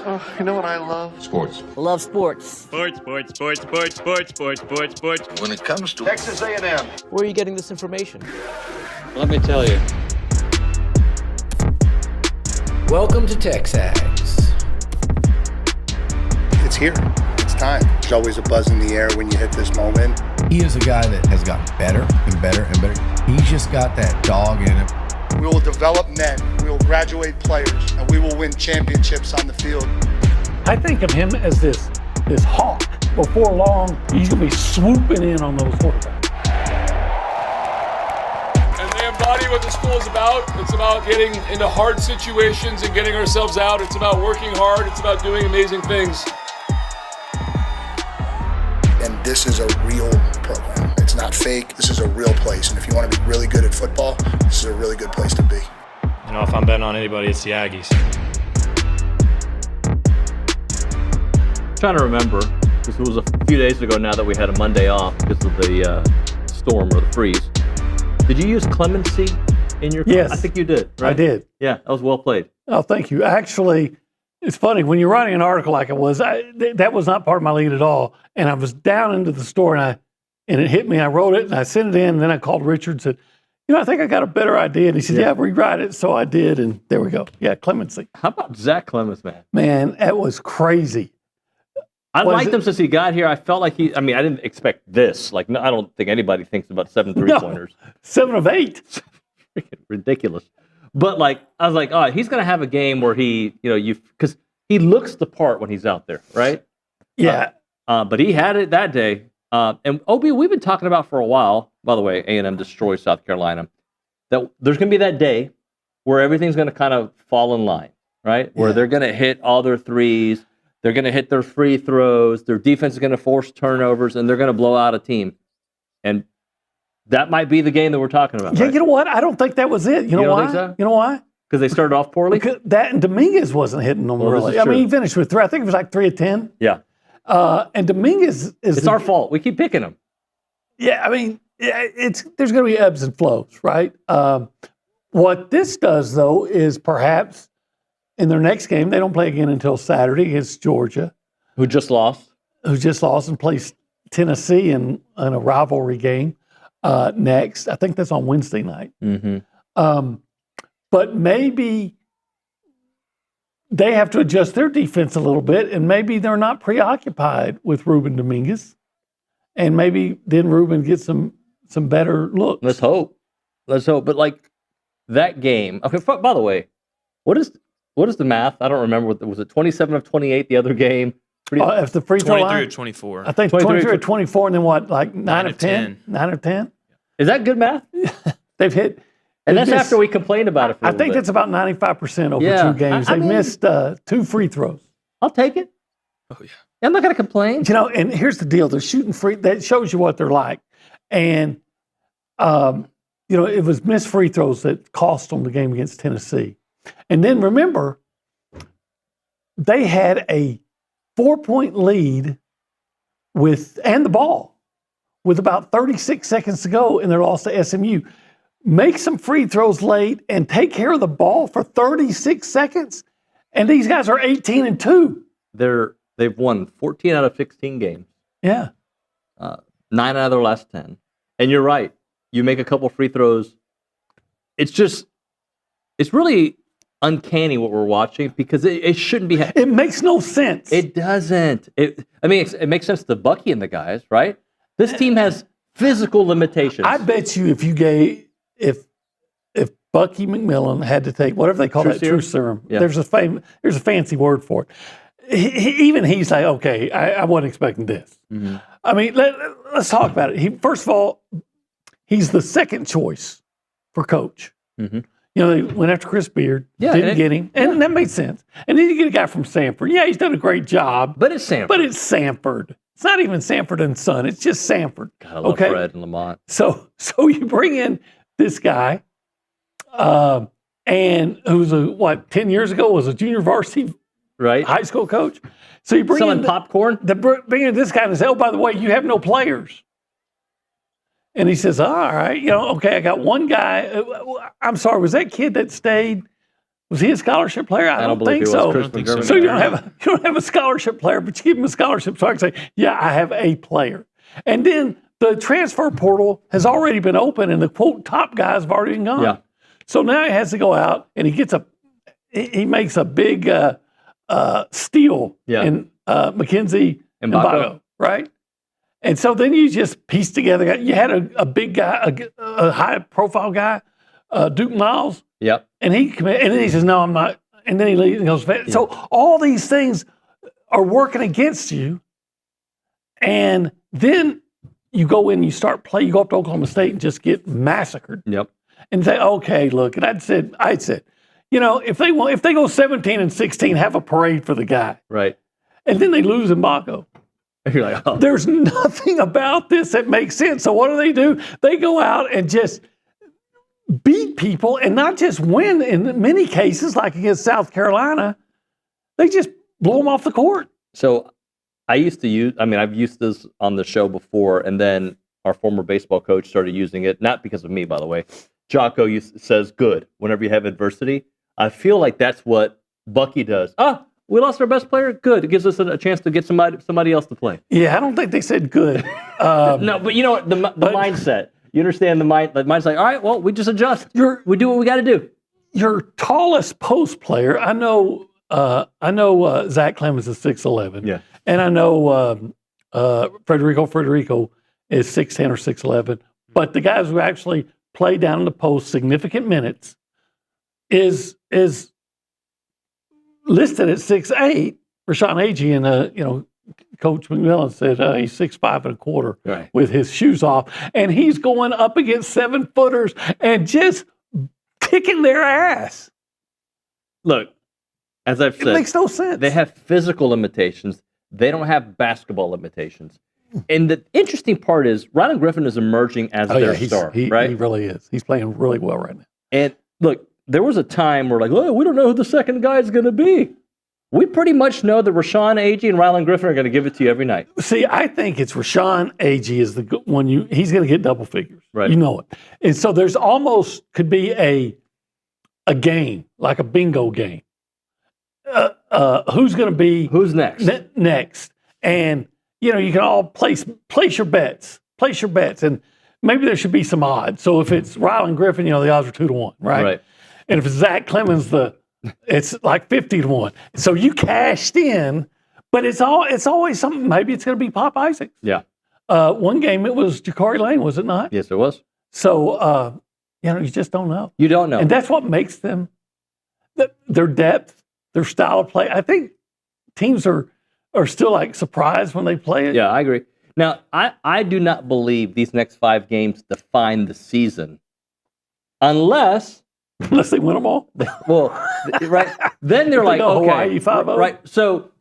Oh, you know what I love? Sports. Love sports. Sports. When It comes to Texas A&M. Where are you getting this information? Let me tell you. Welcome to TexAgs. It's here. It's time. There's always a buzz in the air when you hit this moment. He is a guy that has gotten better and better and better. He's just got that dog in him. We will develop men, we will graduate players, and we will win championships on the field. I think of him as this hawk. Before long, he's going to be swooping in on those quarterbacks. And they embody what the school is about. It's about getting into hard situations and getting ourselves out. It's about working hard. It's about doing amazing things. And this is a real program. It's not fake. This is a real place. And if you want to be really good at football, this is a really good place to be. You know, if I'm betting on anybody, it's the Aggies. I'm trying to remember, because it was a few days ago now that we had a Monday off because of the storm or the freeze. Did you use clemency in your? Yes. I think you did, right? I did. Yeah, that was well played. Oh, thank you. Actually, it's funny. When you're writing an article like I was, that was not part of my lead at all. And I was down into the store, and it hit me. I wrote it, and I sent it in, and then I called Richard and said, I think I got a better idea. And he said, yeah, rewrite it. So I did, and there we go. Yeah, clemency. How about Zach Clemens, man? Man, that was crazy. I liked him since he got here. I felt like I didn't expect this. Like, no, I don't think anybody thinks about 7 3-pointers. 7 of 8. Freaking ridiculous. But, I was like, oh, he's going to have a game where because he looks the part when he's out there, right? Yeah. But he had it that day. And, Obi, we've been talking about for a while, by the way, A&M destroys South Carolina, that there's going to be that day where everything's going to kind of fall in line, right? Where they're going to hit all their threes. They're going to hit their free throws. Their defense is going to force turnovers, and they're going to blow out a team. And that might be the game that we're talking about. Yeah, right? You know what? I don't think that was it. You know why? Think so? You know why? Because they started off poorly? Because that and Dominguez wasn't hitting them really. I mean, he finished with 3. I think it was like 3 of 10. Yeah. And Dominguez is... It's our fault. We keep picking him. Yeah, I mean, there's going to be ebbs and flows, right? What this does, though, is perhaps in their next game, they don't play again until Saturday against Georgia. Who just lost and plays Tennessee in a rivalry game next. I think that's on Wednesday night. Mm-hmm. But maybe they have to adjust their defense a little bit, and maybe they're not preoccupied with Ruben Dominguez. And maybe then Ruben gets some better looks. Let's hope. But that game. Okay. By the way, what is the math? I don't remember. Was it 27 of 28 the other game? If the free throw 23 line, or 24. I think 23 or 24, and then what? Like 9 of 10? 9 of 10? Is that good math? They've hit. And that's after we complained about it for a little bit. I think that's about 95% over 2 games. They've missed 2 free throws. I'll take it. Oh, yeah. I'm not going to complain. And here's the deal. They're shooting free. That shows you what they're like. And, it was missed free throws that cost them the game against Tennessee. And then remember, they had a 4-point lead and the ball with about 36 seconds to go in their loss to SMU. Make some free throws late and take care of the ball for 36 seconds. And these guys are 18-2. They've won 14 out of 16 games. Yeah. 9 out of their last 10. And you're right. You make a couple free throws. It's really uncanny what we're watching because it shouldn't be. It makes no sense. It doesn't. It makes sense to Bucky and the guys, right? This team has physical limitations. I bet you if Bucky McMillan had to take whatever they call true serum, yeah. There's a fancy word for it. He's like, okay, I wasn't expecting this. Mm-hmm. I mean, let's talk about it. First of all, he's the second choice for coach. Mm-hmm. They went after Chris Beard, didn't get him, and that made sense. And then you get a guy from Samford. Yeah, he's done a great job. But it's Samford. It's not even Samford and Son. It's just Samford. God, I love Fred and Lamont. So you bring in this guy, and who's 10 years ago was a junior varsity high school coach. So you bring selling popcorn. Bring in this guy and say, oh, by the way, you have no players. And he says, all right, okay, I got one guy. I'm sorry, was that kid that stayed Was he a scholarship player? I don't believe think he so. was. Christopher German. So you don't have a scholarship player, but you give him a scholarship so I can say, yeah, I have a player. And then the transfer portal has already been open, and the quote top guys have already been gone. Yeah. So now he has to go out and he makes a big steal in Mackenzie Mbago, right? And so then you just piece together. You had a big guy, a high-profile guy, Duke Miles. Yep. And and then he says, "No, I'm not." And then he leaves and goes. Yeah. So all these things are working against you, and then you go in, and you start play. You go up to Oklahoma State and just get massacred. Yep. And say, "Okay, look." And I'd said, if they go 17-16, have a parade for the guy. Right. And then they lose Mbago. You're like, oh. There's nothing about this that makes sense. So what do? They go out and just beat people and not just win in many cases, like against South Carolina. They just blow them off the court. So I've used this on the show before, and then our former baseball coach started using it, not because of me, by the way. Jocko says good whenever you have adversity. I feel like that's what Bucky does. We lost our best player? Good. It gives us a chance to get somebody else to play. Yeah, I don't think they said good. No, but you know what? The mindset. You understand the mind? The mind's like, all right, well, we just adjust. We do what we got to do. Your tallest post player, I know Zach Clemens is 6'11". Yeah. And I know Federico is 6'10" or 6'11". But the guys who actually play down in the post significant minutes is listed at 6'8". Rashawn Agee, and Coach McMillan said he's 6'5.25" with his shoes off, and he's going up against 7-footers and just kicking their ass. Look, as I've said, it makes no sense. They have physical limitations. They don't have basketball limitations. And the interesting part is Rylan Griffin is emerging as their star, right? He really is. He's playing really well right now. And look, there was a time where we don't know who the second guy is going to be. We pretty much know that Rashawn Agee and Rylan Griffin are going to give it to you every night. See, I think it's Rashawn Agee is the one he's going to get double figures. Right. You know it. And so there's almost could be a game, like a bingo game. Who's going to be who's next? Next. And you can all place your bets. Place your bets, and maybe there should be some odds. So if it's Rylan Griffin, the odds are 2-1, right? Right. And if it's Zach Clemens, it's like 50-1. So you cashed in, but it's always something. Maybe it's going to be Pop Isaacs. Yeah. One game it was Ja'Cory Lane, was it not? Yes, it was. So you just don't know. You don't know, and that's what makes them their depth, their style of play. I think teams are still surprised when they play it. Yeah, I agree. Now, I do not believe these next 5 games define the season unless they win them all. Well, right. Then they're like, okay. Hawaii 5-0. Right. So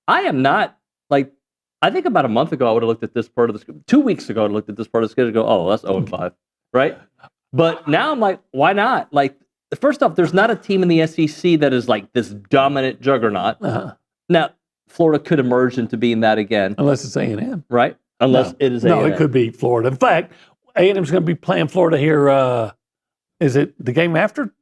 I am not I think about a month ago, I would have looked at this part of the 2 weeks ago, I looked at this part of the schedule and go, oh, that's 0-5. Right. But now I'm like, why not? First off, there's not a team in the SEC that is this dominant juggernaut. Uh-huh. Now, Florida could emerge into being that again. Unless it's A&M. Right? Unless it is A&M. No, it could be Florida. In fact, A&M's going to be playing Florida here. Is it the game after?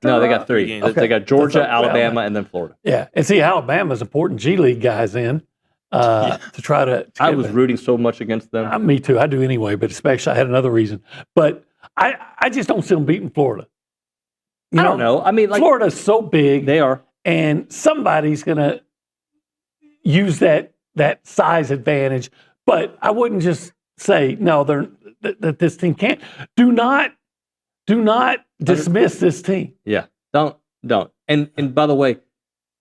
No, they got 3. Okay. They got Georgia, Alabama, and then Florida. Yeah. And see, Alabama's important G League guys in to try to I was rooting so much against them. Me too. I do anyway, but especially I had another reason. But I just don't see them beating Florida. I don't know. I mean, Florida's so big. They are. And somebody's going to use that size advantage. But I wouldn't just say, no, that this team can't. Do not dismiss this team. Yeah, don't. And by the way,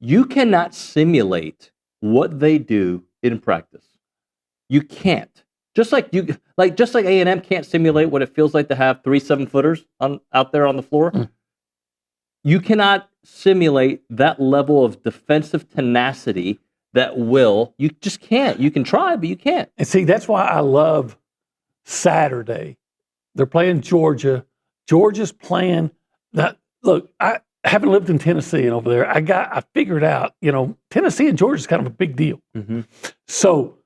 you cannot simulate what they do in practice. You can't. Just like A&M can't simulate what it feels like to have 3 7-footers out there on the floor. Mm. You cannot simulate that level of defensive tenacity, that will. You just can't. You can try, but you can't. And see, that's why I love Saturday. They're playing Georgia. Georgia's playing that. Look, I haven't lived in Tennessee and over there. I figured out, Tennessee and Georgia is kind of a big deal. Mm-hmm. So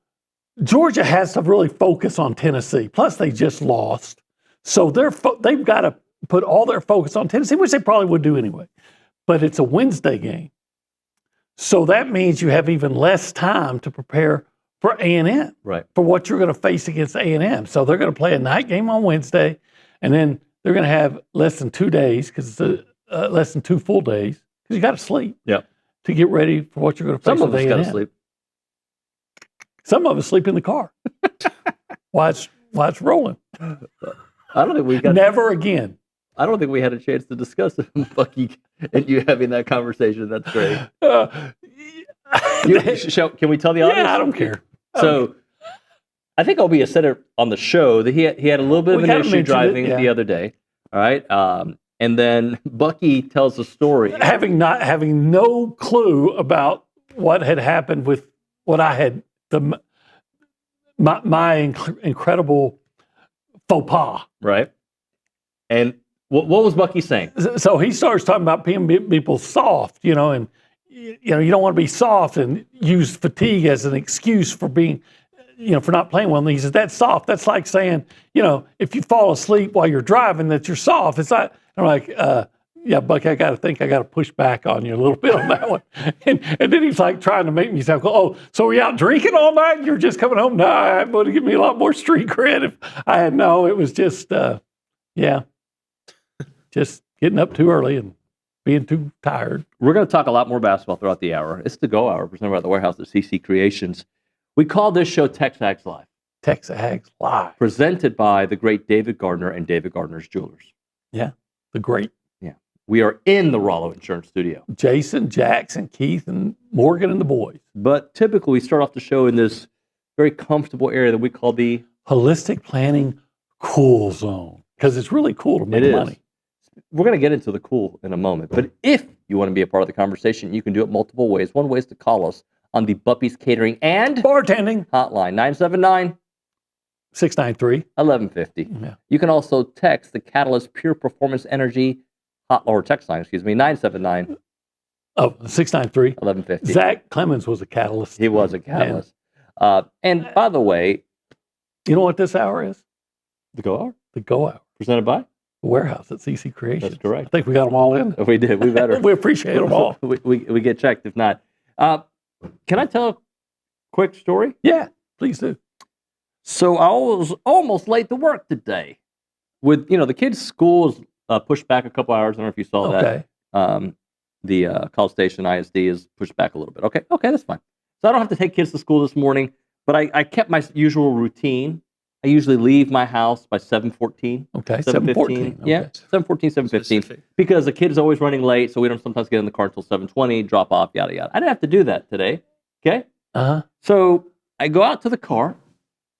Georgia has to really focus on Tennessee. Plus, they just lost. So they've got to put all their focus on Tennessee, which they probably would do anyway. but it's a Wednesday game. So that means you have even less time to prepare for A&M, Right. for what you're going to face against A&M. So they're going to play a night game on Wednesday, and then they're going to have less than 2 days, because it's less than 2 full days, because you got to sleep to get ready for what you're going to face Some of with us A&M. got to sleep. Some of us sleep in the car while it's rolling. I don't think we got. Never again. I don't think we had a chance to discuss it, Bucky, and you having that conversation. That's great. Can we tell the audience? Yeah, I don't care. So, I think Obi said it on the show that he had a little bit of an issue driving the other day. All right, and then Bucky tells a story, having no clue about what had happened with what I had my incredible faux pas. Right, and what was Bucky saying? So he starts talking about being people soft, and you don't want to be soft and use fatigue as an excuse for being, for not playing well. And he says, that's soft. That's like saying, if you fall asleep while you're driving, that you're soft. It's like, I'm like, yeah, Buck, I got to push back on you a little bit on that one. And then he's like trying to make me sound, oh, so were you out drinking all night and you're just coming home? No, it would have given me a lot more street cred if I had it was just, just getting up too early and being too tired. We're going to talk a lot more basketball throughout the hour. It's the Go Hour, presented by the Warehouse at CC Creations. We call this show TexAgs Live. TexAgs Live. Presented by the great David Gardner and David Gardner's Jewelers. Yeah, the great. Yeah. We are in the Rollo Insurance Studio. Jason, Jackson, Keith, and Morgan and the boys. But typically we start off the show in this very comfortable area that we call the Holistic Planning Cool Zone. Because it's really cool to make money. We're going to get into the cool in a moment. But if you want to be a part of the conversation, you can do it multiple ways. One way is to call us on the Buppy's Catering and Bartending hotline, 979-693-1150. Yeah. You can also text the Catalyst Pure Performance Energy or text line, 979 693 1150. Zach Clemens was a catalyst. He was a catalyst. And by the way, you know what this hour is? The Go Hour? The Go Hour. Presented by? The Warehouse at CC Creations. That's correct. I think we got them all in. We did. We better. We appreciate them all. we get checked if not. Can I tell a quick story? Yeah, please do. So I was almost late to work today. With, the kids' school is pushed back a couple hours. I don't know if you saw that. The College Station ISD is pushed back a little bit. Okay, that's fine. So I don't have to take kids to school this morning, but I kept my usual routine. I usually leave my house by 7:14. Okay, 7:15. Okay. Yeah, 7:14, 7:15. Because the kid is always running late, so we don't sometimes get in the car until 7:20, drop off, yada, yada. I didn't have to do that today, okay? Uh-huh. So I go out to the car,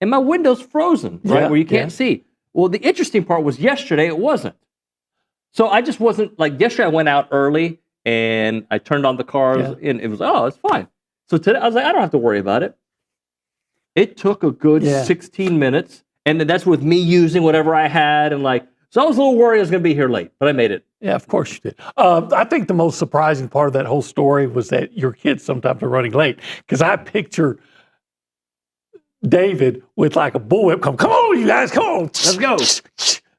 and my window's frozen, right, where you can't see. Well, the interesting part was yesterday it wasn't. So I just wasn't, yesterday I went out early, and I turned on the cars, and it was, it's fine. So today I was like, I don't have to worry about it. It took a good 16 minutes, and that's with me using whatever I had, and so I was a little worried I was going to be here late, but I made it. Yeah, of course you did. I think the most surprising part of that whole story was that your kids sometimes are running late, because I picture David with a bullwhip come on, you guys, come on. Let's go.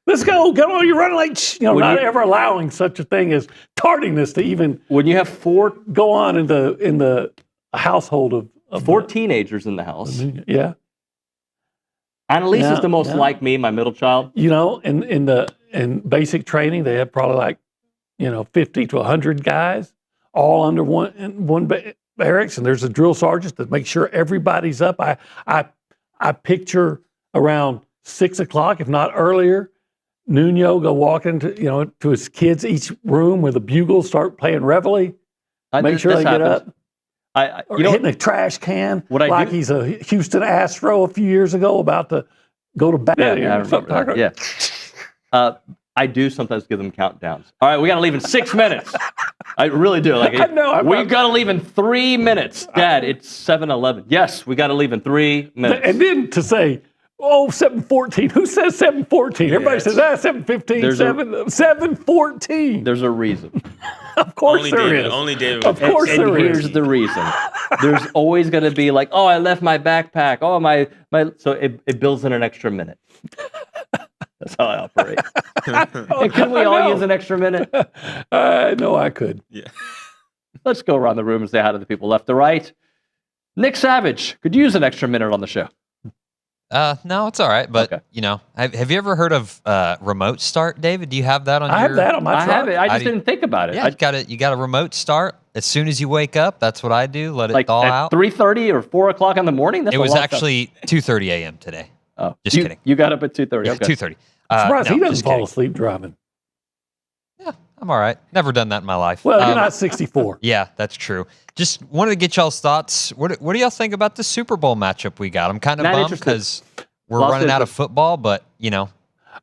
Let's go. Come on, you're running late. Not ever allowing such a thing as tardiness to even when you have go on in the household of 4 teenagers in the house. Yeah. Annalise is the most like me, my middle child. In basic training, they have probably 50 to 100 guys all under one barracks, and there's a drill sergeant that makes sure everybody's up. I picture around 6 o'clock, if not earlier, Nuño go walk into to his kids each room with a bugle, start playing reveille, make sure they get up. Hitting a trash can he's a Houston Astro a few years ago about to go to bat. Yeah, I remember that. Yeah. I do sometimes give them countdowns. All right, we got to leave in 6 minutes. I really do. I know. We got to leave in 3 minutes. Dad, it's 7:11. Yes, we got to leave in 3 minutes. And then to say, 7:14. Who says 7:14? Everybody says 7:15. 7:14. There's a reason. Of course there is. Only David. Of course there is. Here's the reason. There's always going to be I left my backpack. So it builds in an extra minute. That's how I operate. And can we all use an extra minute? No, I could. Yeah. Let's go around the room and say hi to the people left to right. Nick Savage, could you use an extra minute on the show? No, it's all right. But, Okay. you know, have you ever heard of remote start, David? Do you have that on I have that on my I truck. have it. I just didn't think about it. Yeah, you got a remote start as soon as you wake up. That's what I do. Let it Like thaw at out. 3:30 or 4 o'clock in the morning? That's It a was long time. actually 2:30 a.m. today. Oh, just kidding. You got up at 2:30. Yeah, Okay. 2:30. I'm surprised No, he doesn't just fall kidding. asleep driving. Yeah, I'm all right. Never done that in my life. Well, you're not 64. Yeah, that's true. Just wanted to get y'all's thoughts. What do y'all think about the Super Bowl matchup we got? I'm kind of Not bummed interested. because we're Lost running out of interest. football, but, you know.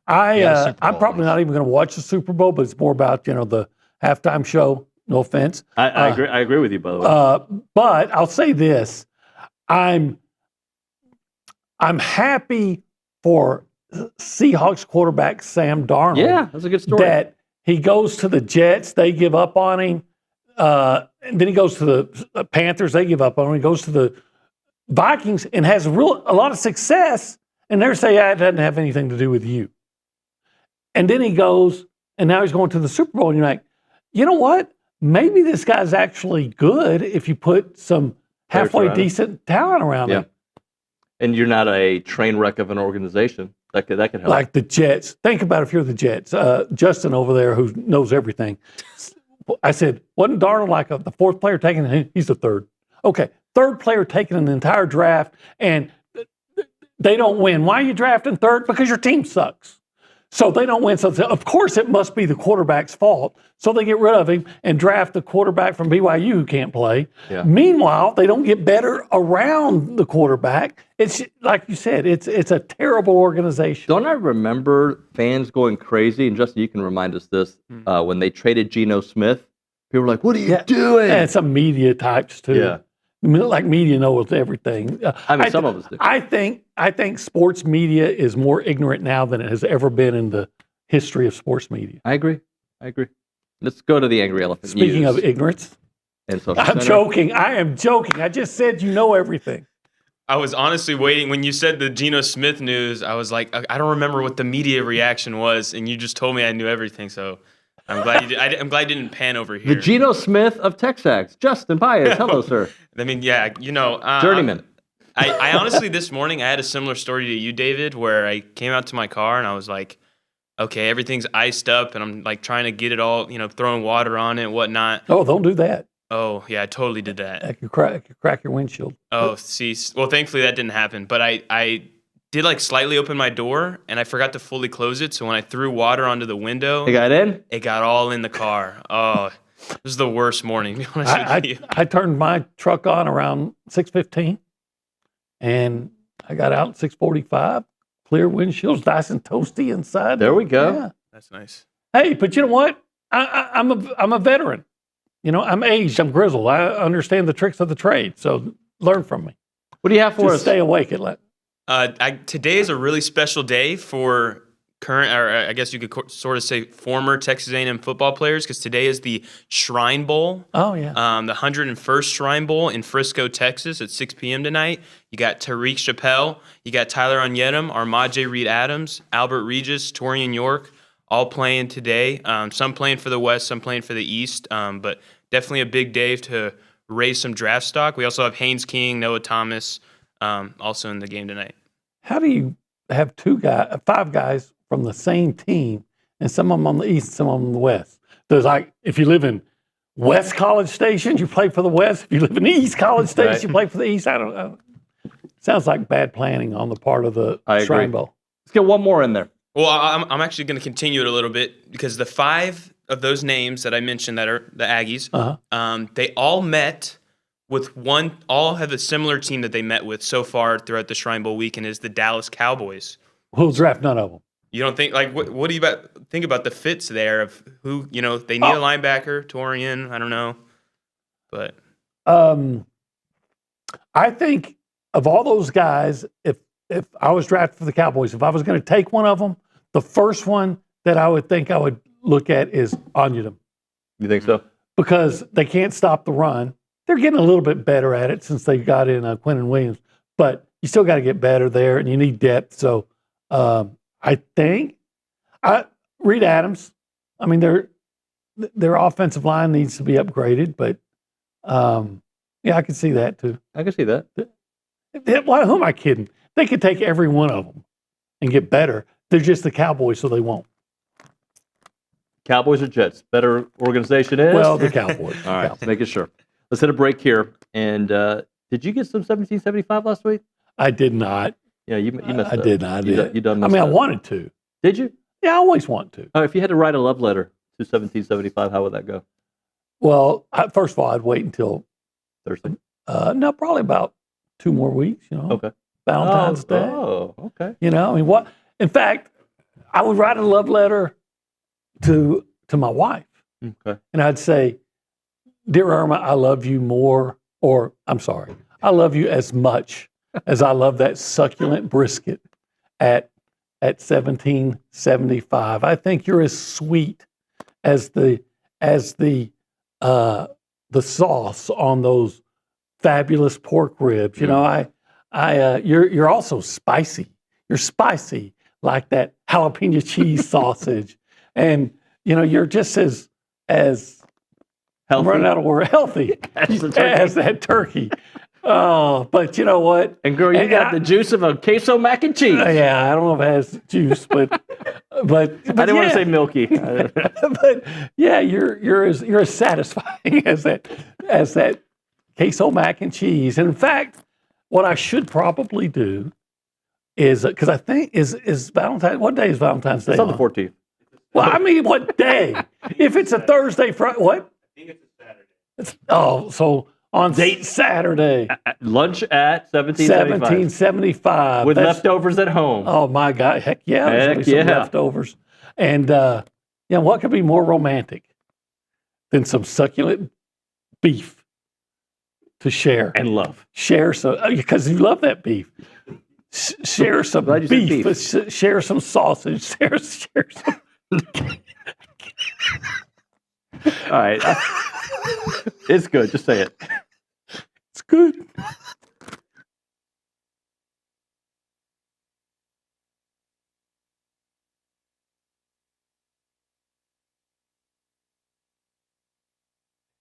I'm Super Bowl probably not even going to watch the Super Bowl, but it's more about the halftime show. No offense. I agree. I agree with you, by the way. But I'll say this: I'm happy for Seahawks quarterback Sam Darnold. Yeah, that's a good story. That he goes to the Jets, they give up on him. And then he goes to the Panthers, they give up on him. He goes to the Vikings and has a lot of success. And they're saying, it doesn't have anything to do with you. And then he goes, and now he's going to the Super Bowl. And you're like, you know what? Maybe this guy's actually good if you put some halfway around him. decent talent around him. And you're not a train wreck of an organization. That could help. Like the Jets. Think about if you're the Jets. Justin over there who knows everything. I said, wasn't Darnold like the fourth player taken? He's the third. Okay, third player taken in the entire draft, and they don't win. Why are you drafting third? Because your team sucks. So they don't win. So of course it must be the quarterback's fault. So they get rid of him and draft the quarterback from BYU who can't play. Yeah. Meanwhile, they don't get better around the quarterback. It's like you said, it's a terrible organization. Don't I remember fans going crazy? And Justin, you can remind us this when they traded Geno Smith. People were like, "What are you doing?" Yeah, some media types too. Yeah. Like media knows everything. I mean, some of us do. I think sports media is more ignorant now than it has ever been in the history of sports media. I agree. Let's go to the angry elephant. Speaking news of ignorance, and social I'm center. joking. I am joking. I just said you know everything. I was honestly waiting when you said the Geno Smith news. I was like, I don't remember what the media reaction was, and you just told me I knew everything. So I'm glad you did. I'm glad you didn't pan over here. The Geno Smith of TexAgs, Justin Paez. Hello, sir. I mean, yeah, Journeyman. I honestly this morning I had a similar story to you, David, where I came out to my car and I was like, okay, everything's iced up, and I'm like trying to get it all, throwing water on it and whatnot. Oh, don't do that. Oh yeah, I totally did that. That could crack your windshield. Oh, see, well, thankfully that didn't happen. But I did like slightly open my door, and I forgot to fully close it. So when I threw water onto the window, You got in? it got all in the car. Oh, this is the worst morning, to be honest with you. I turned my truck on around 6:15, and I got out at 6:45. Clear windshields, nice and toasty inside. There we go. Yeah. That's nice. Hey, but you know what? I'm a veteran. I'm aged. I'm grizzled. I understand the tricks of the trade. So learn from me. What do you have for Just us? stay awake at Today is a really special day for current, or I guess you could sort of say former Texas A&M football players, because today is the Shrine Bowl. Oh, yeah. The 101st Shrine Bowl in Frisco, Texas at 6 p.m. tonight. You got Tariq Chappelle, you got Tyler Onyedim, Armaje Reed-Adams, Albert Regis, Torian York, all playing today. Some playing for the West, some playing for the East, but definitely a big day to raise some draft stock. We also have Haynes King, Noah Thomas, also in the game tonight. How do you have five guys from the same team, and some of them on the East, some of them on the West? There's if you live in West College Station, you play for the West. If you live in East College Station, Right. you play for the East. I don't know. Sounds like bad planning on the part of the I agree. Shrine Bowl. Let's get one more in there. Well, I'm actually going to continue it a little bit, because the five of those names that I mentioned that are the Aggies, they all met with all have a similar team that they met with so far throughout the Shrine Bowl weekend, is the Dallas Cowboys. Who'll draft none of them? You don't think, what do you think about the fits there of who, they need a linebacker, Torian, I don't know, but. I think of all those guys, if I was drafted for the Cowboys, if I was going to take one of them, the first one that I would think I would look at is Onyedim, You think so? because they can't stop the run. They're getting a little bit better at it since they got in Quentin Williams, but you still got to get better there, and you need depth. So I think Reed Adams. I mean, their offensive line needs to be upgraded, but yeah, I can see that too. I can see that. Who am I kidding? They could take every one of them and get better. They're just the Cowboys, so they won't. Cowboys or Jets? Better organization is? Well, the Cowboys. All right, making sure. Let's hit a break here. And did you get some 1775 last week? I did not. Yeah, you messed I up. did not. You done I messed mean, I up. wanted to. Did you? Yeah, I always want to. If you had to write a love letter to 1775, how would that go? Well, first of all, I'd wait until Thursday? no, probably about 2 more weeks. Okay. Valentine's Day. Oh, okay. I mean, what? In fact, I would write a love letter to my wife, Okay. and I'd say, "Dear Irma, I love you more," or I'm sorry, "I love you as much as I love that succulent brisket at 1775. I think you're as sweet as the sauce on those fabulous pork ribs. You're also spicy. You're spicy like that jalapeno cheese sausage, and you're just as Healthy? I'm running out of word, healthy as that turkey. Oh, but you know what? And girl, you got the juice of a queso mac and cheese. Yeah, I don't know if it has juice, but I didn't want to say milky. But yeah, you're as satisfying as that queso mac and cheese. And in fact, what I should probably do is because I think is Valentine's. What day is Valentine's Day? It's on the 14th. Well, I mean, what day? If it's a Thursday, Friday, what? I think it's a Saturday. So on date Saturday. Lunch at 1775. With leftovers at home. Oh, my God. Heck yeah. There's gonna be some leftovers. And, what could be more romantic than some succulent beef to share? And love. Share some, because you love that beef. Share some beef. Share some sausage. Share some. All right. It's good. Just say it. It's good.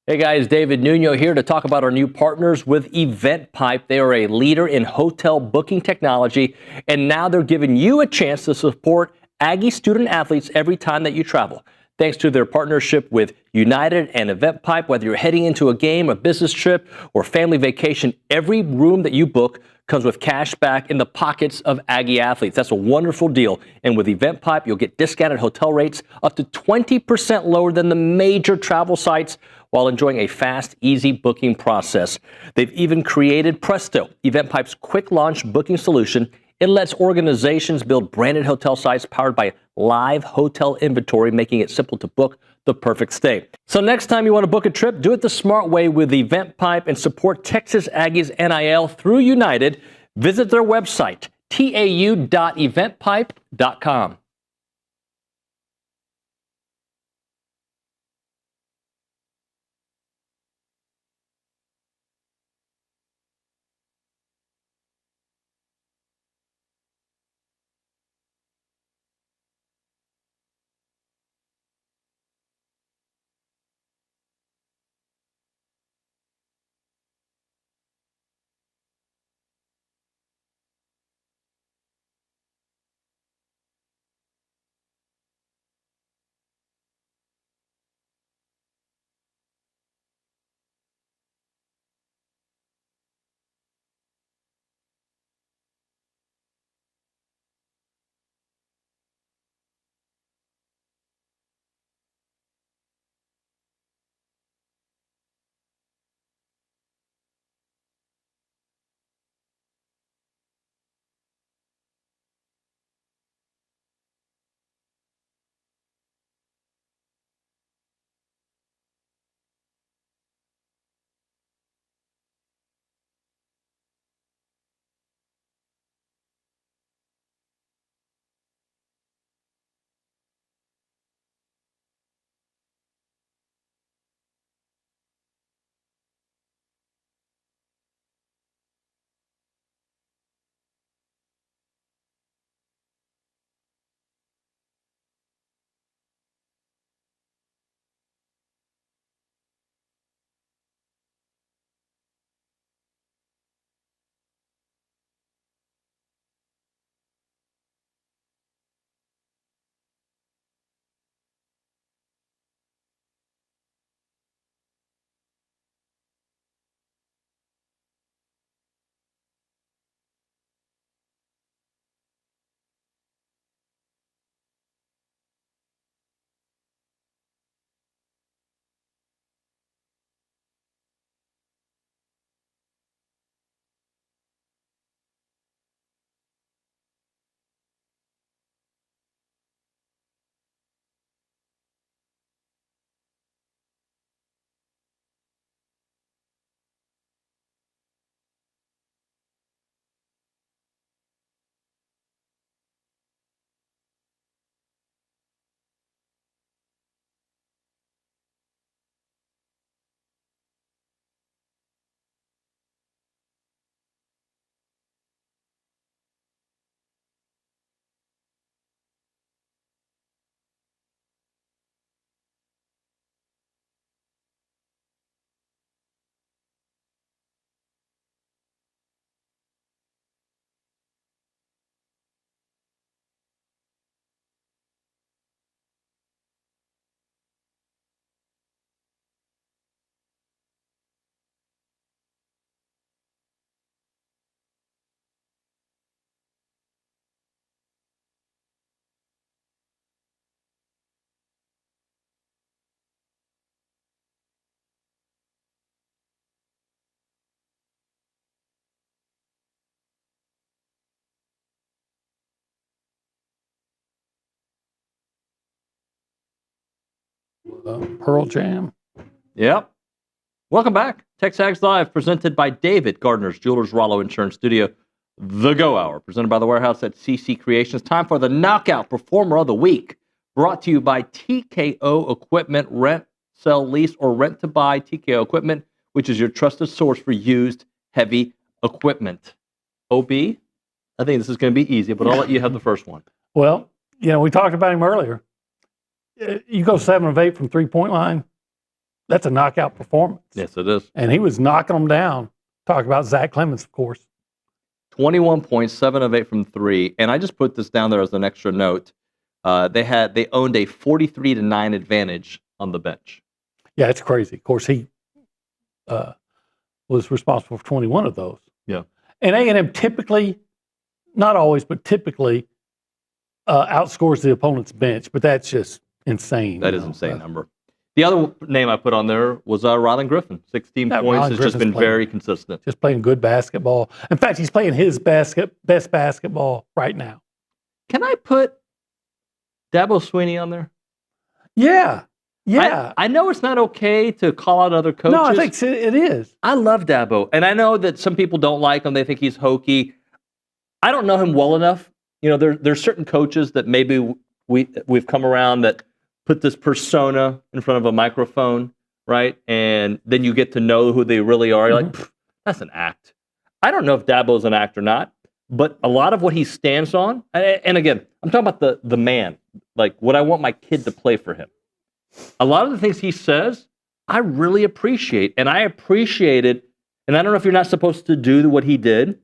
Hey guys, David Nuño here to talk about our new partners with EventPipe. They are a leader in hotel booking technology, and now they're giving you a chance to support Aggie student athletes every time that you travel. Thanks to their partnership with United and EventPipe, whether you're heading into a game, a business trip, or family vacation, every room that you book comes with cash back in the pockets of Aggie athletes. That's a wonderful deal. And with EventPipe, you'll get discounted hotel rates up to 20% lower than the major travel sites while enjoying a fast, easy booking process. They've even created Presto, EventPipe's quick launch booking solution. It lets organizations build branded hotel sites powered by live hotel inventory, making it simple to book the perfect stay. So next time you want to book a trip, do it the smart way with EventPipe and support Texas Aggies NIL through United. Visit their website, tau.eventpipe.com. Pearl Jam. Yep. Welcome back. TexAgs Live, presented by David Gardner's Jewelers Rollo Insurance Studio. The Go Hour, presented by the Warehouse at CC Creations. Time for the Knockout Performer of the Week, brought to you by TKO Equipment. Rent, sell, lease, or rent to buy TKO Equipment, which is your trusted source for used heavy equipment. OB, I think this is going to be easy, but I'll let you have the first one. Well, we talked about him earlier. You go 7 of 8 from three-point line, that's a knockout performance. Yes, it is. And he was knocking them down. Talk about Zach Clemens, of course. 21 points, 7 of 8 from 3. And I just put this down there as an extra note. They owned a 43-9 advantage on the bench. Yeah, it's crazy. Of course, he was responsible for 21 of those. Yeah. And A&M typically, not always, but typically outscores the opponent's bench. But that's just insane. That is an insane number. The other name I put on there was Rylan Griffin. 16 points. Rylan Has Griffin's just been playing, very consistent. Just playing good basketball. In fact, he's playing his best basketball right now. Can I put Dabo Swinney on there? Yeah. Yeah. I know it's not okay to call out other coaches. No, I think it is. I love Dabo. And I know that some people don't like him. They think he's hokey. I don't know him well enough. There's certain coaches that maybe we've come around that put this persona in front of a microphone, right? And then you get to know who they really are. You're like, that's an act. I don't know if Dabo's an act or not, but a lot of what he stands on, and again, I'm talking about the man, like what I want my kid to play for him. A lot of the things he says, I really appreciate. And I appreciated, and I don't know if you're not supposed to do what he did,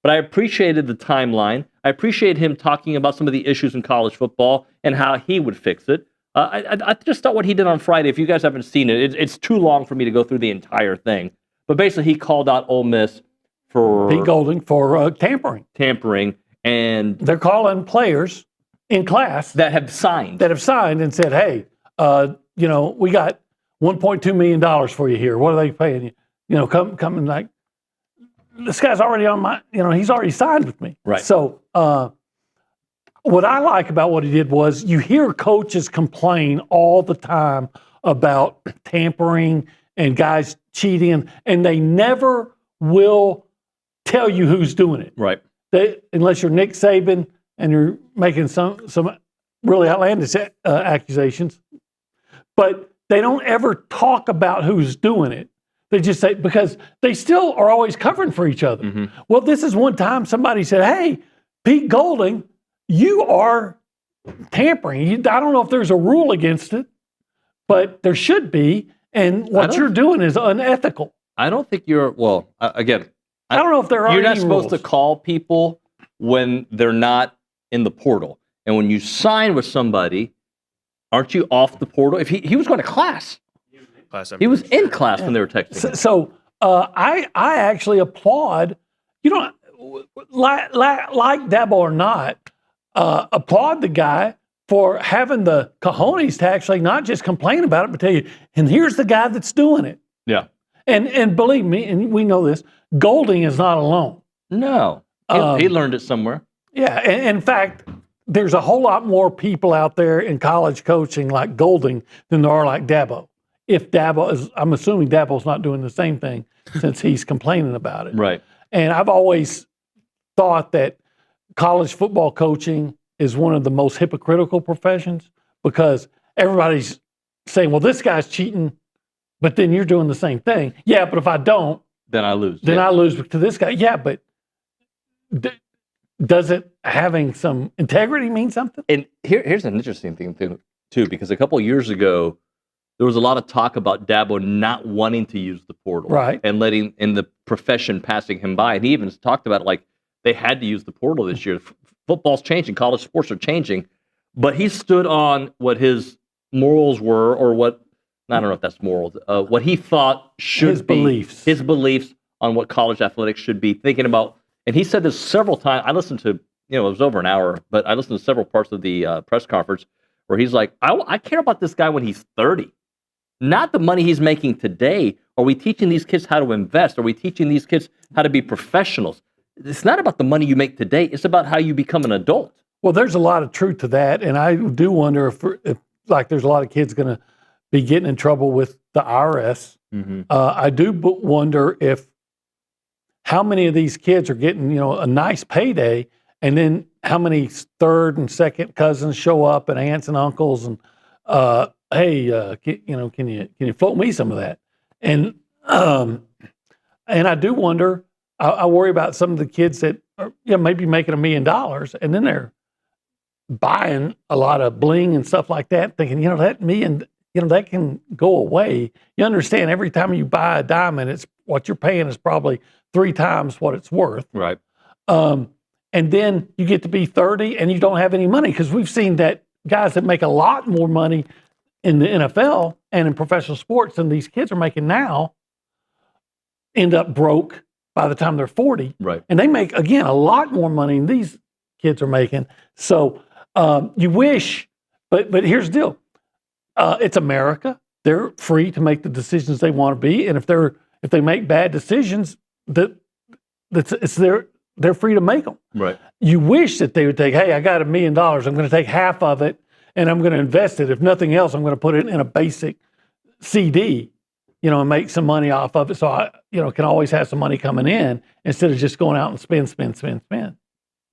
but I appreciated the timeline. I appreciate him talking about some of the issues in college football and how he would fix it. I just thought what he did on Friday, if you guys haven't seen it, it's too long for me to go through the entire thing. But basically, he called out Ole Miss for Pete Golding for tampering. And they're calling players in class that have signed and said, "Hey, we got $1.2 million for you here. What are they paying you? Come and like, this guy's already on my, he's already signed with me." Right. So, what I like about what he did was you hear coaches complain all the time about tampering and guys cheating, and they never will tell you who's doing it. Right. Unless you're Nick Saban and you're making some really outlandish accusations. But they don't ever talk about who's doing it. They just say, because they still are always covering for each other. Mm-hmm. Well, this is one time somebody said, "Hey, Pete Golding, you are tampering." I don't know if there's a rule against it, but there should be. And what you're doing is unethical. I don't think you're, again, I don't know if there are You're not any supposed rules. to call people when they're not in the portal. And when you sign with somebody, aren't you off the portal? If he was going to class. He was in class when they were texting. So I actually applaud, like Dabo or not, applaud the guy for having the cojones to actually not just complain about it, but tell you, and here's the guy that's doing it. Yeah. And believe me, and we know this, Golding is not alone. No. He learned it somewhere. Yeah. And in fact, there's a whole lot more people out there in college coaching like Golding than there are like Dabo. I'm assuming Dabo's not doing the same thing since he's complaining about it. Right. And I've always thought that college football coaching is one of the most hypocritical professions because everybody's saying, well, this guy's cheating, but then you're doing the same thing. Yeah, but if I don't, then I lose. I lose to this guy. Yeah, but does it having some integrity mean something? And here's an interesting thing, too, because a couple of years ago, there was a lot of talk about Dabo not wanting to use the portal. Right. And letting in the profession passing him by. And he even talked about it like they had to use the portal this year. Football's changing. College sports are changing. But he stood on what his morals were, or what, I don't know if that's morals, what he thought should be. His beliefs on what college athletics should be. Thinking about, and he said this several times. I listened to, it was over an hour, but I listened to several parts of the press conference where he's like, I care about this guy when he's 30. Not the money he's making today. Are we teaching these kids how to invest? Are we teaching these kids how to be professionals? It's not about the money you make today. It's about how you become an adult. Well, there's a lot of truth to that. And I do wonder if like, there's a lot of kids going to be getting in trouble with the IRS. I do wonder how many of these kids are getting, a nice payday, and then how many third and second cousins show up and aunts and uncles and, hey, can you float me some of that? And I do wonder. I worry about some of the kids that are maybe making $1 million, and then they're buying a lot of bling and stuff like that, thinking, that million, that can go away. You understand, every time you buy a diamond, it's what you're paying is probably 3 times what it's worth. Right. And then you get to be 30 and you don't have any money, because we've seen that guys that make a lot more money in the NFL and in professional sports than these kids are making now end up broke by the time they're 40. Right. And they make, again, a lot more money than these kids are making. So you wish, but here's the deal. It's America. They're free to make the decisions they want to be. And if they make bad decisions, they're free to make them. Right. You wish that they would take, hey, I got $1 million. I'm going to take half of it and I'm going to invest it. If nothing else, I'm going to put it in a basic CD, and make some money off of it. So I, can always have some money coming in instead of just going out and spend.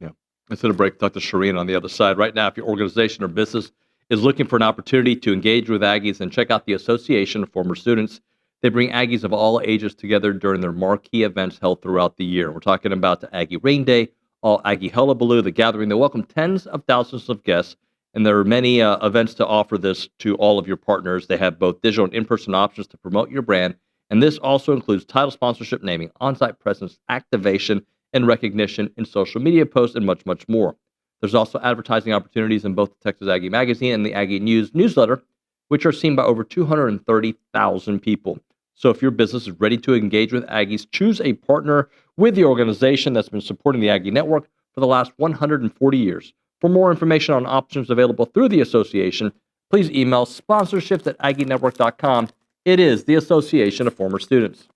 Yeah. Let's hit a break. Talk to Charean on the other side. Right now, if your organization or business is looking for an opportunity to engage with Aggies, then check out the Association of Former Students. They bring Aggies of all ages together during their marquee events held throughout the year. We're talking about the Aggie Rain Day, All Aggie Hullabaloo, the gathering. They welcome tens of thousands of guests, and there are many events to offer this to all of your partners. They have both digital and in-person options to promote your brand, and this also includes title sponsorship, naming, on-site presence, activation, and recognition in social media posts, and much, much more. There's also advertising opportunities in both the Texas Aggie Magazine and the Aggie News newsletter, which are seen by over 230,000 people. So if your business is ready to engage with Aggies, choose a partner with the organization that's been supporting the Aggie Network for the last 140 years. For more information on options available through the association, please email sponsorships@aggienetwork.com. It is the Association of Former Students.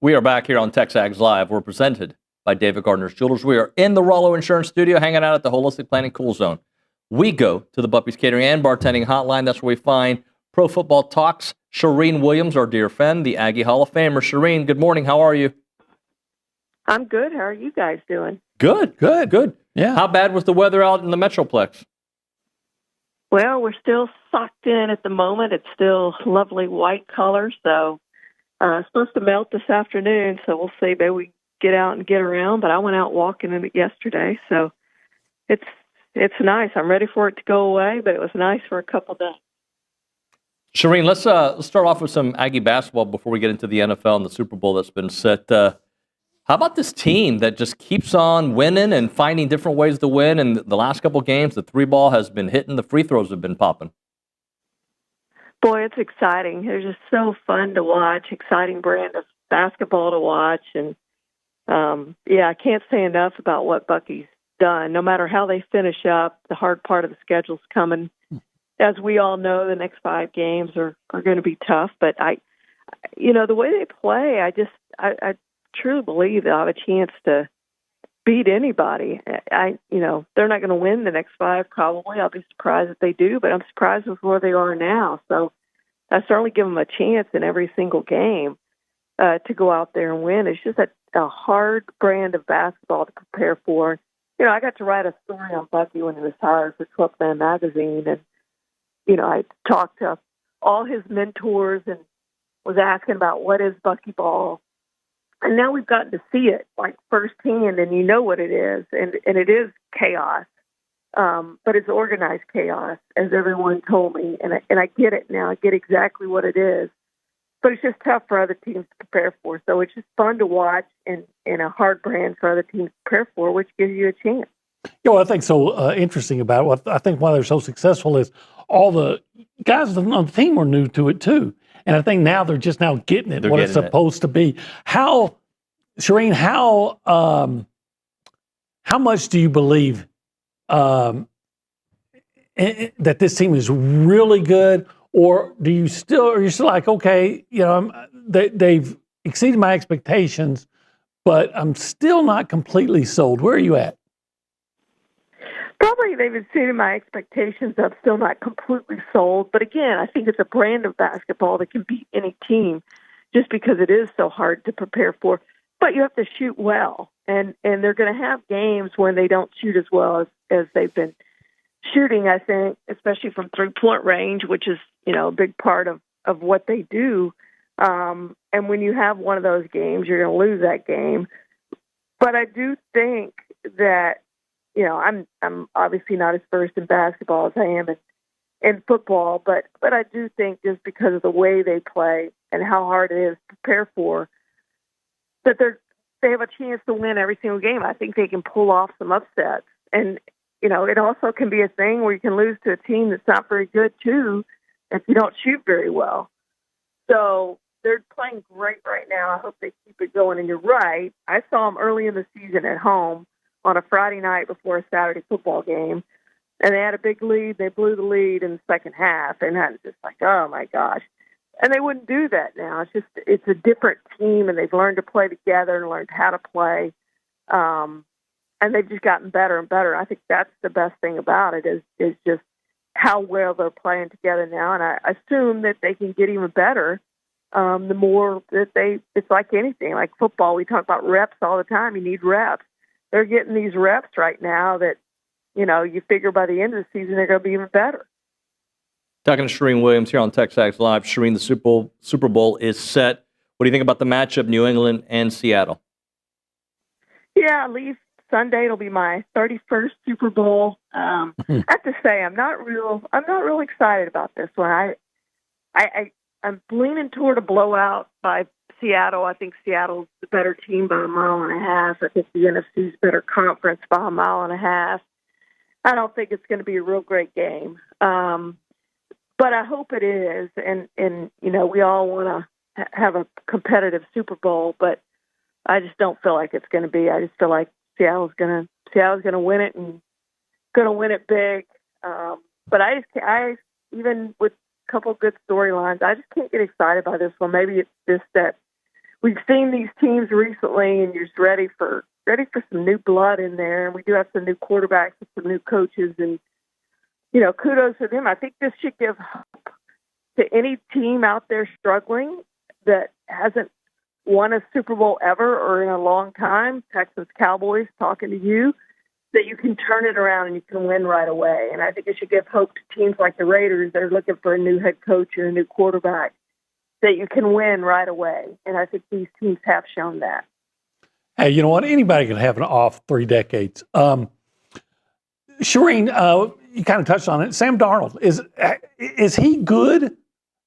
We are back here on TexAgs Live. We're presented by David Gardner's Jewelers. We are in the Rollo Insurance Studio hanging out at the Holistic Planning Cool Zone. We go to the Buppy's Catering and Bartending Hotline. That's where we find Pro Football Talks. Charean Williams, our dear friend, the Aggie Hall of Famer. Charean, good morning. How are you? I'm good. How are you guys doing? Good. Yeah. How bad was the weather out in the Metroplex? Well, we're still socked in at the moment. It's still lovely white color, so it's supposed to melt this afternoon, so we'll see. Maybe we get out and get around, but I went out walking in it yesterday, so it's nice. I'm ready for it to go away, but it was nice for a couple days. Charean, let's start off with some Aggie basketball before we get into the NFL and the Super Bowl that's been set. How about this team that just keeps on winning and finding different ways to win? And the last couple games, the three ball has been hitting, the free throws have been popping. Boy, it's exciting. They're just so fun to watch, exciting brand of basketball to watch. And, I can't say enough about what Bucky's done. No matter how they finish up, the hard part of the schedule's coming. As we all know, the next 5 games are going to be tough. But, the way they play, I truly believe they'll have a chance to beat anybody. They're not going to win the next 5 probably. I'll be surprised if they do, but I'm surprised with where they are now. So I certainly give them a chance in every single game to go out there and win. It's just a hard brand of basketball to prepare for. I got to write a story on Bucky when he was hired for 12th Man Magazine, and I talked to all his mentors and was asking about what is Bucky ball. And now we've gotten to see it like firsthand, and you know what it is. And it is chaos, but it's organized chaos, as everyone told me. And I get it now. I get exactly what it is. But it's just tough for other teams to prepare for. So it's just fun to watch and a hard brand for other teams to prepare for, which gives you a chance. What I think so interesting about it, what I think why they're so successful is all the guys on the team were new to it too. And I think now they're just now getting it, what it's supposed to be. Charean, how much do you believe that this team is really good, or are you still like, okay, they've exceeded my expectations, but I'm still not completely sold? Where are you at? Probably they've exceeded my expectations. I'm still not completely sold. But again, I think it's a brand of basketball that can beat any team just because it is so hard to prepare for. But you have to shoot well. And they're going to have games when they don't shoot as well as they've been shooting, I think, especially from three-point range, which is, a big part of what they do. And when you have one of those games, you're going to lose that game. But I do think that, I'm obviously not as versed in basketball as I am in football, but I do think just because of the way they play and how hard it is to prepare for, that they have a chance to win every single game. I think they can pull off some upsets. And, it also can be a thing where you can lose to a team that's not very good, too, if you don't shoot very well. So they're playing great right now. I hope they keep it going. And you're right. I saw them early in the season at home on a Friday night before a Saturday football game, and they had a big lead. They blew the lead in the second half, and I was just like, oh, my gosh. And they wouldn't do that now. It's a different team, and they've learned to play together and learned how to play, and they've just gotten better and better. I think that's the best thing about it is just how well they're playing together now, and I assume that they can get even better the more that it's like anything. Like football, we talk about reps all the time. You need reps. They're getting these reps right now that, you figure by the end of the season they're going to be even better. Talking to Charean Williams here on TexAgs Live. Charean, the Super Bowl is set. What do you think about the matchup, New England and Seattle? Yeah, I leave Sunday. It'll be my 31st Super Bowl. I have to say, I'm not real excited about this one. I'm leaning toward a blowout by Seattle. I think Seattle's the better team by a mile and a half. I think the NFC's better conference by a mile and a half. I don't think it's going to be a real great game. But I hope it is. And we all want to have a competitive Super Bowl, but I just don't feel like it's going to be. I just feel like Seattle's going to win it and going to win it big. But I even with a couple of good storylines, I just can't get excited by this one. Maybe it's just that we've seen these teams recently, and you're just ready for some new blood in there. And we do have some new quarterbacks and some new coaches, and kudos to them. I think this should give hope to any team out there struggling that hasn't won a Super Bowl ever or in a long time. Texas Cowboys, talking to you, that you can turn it around and you can win right away. And I think it should give hope to teams like the Raiders that are looking for a new head coach and a new quarterback, that you can win right away. And I think these teams have shown that. Hey, you know what? Anybody can have an off 3 decades. Charean, you kind of touched on it. Sam Darnold, is he good?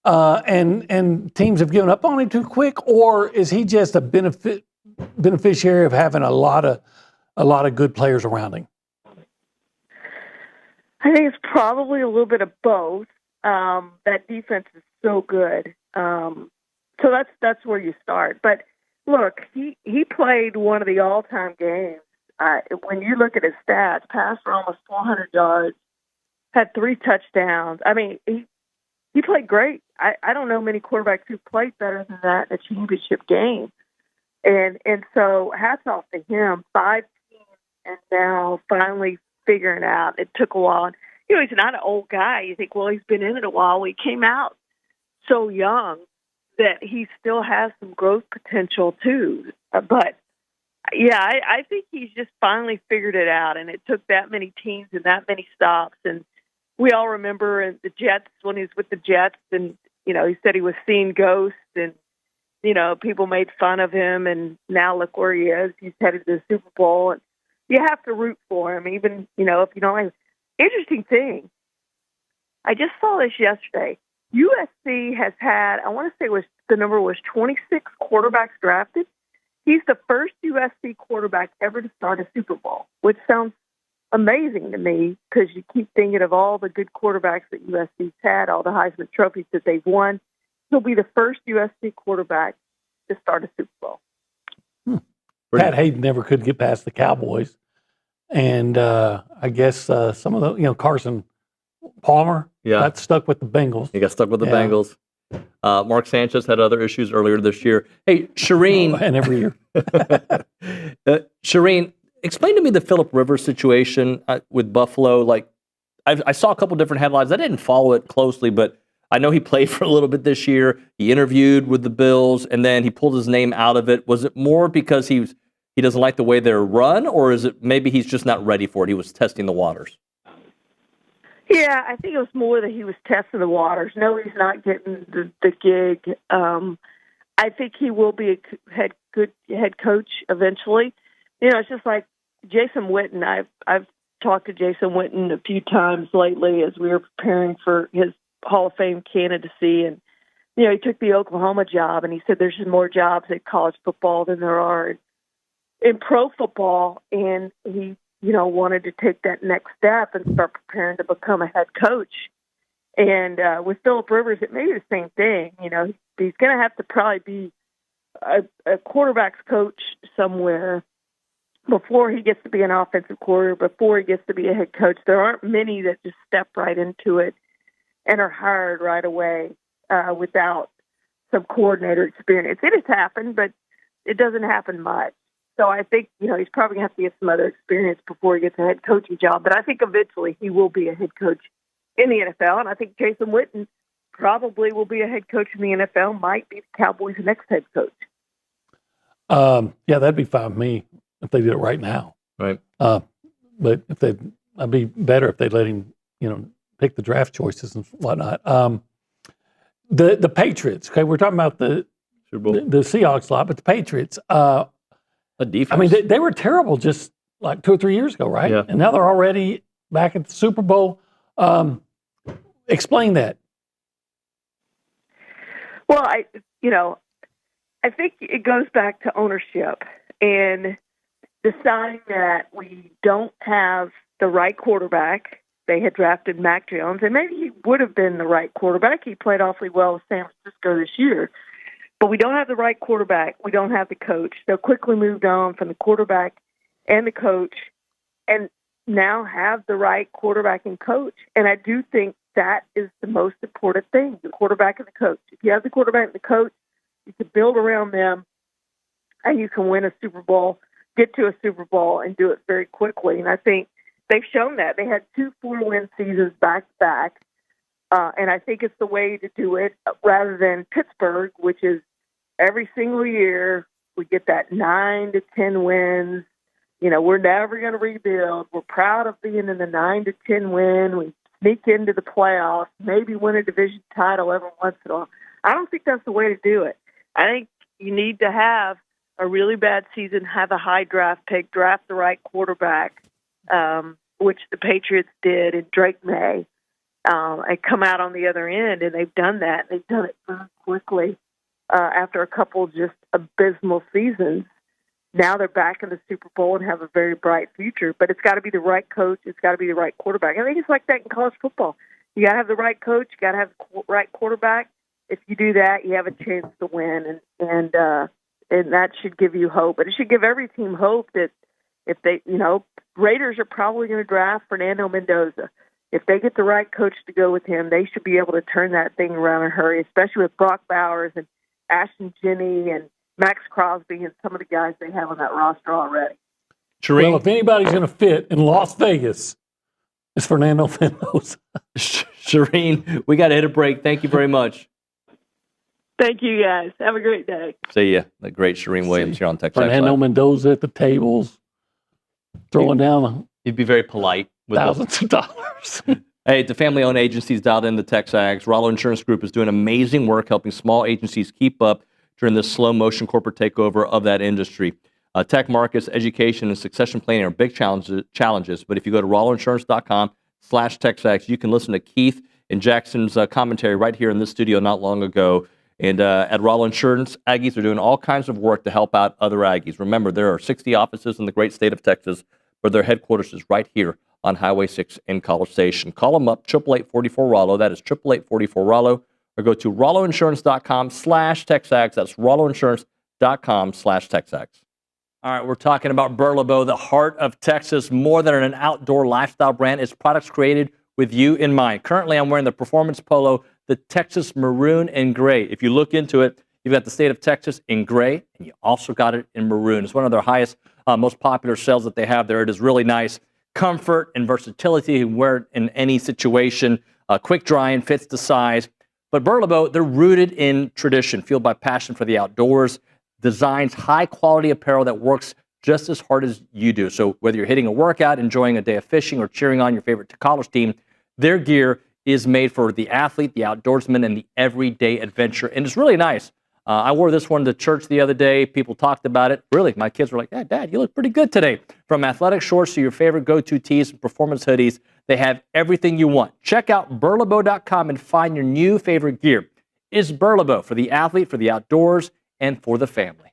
And teams have given up on him too quick, or is he just a beneficiary of having a lot of good players around him? I think it's probably a little bit of both. That defense is so good, so that's where you start. But look, he played one of the all-time games. When you look at his stats, passed for almost 400 yards, had 3 touchdowns. I mean, he played great. I don't know many quarterbacks who played better than that in a championship game. And so hats off to him. 5 teams, and now finally figuring it out. It took a while. And, he's not an old guy. You think, well, he's been in it a while. He came out so young that he still has some growth potential too. But yeah, I think he's just finally figured it out. And it took that many teams and that many stops. And we all remember the Jets, when he was with the Jets, and he said he was seeing ghosts, and people made fun of him. And now look where he is. He's headed to the Super Bowl, and you have to root for him, even if you don't like. Interesting thing, I just saw this yesterday. USC has had, I want to say the number was 26 quarterbacks drafted. He's the first USC quarterback ever to start a Super Bowl, which sounds amazing to me, because you keep thinking of all the good quarterbacks that USC's had, all the Heisman trophies that they've won. He'll be the first USC quarterback to start a Super Bowl. Pat Hayden never could get past the Cowboys. And I guess some of the, Carson Palmer got stuck with the Bengals. He got stuck with the Bengals. Mark Sanchez had other issues earlier this year. Hey, Charean. And every year. Charean, explain to me the Phillip Rivers situation with Buffalo. Like, I saw a couple different headlines. I didn't follow it closely, but I know he played for a little bit this year. He interviewed with the Bills, and then he pulled his name out of it. Was it more because he doesn't like the way they're run, or is it maybe he's just not ready for it? He was testing the waters. Yeah, I think it was more that he was testing the waters. No, he's not getting the gig. I think he will be a good head coach eventually. It's just like Jason Witten. I've talked to Jason Witten a few times lately as we were preparing for his Hall of Fame candidacy, and he took the Oklahoma job, and he said there's just more jobs at college football than there are in pro football, and he wanted to take that next step and start preparing to become a head coach. And with Phillip Rivers, it may be the same thing. He's going to have to probably be a quarterback's coach somewhere before he gets to be an offensive coordinator, before he gets to be a head coach. There aren't many that just step right into it and are hired right away without some coordinator experience. It has happened, but it doesn't happen much. So I think, he's probably going to have to get some other experience before he gets a head coaching job. But I think eventually he will be a head coach in the NFL. And I think Jason Witten probably will be a head coach in the NFL, might be the Cowboys' next head coach. Yeah, that'd be fine with me if they did it right now. Right. But I'd be better if they let him, pick the draft choices and whatnot. The Patriots, okay, we're talking about the Seahawks a lot, but the Patriots, a defense. I mean, they were terrible just like 2 or 3 years ago, right? Yeah. And now they're already back at the Super Bowl. Explain that. Well, I think it goes back to ownership and deciding that we don't have the right quarterback. They had drafted Mac Jones, and maybe he would have been the right quarterback. He played awfully well with San Francisco this year. But we don't have the right quarterback. We don't have the coach. They quickly moved on from the quarterback and the coach, and now have the right quarterback and coach. And I do think that is the most important thing, the quarterback and the coach. If you have the quarterback and the coach, you can build around them and you can win a Super Bowl, get to a Super Bowl, and do it very quickly. And I think they've shown that. They had 2 4-win seasons back-to-back, and I think it's the way to do it rather than Pittsburgh, which is every single year we get that 9 to 10 wins. You know, we're never going to rebuild. We're proud of being in the 9 to 10 win. We sneak into the playoffs, maybe win a division title every once in a while. I don't think that's the way to do it. I think you need to have a really bad season, have a high draft pick, draft the right quarterback, which the Patriots did in Drake May, and come out on the other end. And they've done that. They've done it very quickly after a couple just abysmal seasons. Now they're back in the Super Bowl and have a very bright future. But it's got to be the right coach. It's got to be the right quarterback. I think it's like that in college football. You got to have the right coach. You got to have the right quarterback. If you do that, you have a chance to win, and that should give you hope. But it should give every team hope that if they, Raiders are probably going to draft Fernando Mendoza. If they get the right coach to go with him, they should be able to turn that thing around in a hurry, especially with Brock Bowers and Ashton Jenney and Max Crosby and some of the guys they have on that roster already. Well, if anybody's going to fit in Las Vegas, it's Fernando Mendoza. Charean, we got to hit a break. Thank you very much. Thank you, guys. Have a great day. See ya. The great Charean Williams here on TexAgs. Fernando Mendoza at the tables, throwing down He'd be very polite with thousands of dollars. Hey, the family-owned agencies dialed in the TexAgs. Rollo Insurance Group is doing amazing work helping small agencies keep up during this slow-motion corporate takeover of that industry. Tech markets, education, and succession planning are big challenges, but if you go to rolloinsurance.com/TexAgs, you can listen to Keith and Jackson's commentary right here in this studio not long ago. And at Rollo Insurance, Aggies are doing all kinds of work to help out other Aggies. Remember, there are 60 offices in the great state of Texas, but their headquarters is right here on Highway 6 in College Station. Call them up, 888-44-ROLLO. That is 888-44-ROLLO. Or go to rolloinsurance.com/TexAgs. That's rolloinsurance.com/TexAgs. All right, we're talking about Burlebo, the heart of Texas. More than an outdoor lifestyle brand, it's products created with you in mind. Currently, I'm wearing the Performance Polo, the Texas Maroon and Gray. If you look into it, you've got the state of Texas in gray, and you also got it in maroon. It's one of their highest, most popular sales that they have there. It is really nice. Comfort and versatility. You can wear it in any situation. Quick drying, fits the size. But Burlebo, they're rooted in tradition, fueled by passion for the outdoors, designs high-quality apparel that works just as hard as you do. So whether you're hitting a workout, enjoying a day of fishing, or cheering on your favorite college team, their gear is made for the athlete, the outdoorsman, and the everyday adventure. And it's really nice. I wore this one to church the other day. People talked about it. Really, my kids were like, yeah, Dad, you look pretty good today. From athletic shorts to your favorite go-to tees and performance hoodies, they have everything you want. Check out burlebo.com and find your new favorite gear. It's Burlebo for the athlete, for the outdoors, and for the family.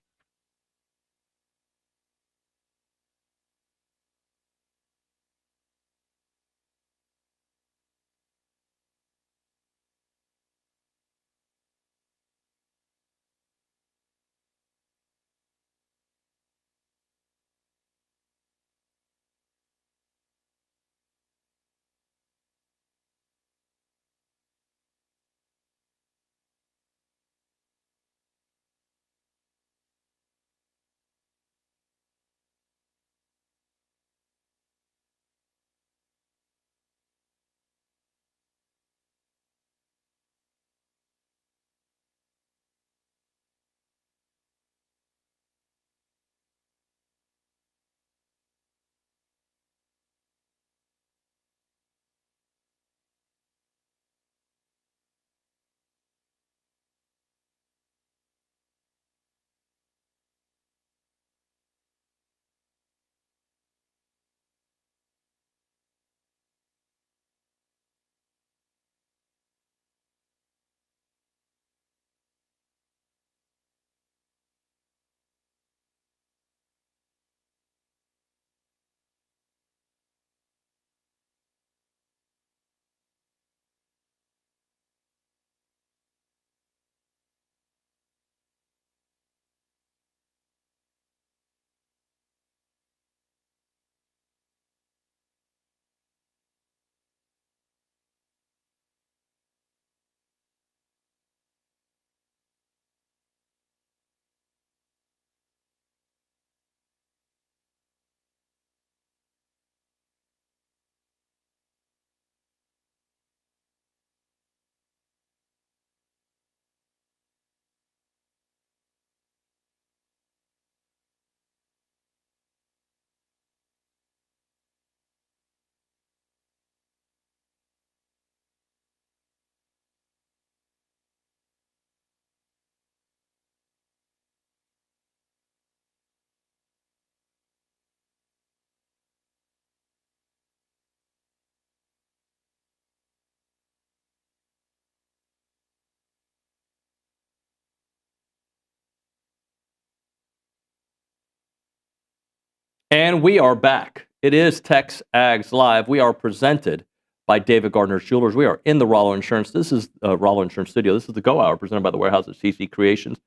And we are back. It is TexAgs Live. We are presented by David Gardner's Jewelers. We are in the Rollo Insurance. This is Rollo Insurance Studio. This is the Go Hour presented by the Warehouse at CC Creations.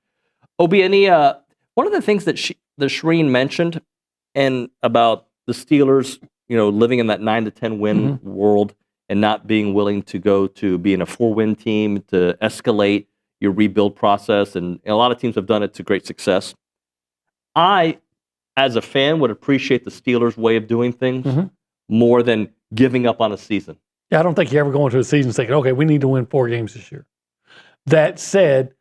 Obi, one of the things that Charean mentioned and about the Steelers, living in that 9 to 10 win world and not being willing to go to being a 4-win team to escalate your rebuild process, and a lot of teams have done it to great success. I, as a fan, would appreciate the Steelers' way of doing things more than giving up on a season. Yeah, I don't think you ever go into a season thinking, okay, we need to win 4 games this year. That said,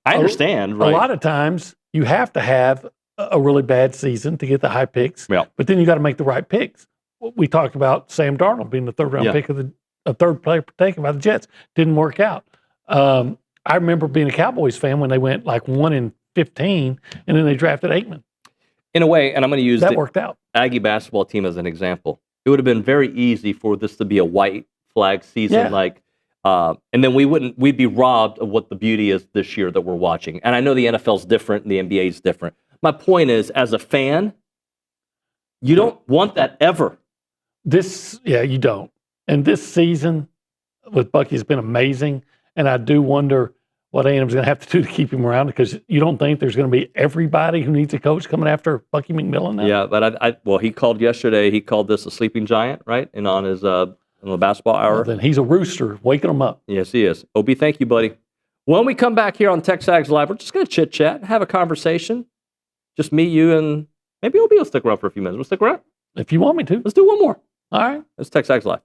I understand, right? A lot of times you have to have a really bad season to get the high picks, but then you got to make the right picks. We talked about Sam Darnold being the 3rd round pick of a third player taken by the Jets. Didn't work out. I remember being a Cowboys fan when they went like 1-15, and then they drafted Aikman. In a way, and I'm going to use that worked out. Aggie basketball team as an example. It would have been very easy for this to be a white flag season, and then we'd be robbed of what the beauty is this year that we're watching. And I know the NFL's different and the NBA is different. My point is, as a fan, you don't want that ever. You don't. And this season with Bucky has been amazing, and I do wonder what A&M's going to have to do to keep him around, because you don't think there's going to be everybody who needs a coach coming after Bucky McMillan now? Yeah, but he called yesterday. He called this a sleeping giant, right? And on his on the basketball hour. Well, then he's a rooster waking them up. Yes, he is. Obi, thank you, buddy. When we come back here on TexAgs Live, we're just going to chit chat, have a conversation. Just me, you, and maybe Obi will stick around for a few minutes. We'll stick around if you want me to. Let's do one more. All right. It's TexAgs Live.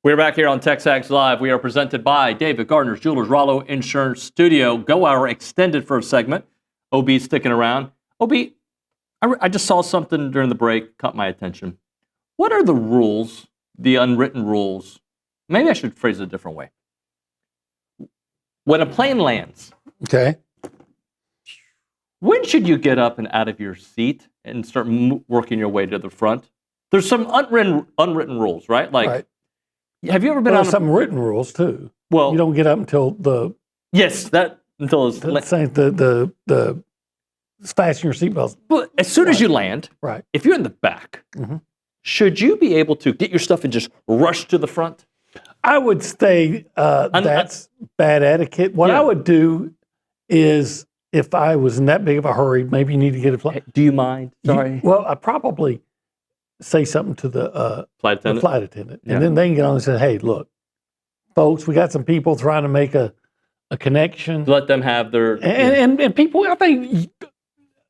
We're back here on TexAgs Live. We are presented by David Gardner's Jewelers Rollo Insurance Studio. Go Hour extended for a segment. OB sticking around. OB, I just saw something during the break, caught my attention. What are the rules, the unwritten rules? Maybe I should phrase it a different way. When a plane lands, Okay. when should you get up and out of your seat and start working your way to the front? There's some unwritten rules, right? Like, Right. have you ever been Well, on there's some written rules too. Well, You don't get up until the until it's the fasten your seatbelts. But as soon as you land, Right. if you're in the back, Mhm. should you be able to get your stuff and just rush to the front? I would say that's bad etiquette. What Yeah. I would do is, if I was in that big of a hurry, maybe you need to get a flight. Do you mind? Sorry. Well, I probably say something to the Flight attendant? flight attendant, Yeah. and then they can get on and say, "Hey, look, folks, we got some people trying to make a connection." Let them have their... And people, I think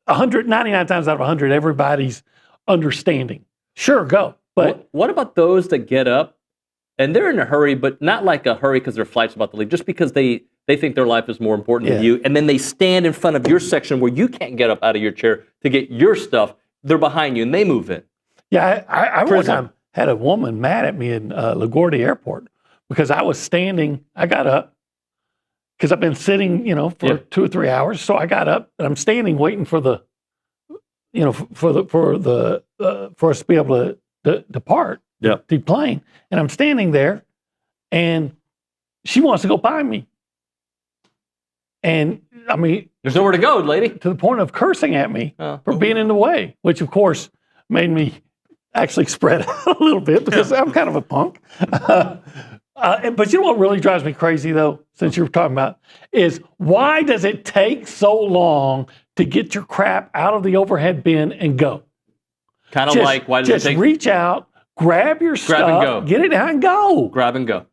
199 times out of 100, everybody's understanding. Sure, go. But what about those that get up and they're in a hurry, but not like a hurry because their flight's about to leave, just because they think their life is more important than Yeah. you, and then they stand in front of your section where you can't get up out of your chair to get your stuff. They're behind you and they move in. yeah, I one Prison. time had a woman mad at me in LaGuardia Airport because I was standing. I got up because I've been sitting, for Yeah. 2 or 3 hours. So I got up and I'm standing waiting for the, for us to be able to depart. Yeah. The plane, and I'm standing there, and she wants to go by me, and I mean, There's nowhere to go, lady. to the point of cursing at me Oh. for being in the way, which of course made me actually spread out a little bit because I'm kind of a punk. But you know what really drives me crazy, though, since you're talking about, is why does it take so long to get your crap out of the overhead bin and go? Kind of like, why does it just take... reach out, grab your stuff, and go. get it out and go. Grab and go.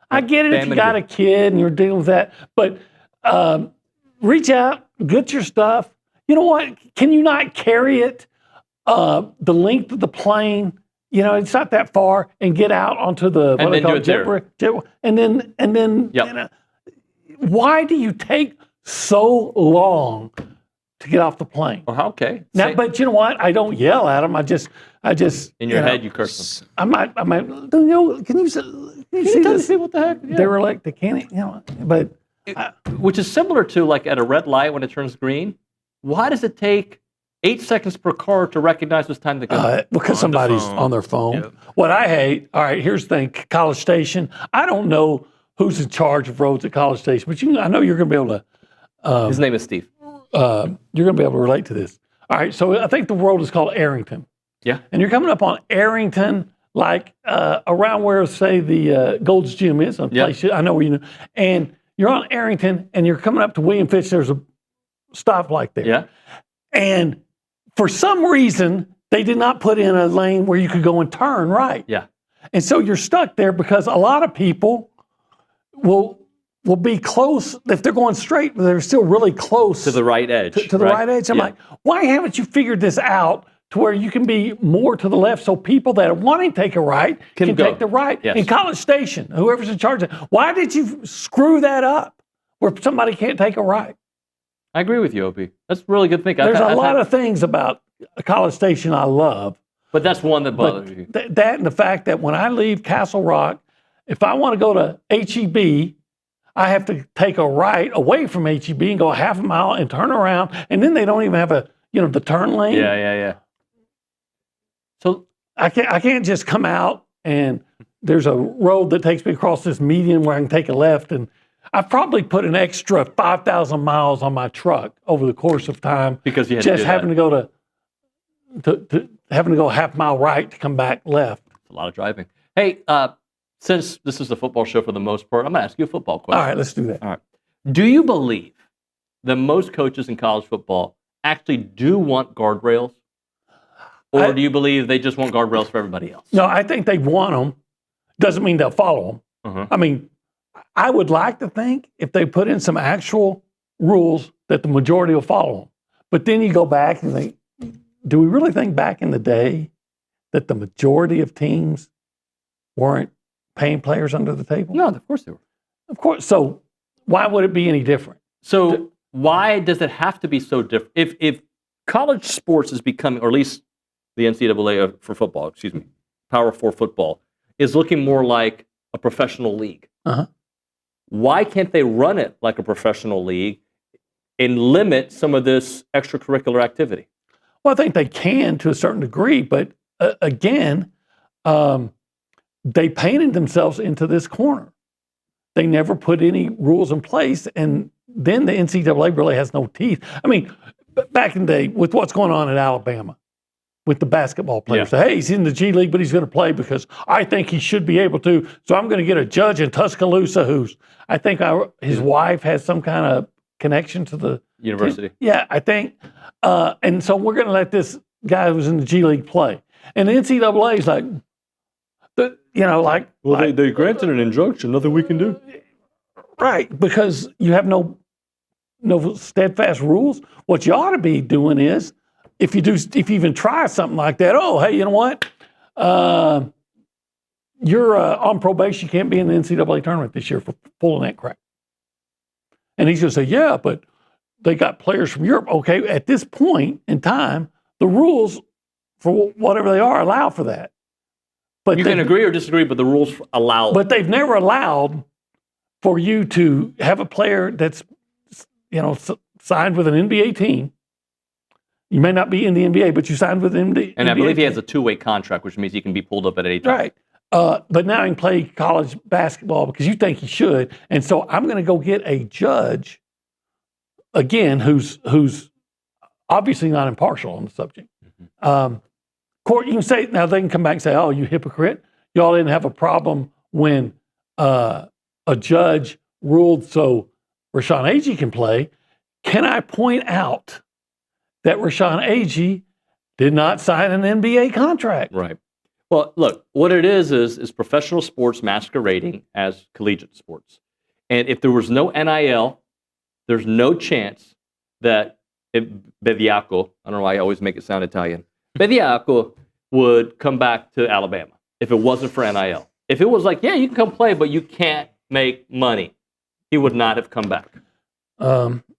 I get it Bam if you and got go. a kid and you're dealing with that, but reach out, get your stuff. You know what? Can you not carry it the length of the plane? It's not that far, and get out onto the And then do it there. and then. Yep. Why do you take so long to get off the plane? Oh, okay. Now, but you know what? I don't yell at them. I just In your head, you curse them. I might. Can you see this? See what the heck? Yeah. Derelict, they can't. But Which is similar to like at a red light when it turns green. Why does it take 8 seconds per car to recognize it's time to go? because somebody's on their phone. Yep. What I hate. All right, here's the thing. College Station. I don't know who's in charge of roads at College Station, but I know you're going to be able to. His name is Steve. You're going to be able to relate to this. All right, so I think the road is called Arrington. Yeah. And you're coming up on Arrington, like around where, say, the Gold's Gym is. I know where you know. And you're on Arrington, and you're coming up to William Fitch. There's a stoplight there. Yeah. And for some reason, they did not put in a lane where you could go and turn right. Yeah. And so you're stuck there because a lot of people will be close. If they're going straight, they're still really close To the right edge. to the right edge. I'm Yeah. like, why haven't you figured this out to where you can be more to the left so people that want to take a right can go. take the right? Yes. In College Station, whoever's in charge of it, why did you screw that up where somebody can't take a right? I agree with you, Opie. That's a really good thing. There's a lot of things about College Station I love. But that's one that But bothers you. that and the fact that when I leave Castle Rock, if I want to go to HEB, I have to take a right away from HEB and go half a mile and turn around, and then they don't even have the turn lane. Yeah. So I can't just come out and there's a road that takes me across this median where I can take a left, and I've probably put an extra 5,000 miles on my truck over the course of time because you had just to do having that. to go to having to go half mile right to come back left. It's a lot of driving. Hey, since this is a football show for the most part, I'm going to ask you a football question. All right, let's do that. All right. Do you believe that most coaches in college football actually do want guardrails? Or do you believe they just want guardrails for everybody else? No, I think they want them. Doesn't mean they'll follow them. Uh-huh. I mean, I would like to think if they put in some actual rules that the majority will follow them. But then you go back and think, do we really think back in the day that the majority of teams weren't paying players under the table? No, of course they were. Of course. So why would it be any different? So why does it have to be so different? If college sports is becoming, or at least the NCAA for football, excuse me, Power 4 football, is looking more like a professional league. Uh-huh. Why can't they run it like a professional league and limit some of this extracurricular activity? Well, I think they can to a certain degree, but again, they painted themselves into this corner. They never put any rules in place, and then the NCAA really has no teeth. I mean, back in the day, with what's going on in Alabama, with the basketball players, say, hey, he's in the G League, but he's going to play because I think he should be able to. So I'm going to get a judge in Tuscaloosa who's, I think his wife has some kind of connection to the university. Yeah, I think. And so we're going to let this guy who's in the G League play. And the NCAA is like, they granted an injunction, nothing we can do. Right, because you have no steadfast rules. What you ought to be doing is, if you even try something like that, oh, hey, you know what? You're on probation. You can't be in the NCAA tournament this year for pulling that crap. And he's going to say, yeah, but they got players from Europe. Okay, at this point in time, the rules for whatever they are allow for that. But you can agree or disagree, but the rules allow it. But they've never allowed for you to have a player that's, signed with an NBA team. You may not be in the NBA, but you signed with an NBA. And I believe he has a two-way contract, which means he can be pulled up at any time. Right. But now he can play college basketball because you think he should. And so I'm going to go get a judge, again, who's obviously not impartial on the subject. Court, you can say, now they can come back and say, oh, you hypocrite. Y'all didn't have a problem when a judge ruled so Rashawn Agee can play. Can I point out that Rashawn Agee did not sign an NBA contract? Right. Well, look, what it is professional sports masquerading as collegiate sports. And if there was no NIL, there's no chance that Bediaco, I don't know why I always make it sound Italian, Bediaco would come back to Alabama if it wasn't for NIL. If it was like, yeah, you can come play, but you can't make money, he would not have come back.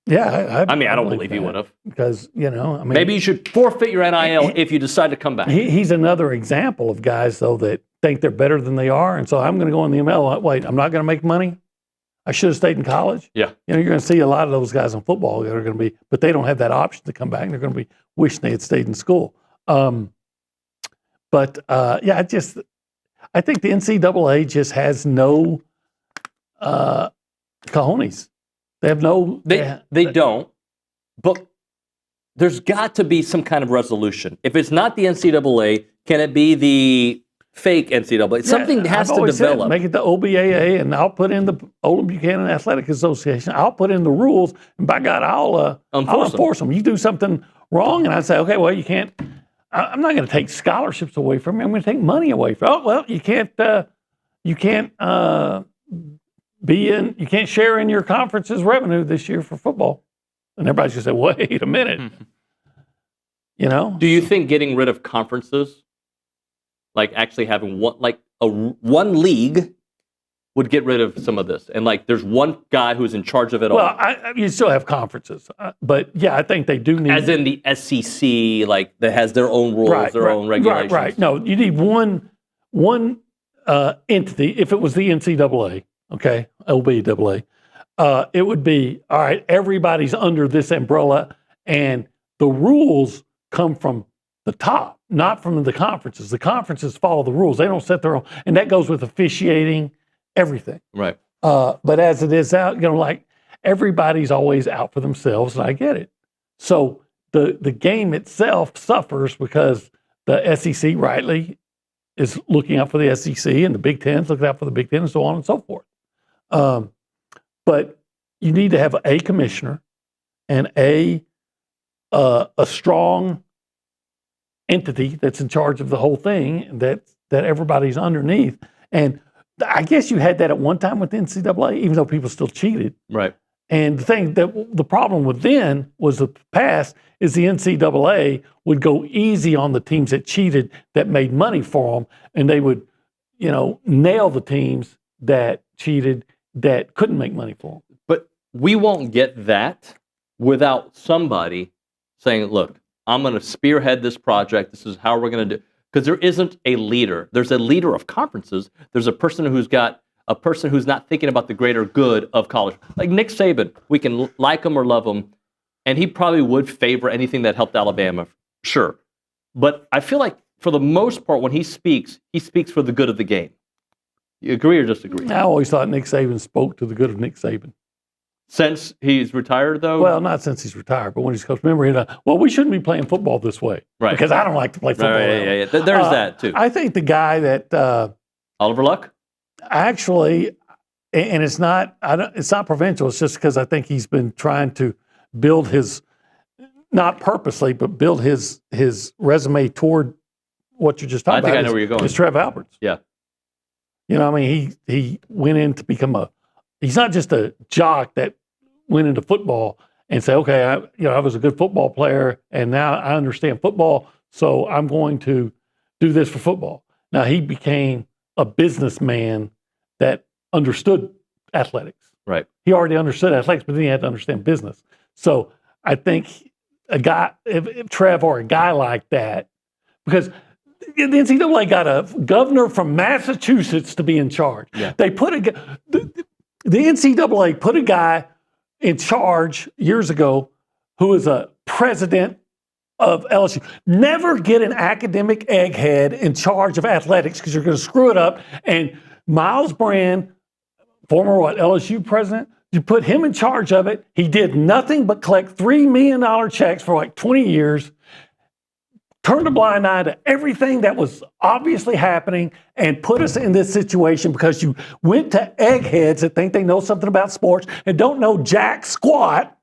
Yeah, I don't believe he would have. Because, maybe you should forfeit your NIL if you decide to come back. He's another example of guys, though, that think they're better than they are. And so I'm going to go in the ML. Wait, I'm not going to make money? I should have stayed in college? Yeah. You're going to see a lot of those guys in football that are going to be, but they don't have that option to come back. They're going to be wishing they had stayed in school. I think the NCAA just has no cojones. They have no. They don't. But there's got to be some kind of resolution. If it's not the NCAA, can it be the fake NCAA? Something has to develop. Make it the OBAA, and I'll put in the Olin Buchanan Athletic Association. I'll put in the rules, and by God, I'll enforce them. You do something wrong, and I say, okay, well, you can't. I'm not going to take scholarships away from you. I'm going to take money away from you. Oh, well, you can't you can't share in your conference's revenue this year for football. And everybody's going to say, wait a minute. Do you think getting rid of conferences, like actually having one league, would get rid of some of this? And there's one guy who's in charge of it all. Well, you still have conferences. But yeah, I think they do need. As in the SEC, that has their own rules, their own regulations. Right. No, you need one entity. If it was the NCAA, okay, LBAA, it would be, all right, everybody's under this umbrella, and the rules come from the top, not from the conferences. The conferences follow the rules. They don't set their own, and that goes with officiating, everything. Right. But as it is out, everybody's always out for themselves, and I get it. So the game itself suffers because the SEC rightly is looking out for the SEC, and the Big Ten's looking out for the Big Ten, and so on and so forth. But you need to have a commissioner and a strong entity that's in charge of the whole thing that everybody's underneath. And I guess you had that at one time with the NCAA, even though people still cheated. Right. And the problem with then was the past is the NCAA would go easy on the teams that cheated, that made money for them, and they would, nail the teams that cheated, that couldn't make money for them. But we won't get that without somebody saying, look, I'm going to spearhead this project. This is how we're going to do. Because there isn't a leader. There's a leader of conferences. There's a person who's not thinking about the greater good of college. Like Nick Saban, we can like him or love him, and he probably would favor anything that helped Alabama, sure. But I feel like for the most part, when he speaks for the good of the game. You agree or disagree? I always thought Nick Saban spoke to the good of Nick Saban. Since he's retired, though? Well, not since he's retired, but when he's coach. Remember, we shouldn't be playing football this way. Right. Because I don't like to play football. Yeah. There's that, too. I think the guy that... Oliver Luck? Actually, and it's not provincial. It's just because I think he's been trying to build his, not purposely, but build his resume toward what you're just talking about. I think I know where you're going. It's Trev Alberts. Yeah. He went in to become he's not just a jock that went into football and say, okay, I was a good football player and now I understand football, so I'm going to do this for football. Now he became a businessman that understood athletics. Right. He already understood athletics, but then he had to understand business. So I think a guy, if Trev or a guy like that, because the NCAA got a governor from Massachusetts to be in charge. Yeah. They put the NCAA put a guy in charge years ago who was a president of LSU. Never get an academic egghead in charge of athletics because you're going to screw it up. And Miles Brand, former LSU president, you put him in charge of it. He did nothing but collect $3 million checks for like 20 years. Turned a blind eye to everything that was obviously happening and put us in this situation because you went to eggheads that think they know something about sports and don't know jack squat.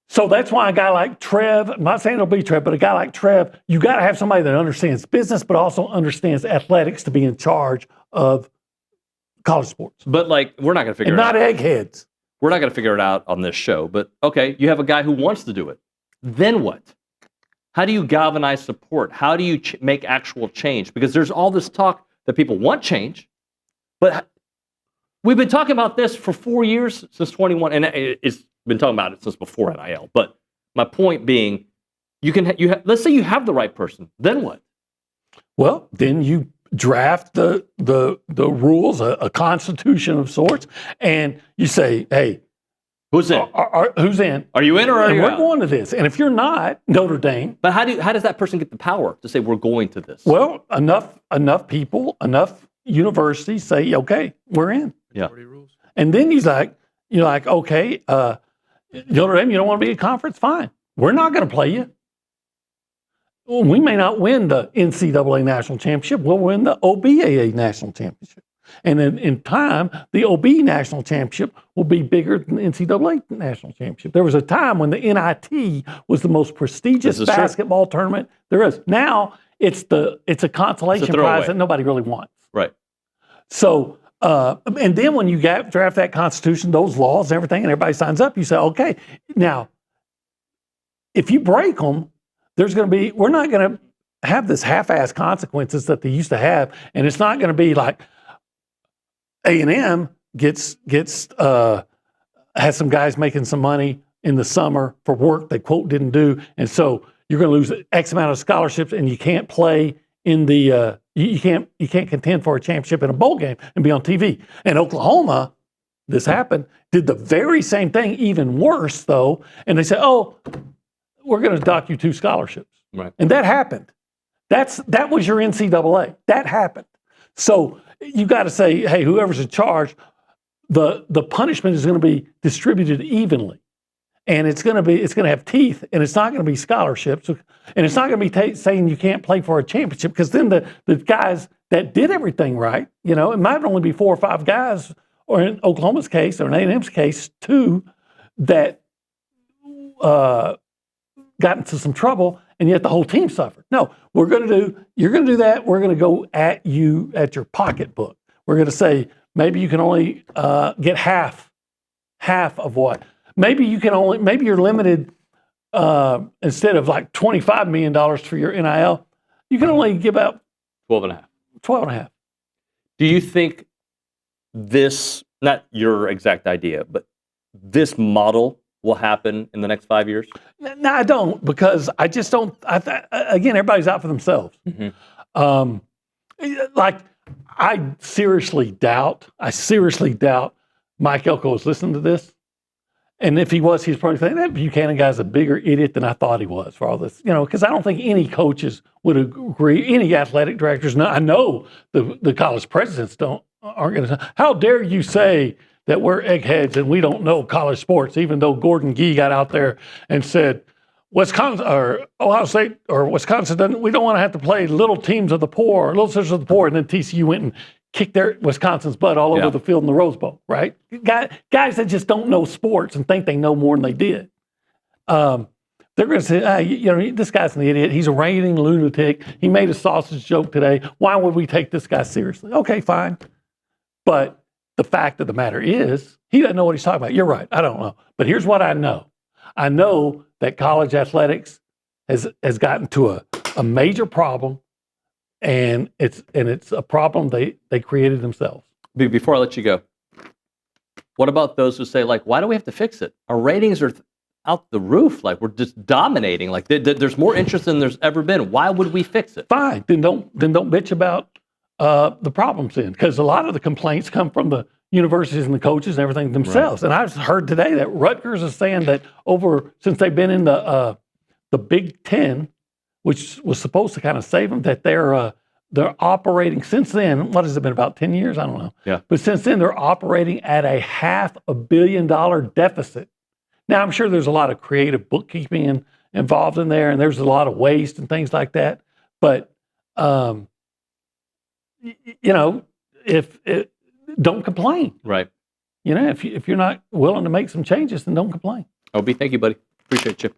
So that's why a guy like Trev, I'm not saying it'll be Trev, but a guy like Trev, you got to have somebody that understands business but also understands athletics to be in charge of college sports. But we're not going to figure and it not out. Eggheads. We're not going to figure it out on this show. But okay, you have a guy who wants to do it. Then what? How do you galvanize support? How do you make actual change? Because there's all this talk that people want change, but we've been talking about this for 4 years, since 21, and it's been talking about it since before NIL. But my point being, let's say you have the right person, then what? Well, then you draft the rules, a constitution of sorts, and you say, hey, who's in? Who's in? Are you in or are you out? We're going to this. And if you're not, Notre Dame. But how does that person get the power to say we're going to this? Well, enough people, enough universities say, okay, we're in. Yeah. And then you're like, okay, Notre Dame, you don't want to be a conference? Fine. We're not going to play you. Well, we may not win the NCAA national championship. We'll win the OBAA national championship. And then in time, the OB national championship will be bigger than the NCAA national championship. There was a time when the NIT was the most prestigious basketball tournament there is. Now it's a consolation prize that nobody really wants. Right. So, and then when you draft that constitution, those laws and everything, and everybody signs up, you say, okay, now, if you break them, we're not going to have this half-ass consequences that they used to have, and it's not going to be like A&M has some guys making some money in the summer for work they quote didn't do, and so you're going to lose X amount of scholarships, and you can't play in the you can't contend for a championship in a bowl game and be on TV. And Oklahoma, this happened, did the very same thing, even worse though, and they said, oh, we're going to dock you 2 scholarships. Right. And that happened. That was your NCAA. That happened. So you got to say, hey, whoever's in charge, the punishment is going to be distributed evenly, and it's going to have teeth, and it's not going to be scholarships, and it's not going to be saying you can't play for a championship, because then the guys that did everything right, it might only be 4 or 5 guys, or in Oklahoma's case or in A&M's case, 2 that got into some trouble, and yet the whole team suffered. No, you're going to do that. We're going to go at you at your pocketbook. We're going to say, maybe you can only get half of what. Maybe you're limited, instead of like $25 million for your NIL, you can only give out 12.5. Do you think this, not your exact idea, but this model will happen in the next 5 years? No, I don't, because I just don't. Again, everybody's out for themselves. Like, I seriously doubt Mike Elko is listening to this. And if he was, he's probably saying that Buchanan guy's a bigger idiot than I thought he was for all this, because I don't think any coaches would agree, any athletic directors. I know the college presidents aren't going to. How dare you say that we're eggheads and we don't know college sports, even though Gordon Gee got out there and said Wisconsin or Ohio State or Wisconsin doesn't. We don't want to have to play little teams of the poor, little sisters of the poor, and then TCU went and kicked their Wisconsin's butt all over the field in the Rose Bowl, right? Guys that just don't know sports and think they know more than they did. They're going to say, this guy's an idiot. He's a raving lunatic. He made a sausage joke today. Why would we take this guy seriously? Okay, fine. But the fact of the matter is, he doesn't know what he's talking about. You're right. I don't know. But here's what I know. I know that college athletics has gotten to a major problem. And it's a problem they created themselves. Before I let you go, what about those who say, like, why do we have to fix it? Our ratings are out the roof. Like, we're just dominating. Like, there's more interest than there's ever been. Why would we fix it? Fine. Then don't bitch about the problems then, because a lot of the complaints come from the universities and the coaches and everything themselves. Right. And I've heard today that Rutgers is saying that since they've been in the Big Ten, which was supposed to kind of save them, that they're operating since then. What has it been, about 10 years? I don't know. Yeah. But since then, they're operating at a $500 million deficit. Now, I'm sure there's a lot of creative bookkeeping involved in there, and there's a lot of waste and things like that. But, don't complain. Right. If you're not willing to make some changes, then don't complain. Obi, thank you, buddy. Appreciate you.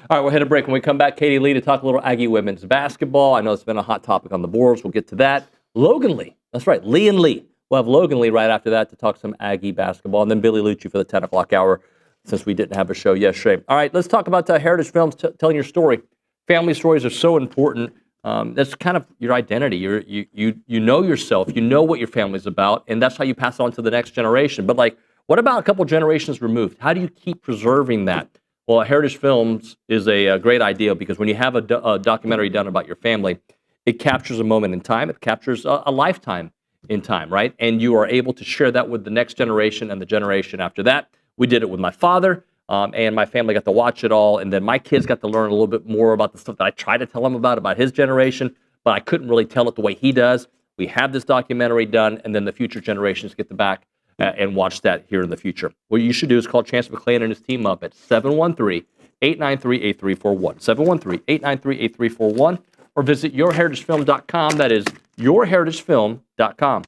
All right, we'll hit a break. When we come back, Katy Lee to talk a little Aggie women's basketball. I know it's been a hot topic on the boards. We'll get to that. Logan Lee. That's right, Lee and Lee. We'll have Logan Lee right after that to talk some Aggie basketball. And then Billy Liucci for the 10 o'clock hour, since we didn't have a show yesterday. All right, let's talk about Heritage Films telling your story. Family stories are so important. That's kind of your identity. You know yourself. You know what your family's about, and that's how you pass it on to the next generation. But, like, what about a couple generations removed? How do you keep preserving that? Well, Heritage Films is a great idea, because when you have a documentary done about your family, it captures a moment in time. It captures a lifetime in time, right? And you are able to share that with the next generation and the generation after that. We did it with my father, and my family got to watch it all. And then my kids got to learn a little bit more about the stuff that I tried to tell them about his generation, but I couldn't really tell it the way he does. We have this documentary done, and then the future generations get to back and watch that here in the future. What you should do is call Chance McClain and his team up at 713-893-8341, 713-893-8341, or visit yourheritagefilm.com. That is yourheritagefilm.com.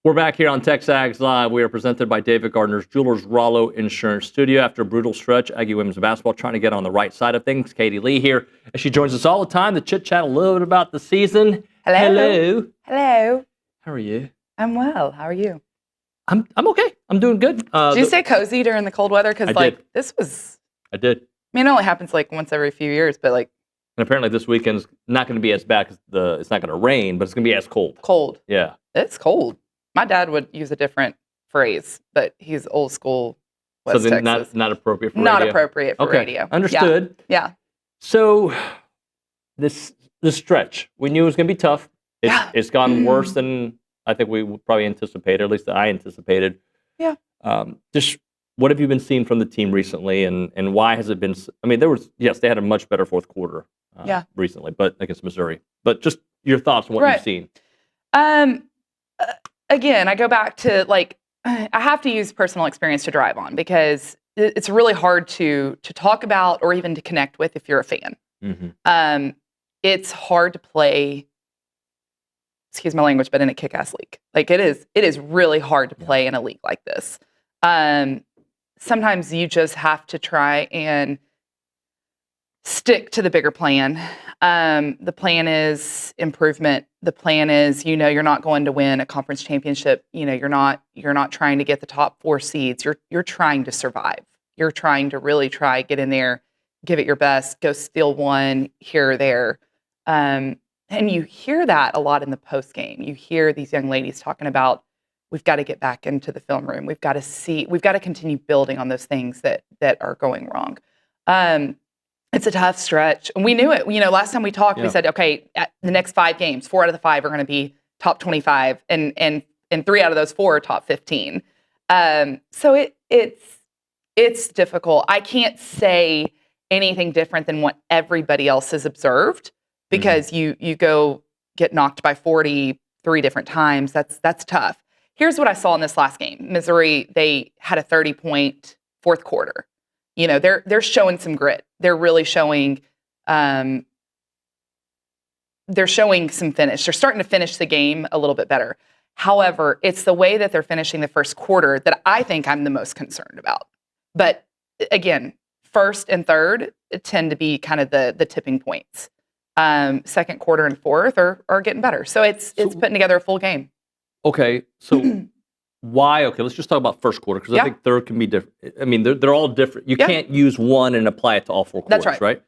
We're back here on TexAgs Live. We are presented by David Gardner's Jewelers Rollo Insurance Studio. After a brutal stretch, Aggie women's basketball trying to get on the right side of things. Katy Lee here, and she joins us all the time to chit-chat a little bit about the season. Hello. Hello. Hello. How are you? I'm well. How are you? I'm okay. I'm doing good. Did you stay cozy during the cold weather? Because did. this was. I did. I mean, it only happens once every few years, but And apparently this weekend's not going to be as bad because it's not going to rain, but it's going to be as cold. Cold. Yeah. It's cold. My dad would use a different phrase, but he's old school. West So then Texas. not appropriate for Not radio. appropriate for Okay. radio. Understood. Yeah. So this stretch, we knew it was going to be tough. It's gone worse than I think we probably anticipated, at least I anticipated. Yeah. Just what have you been seeing from the team recently, and why has it been? I mean, they had a much better fourth quarter recently, but against Missouri. But just your thoughts on what you've seen. Again, I go back to I have to use personal experience to drive on because it's really hard to talk about or even to connect with if you're a fan. Mm-hmm. It's hard to play. Excuse my language, but in a kick-ass league, it is really hard to play in a league like this. Sometimes you just have to try and stick to the bigger plan. The plan is improvement. The plan is, you're not going to win a conference championship. You're not trying to get the top 4 seeds. You're trying to survive. You're trying to really get in there, give it your best, go steal one here or there. And you hear that a lot in the post game. You hear these young ladies talking about, we've got to get back into the film room. We've got to continue building on those things that are going wrong. It's a tough stretch. And we knew it. Last time we talked, we said, okay, the next 5 games, 4 out of the 5 are going to be top 25, and 3 out of those 4 are top 15. So it's difficult. I can't say anything different than what everybody else has observed because you go get knocked by 40 3 different times. That's tough. Here's what I saw in this last game. Missouri, they had a 30-point fourth quarter. They're showing some grit. They're really showing some finish. They're starting to finish the game a little bit better. However, it's the way that they're finishing the first quarter that I think I'm the most concerned about. But again, first and third tend to be kind of the tipping points. Second quarter and fourth are getting better. So it's putting together a full game. Okay, so why? Okay, let's just talk about first quarter because I think third can be different. I mean, they're all different. You can't use one and apply it to all 4 quarters, That's right?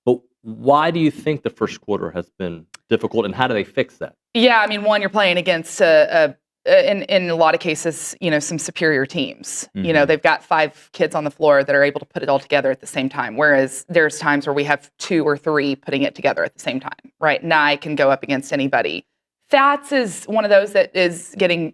But why do you think the first quarter has been difficult, and how do they fix that? Yeah, I mean, one, you're playing against in a lot of cases, some superior teams. Mm-hmm. They've got 5 kids on the floor that are able to put it all together at the same time. Whereas there's times where we have 2 or 3 putting it together at the same time, right? Nye can go up against anybody. Fats is one of those that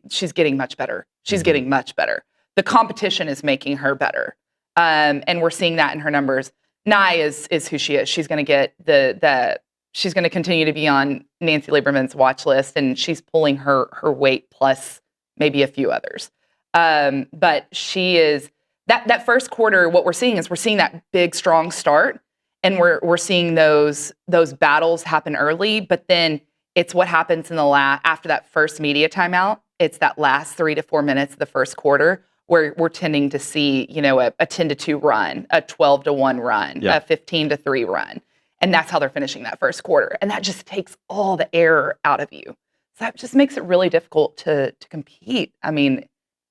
she's getting much better. She's getting much better. The competition is making her better. And we're seeing that in her numbers. Nye is who she is. She's going to get she's going to continue to be on Nancy Lieberman's watch list, and she's pulling her weight plus maybe a few others. But she is that first quarter. What we're seeing is that big, strong start, and we're seeing those battles happen early. But then it's what happens in the after that first media timeout. It's that last 3 to 4 minutes of the first quarter where we're tending to see, a 10-2 run, a 12-1 run, a 15-3 run. And that's how they're finishing that first quarter. And that just takes all the air out of you. So that just makes it really difficult to compete. I mean,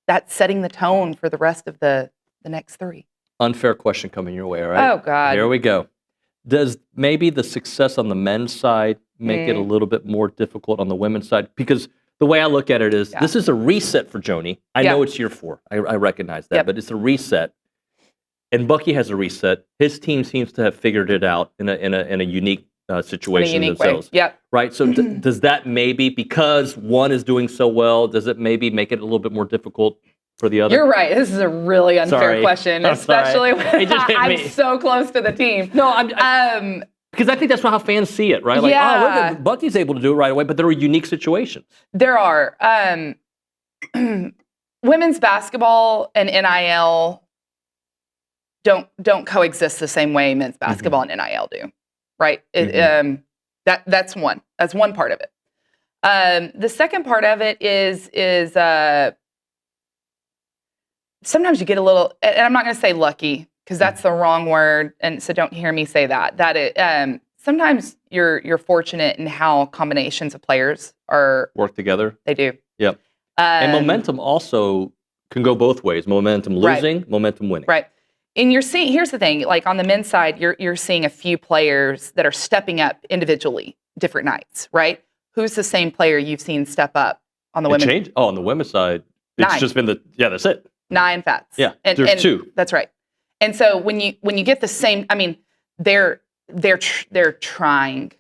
that's setting the tone for the rest of the next 3. Unfair question coming your way, all right? Oh, God. Here we go. Does maybe the success on the men's side make it a little bit more difficult on the women's side? Because the way I look at it is this is a reset for Joni. I know it's year 4. I recognize that, but it's a reset. And Bucky has a reset. His team seems to have figured it out in a unique situation themselves. Yep. Right? So does that maybe, because one is doing so well, does it maybe make it a little bit more difficult for the other? You're right. This is a really unfair question, especially when I'm so close to the team. No, I'm because I think that's how fans see it, right? Like, Bucky's able to do it right away, but there are unique situations. There are. Women's basketball and NIL don't coexist the same way men's basketball and NIL do, right? That's one. That's one part of it. The second part of it is sometimes you get a little, and I'm not going to say lucky because that's the wrong word, and so don't hear me say that. Sometimes you're fortunate in how combinations of players work together. They do. Yep. And momentum also can go both ways. Momentum losing, momentum winning. Right. And you're seeing, here's the thing, like on the men's side, you're seeing a few players that are stepping up individually different nights, right? Who's the same player you've seen step up on the women's? On the women's side, it's just been that's it. 9 Fats. Yeah, there's 2. That's right. And so when you get the same, I mean, they're trying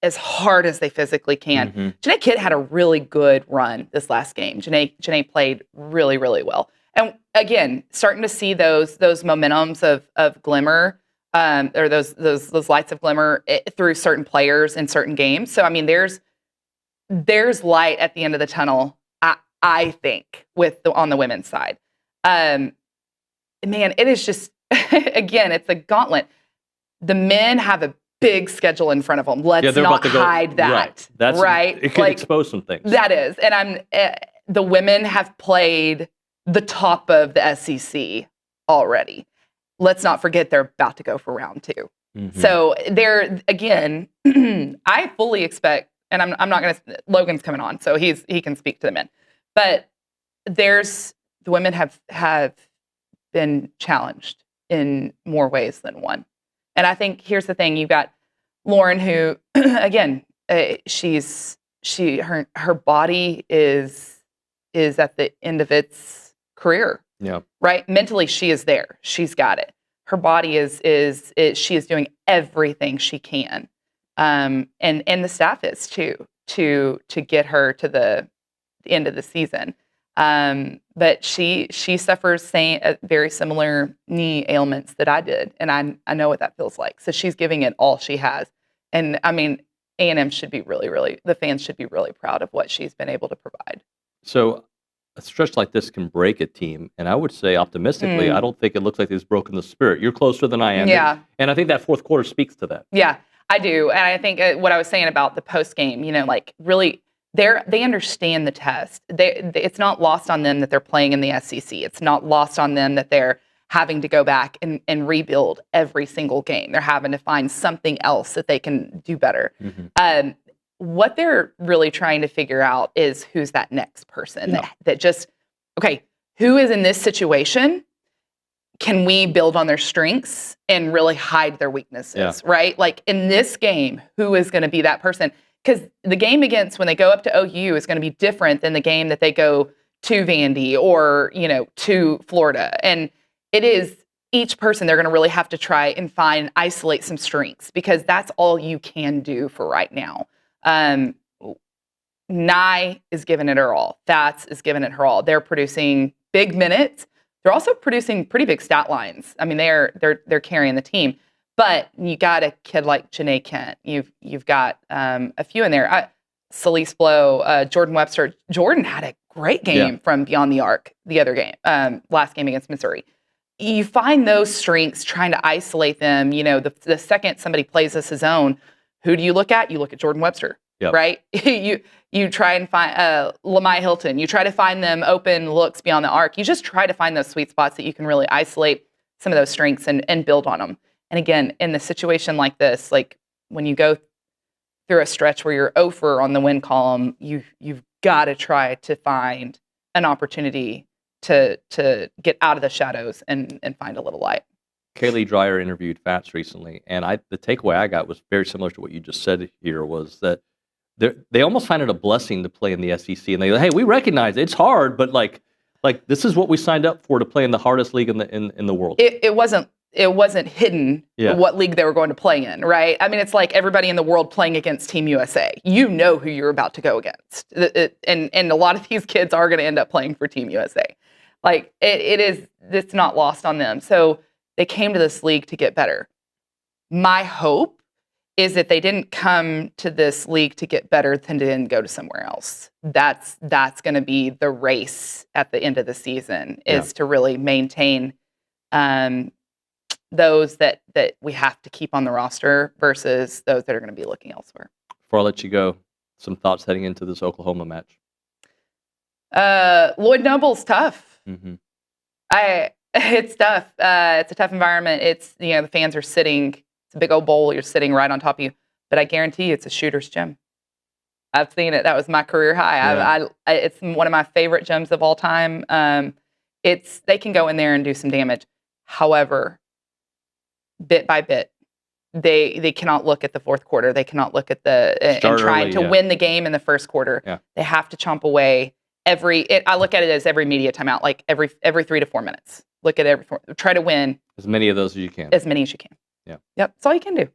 as hard as they physically can. Mm-hmm. Janae Kidd had a really good run this last game. Janae played really, really well. And again, starting to see those momentums of glimmer, or those lights of glimmer through certain players in certain games. So I mean, there's light at the end of the tunnel. I think on the women's side, man, it is just again, it's a gauntlet. The men have a big schedule in front of them. Let's not hide that. Right. That's right. It could expose some things. That is, and the women have played the top of the SEC already. Let's not forget they're about to go for round 2. Mm-hmm. So they're again. I fully expect, and I'm not going to. Logan's coming on, so he can speak to the men. But the women have been challenged in more ways than one. And I think here's the thing: you've got Lauren, who again, her body is at the end of its career. Yeah. Right. Mentally, she is there. She's got it. Her body she is doing everything she can, and the staff is too to get her to the end of the season. But she suffers very similar knee ailments that I did, and I know what that feels like. So she's giving it all she has, and I mean, A&M should be the fans should be really proud of what she's been able to provide. So a stretch like this can break a team, and I would say optimistically, I don't think it looks like it's broken the spirit. You're closer than I am. Yeah. And I think that fourth quarter speaks to that. Yeah, I do, and I think what I was saying about the post game, like really. They understand the test. It's not lost on them that they're playing in the SEC. It's not lost on them that they're having to go back and rebuild every single game. They're having to find something else that they can do better. Mm-hmm. What they're really trying to figure out is who's that next person that just, okay, who is in this situation? Can we build on their strengths and really hide their weaknesses, right? Like in this game, who is going to be that person? Because the game when they go up to OU is going to be different than the game that they go to Vandy or, to Florida. And it is each person they're going to really have to try and isolate some strengths because that's all you can do for right now. Nye is giving it her all. Fats is giving it her all. They're producing big minutes. They're also producing pretty big stat lines. I mean, they're carrying the team. But you got a kid like Janae Kent. You've got a few in there. Celeste Blow, Jordan Webster. Jordan had a great game from beyond the arc the other game, last game against Missouri. You find those strengths, trying to isolate them. The second somebody plays as his own, who do you look at? You look at Jordan Webster, right? You try and find Lamai Hilton. You try to find them open looks beyond the arc. You just try to find those sweet spots that you can really isolate some of those strengths and build on them. And again, in the situation like this, like when you go through a stretch where you're over on the win column, you've got to try to find an opportunity to get out of the shadows and find a little light. Kaylee Dreyer interviewed Fats recently, and the takeaway I got was very similar to what you just said here, was that they almost find it a blessing to play in the SEC, and they go, hey, we recognize it's hard, but like this is what we signed up for, to play in the hardest league in the world. It wasn't hidden what league they were going to play in, right? I mean, it's like everybody in the world playing against Team USA. You know who you're about to go against. And a lot of these kids are going to end up playing for Team USA. Like, it's not lost on them. So they came to this league to get better. My hope is that they didn't come to this league to get better than to then go to somewhere else. That's going to be the race at the end of the season, is to really maintain those that we have to keep on the roster versus those that are going to be looking elsewhere. Before I let you go, some thoughts heading into this Oklahoma match? Lloyd Noble's tough. Mm-hmm. It's tough. It's a tough environment. It's, the fans are sitting. It's a big old bowl. You're sitting right on top of you. But I guarantee you, it's a shooter's gym. I've seen it. That was my career high. Yeah. It's one of my favorite gyms of all time. They can go in there and do some damage. However, bit by bit, they cannot look at the fourth quarter. They cannot look at and trying to win the game in the first quarter. Yeah. They have to chomp away I look at it as every media timeout, like every 3 to 4 minutes. Look at try to win as many of those as you can. As many as you can. Yeah. Yep. That's all you can do.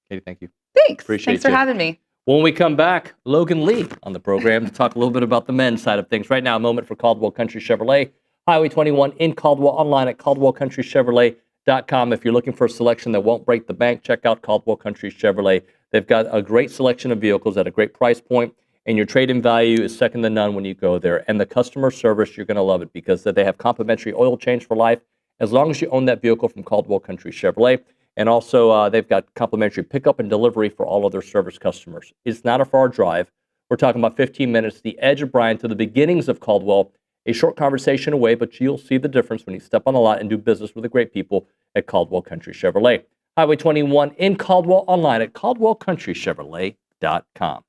Katie, thank you. Thanks. Appreciate Thanks for you. having me. When we come back, Logan Lee on the program to talk a little bit about the men's side of things. Right now, a moment for Caldwell Country Chevrolet. Highway 21 in Caldwell, online at caldwellcountrychevrolet.com. If you're looking for a selection that won't break the bank, check out Caldwell Country Chevrolet. They've got a great selection of vehicles at a great price point, and your trade-in value is second to none when you go there. And the customer service, you're going to love it because they have complimentary oil change for life as long as you own that vehicle from Caldwell Country Chevrolet. And also, they've got complimentary pickup and delivery for all of their service customers. It's not a far drive. We're talking about 15 minutes, the edge of Bryan to the beginnings of Caldwell. A short conversation away, but you'll see the difference when you step on the lot and do business with the great people at Caldwell Country Chevrolet. Highway 21 in Caldwell, online at caldwellcountrychevrolet.com.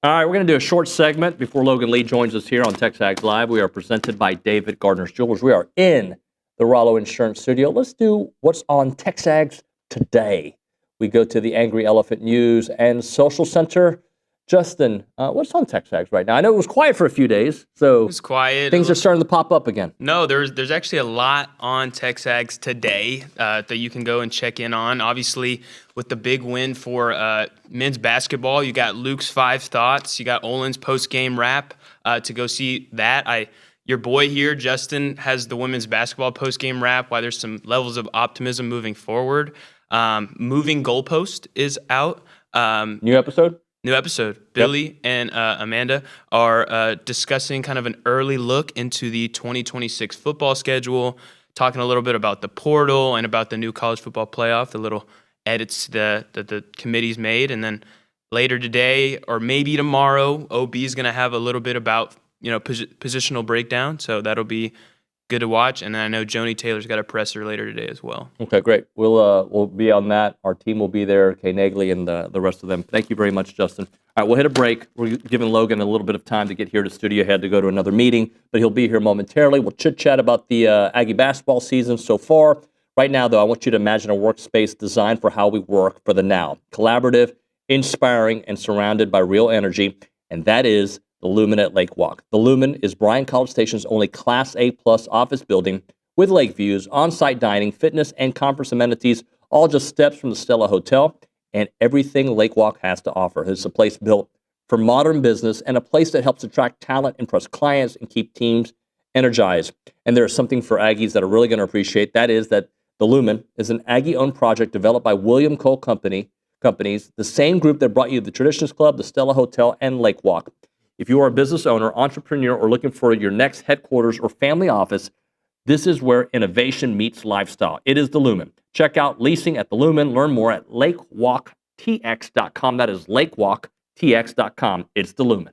All right, we're going to do a short segment before Logan Lee joins us here on TexAgs Live. We are presented by David Gardner's Jewelers. We are in the Rollo Insurance Studio. Let's do what's on TexAgs today. We go to the Angry Elephant News and Social Center. Justin, what's on TexAgs right now? I know it was quiet for a few days, so It was quiet. things are starting to pop up again. No, there's actually a lot on TexAgs today that you can go and check in on. Obviously, with the big win for men's basketball, you got Luke's 5 thoughts. You got Olin's post-game wrap to go see that. Your boy here, Justin, has the women's basketball post-game wrap, why there's some levels of optimism moving forward. Moving Goalpost is out. New episode? New episode. Billy and Amanda are discussing kind of an early look into the 2026 football schedule, talking a little bit about the portal and about the new college football playoff, the little edits that the committee's made. And then later today, or maybe tomorrow, OB is going to have a little bit about, positional breakdown. So that'll be good to watch. And then I know Joni Taylor's got a presser later today as well. Okay, great. We'll be on that. Our team will be there, Kay Nagley and the rest of them. Thank you very much, Justin. All right, we'll hit a break. We're giving Logan a little bit of time to get here to studio. He had to go to another meeting, but he'll be here momentarily. We'll chit-chat about the Aggie basketball season so far. Right now, though, I want you to imagine a workspace designed for how we work for the now. Collaborative, inspiring, and surrounded by real energy, and that is the Lumen at Lake Walk. The Lumen is Bryan College Station's only Class A+ office building with lake views, on-site dining, fitness, and conference amenities, all just steps from the Stella Hotel and everything Lake Walk has to offer. It's a place built for modern business and a place that helps attract talent, impress clients, and keep teams energized. And there's something for Aggies that are really going to appreciate. That is that the Lumen is an Aggie-owned project developed by William Cole Companies, the same group that brought you the Traditions Club, the Stella Hotel, and Lake Walk. If you are a business owner, entrepreneur, or looking for your next headquarters or family office, this is where innovation meets lifestyle. It is the Lumen. Check out leasing at the Lumen. Learn more at lakewalktx.com. That is lakewalktx.com. It's the Lumen.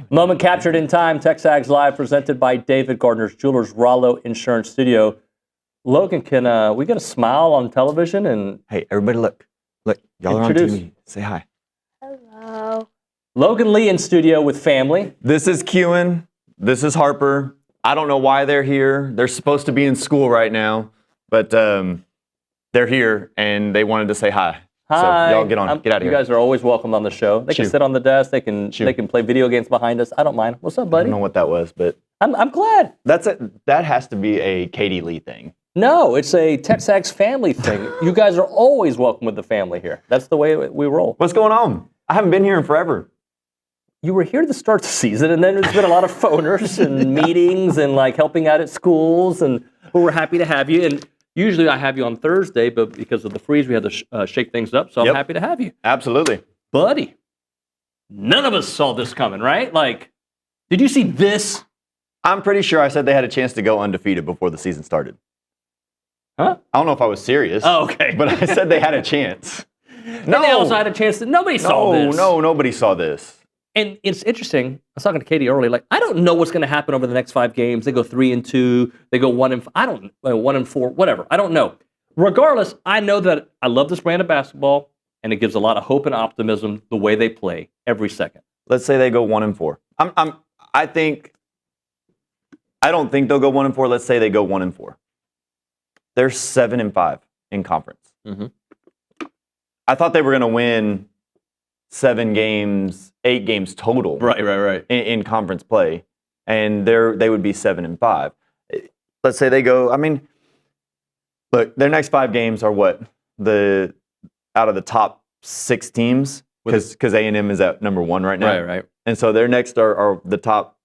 Moment captured in time. TexAgs Live, presented by David Gardner's Jewelers, Rollo Insurance Studio. Logan, can we get a smile on television? And hey, everybody, look, y'all are on TV. Say hi. Hello. Logan Lee in studio with family. This is Kewen. This is Harper. I don't know why they're here. They're supposed to be in school right now, but they're here and they wanted to say hi. Hi. So y'all get on. Get out of here. You guys are always welcome on the show. They can sit on the desk. They can play video games behind us. I don't mind. What's up, buddy? I don't know what that was, but I'm glad. That has to be a Katy Lee thing. No, it's a TexAgs family thing. You guys are always welcome with the family here. That's the way we roll. What's going on? I haven't been here in forever. You were here to start the season, and then there's been a lot of phoners and meetings and like helping out at schools, and we're happy to have you. And usually I have you on Thursday, but because of the freeze, we had to shake things up. So I'm happy to have you. Absolutely. Buddy, none of us saw this coming, right? Like, did you see this? I'm pretty sure I said they had a chance to go undefeated before the season started. Huh? I don't know if I was serious. Oh, okay. But I said they had a chance. No. And they also had a chance that nobody saw this. No, nobody saw this. And it's interesting. I was talking to Katie earlier. Like, I don't know what's going to happen over the next 5 games. They go 3-2. They go 1-4. 1-4. Whatever. I don't know. Regardless, I know that I love this brand of basketball, and it gives a lot of hope and optimism the way they play every second. Let's say they go 1-4. I don't think they'll go 1-4. Let's say they go 1-4. They're 7-5 in conference. Mm-hmm. I thought they were going to win 7 games, 8 games total. Right. In conference play, and they would be 7-5. Let's say they go. I mean, look, their next 5 games are what out of the top 6 teams, because A&M is at number 1 right now. Right. And so their next are the top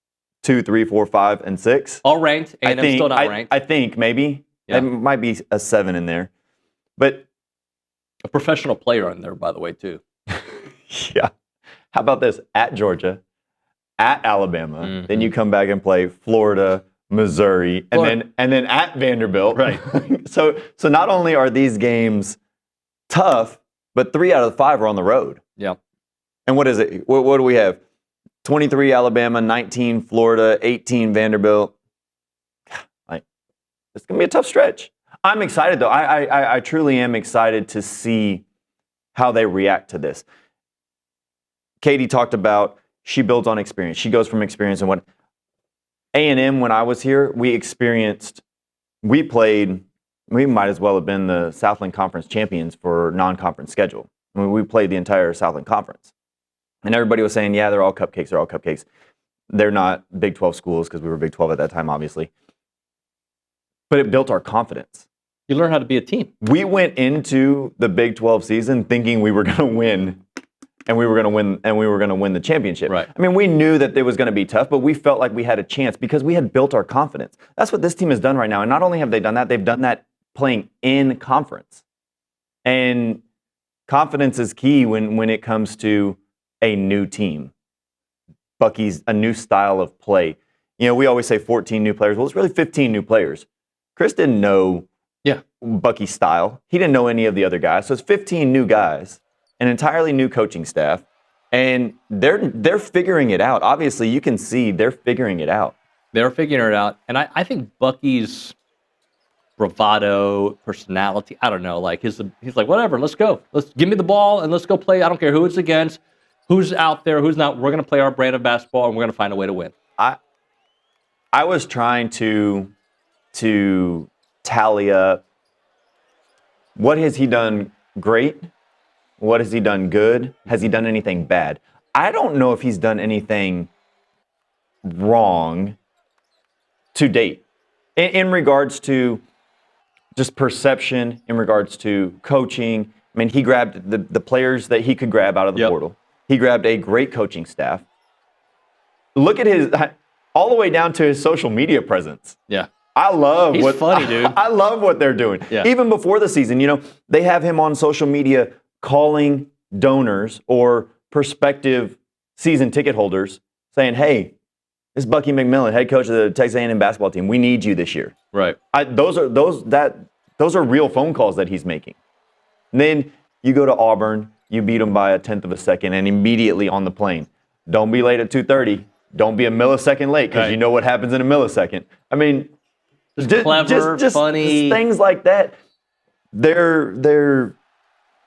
2, 3, 4, 5, and 6. All ranked. A&M still not ranked. I think maybe. Yeah. There might be a 7 in there, but a professional player in there, by the way, too. Yeah. How about this? At Georgia, at Alabama, then you come back and play Florida, Missouri, and then at Vanderbilt. Right. So not only are these games tough, but 3 out of the 5 are on the road. Yeah. And what is it? What do we have? 23 Alabama, 19 Florida, 18 Vanderbilt. It's going to be a tough stretch. I'm excited, though. I truly am excited to see how they react to this. Katie talked about she builds on experience. She goes from experience. And what A&M, when I was here, we might as well have been the Southland Conference champions for non-conference schedule. I mean, we played the entire Southland Conference. And everybody was saying, yeah, they're all cupcakes. They're not Big 12 schools because we were Big 12 at that time, obviously. But it built our confidence. You learn how to be a team. We went into the Big 12 season thinking we were going to win, and we were going to win the championship. Right. I mean, we knew that it was going to be tough, but we felt like we had a chance because we had built our confidence. That's what this team has done right now. And not only have they done that, they've done that playing in conference. And confidence is key when it comes to a new team. Bucky's a new style of play. You know, we always say 14 new players. Well, it's really 15 new players. Chris didn't know Bucky's style. He didn't know any of the other guys. So it's 15 new guys, an entirely new coaching staff, and they're figuring it out. Obviously, you can see they're figuring it out. They're figuring it out. And I think Bucky's bravado, personality, I don't know, like he's like, whatever, let's go. Let's give me the ball and let's go play. I don't care who it's against, who's out there, who's not. We're going to play our brand of basketball and we're going to find a way to win. I was trying to tally up what has he done great, what has he done good, has he done anything bad. I don't know if he's done anything wrong to date in regards to just perception, in regards to coaching. I mean, he grabbed the players that he could grab out of the portal. He grabbed a great coaching staff. Look at all the way down to his social media presence. Yeah. He's funny, dude. I love what they're doing. Yeah. Even before the season, they have him on social media calling donors or prospective season ticket holders saying, hey, this is Bucky McMillan, head coach of the Texas A&M basketball team. We need you this year. Right. Those are real phone calls that he's making. And then you go to Auburn, you beat them by 1/10 of a second, and immediately on the plane. don't be late at 2:30. Don't be a millisecond late because you know what happens in a millisecond. I mean, just clever, funny. Just things like that.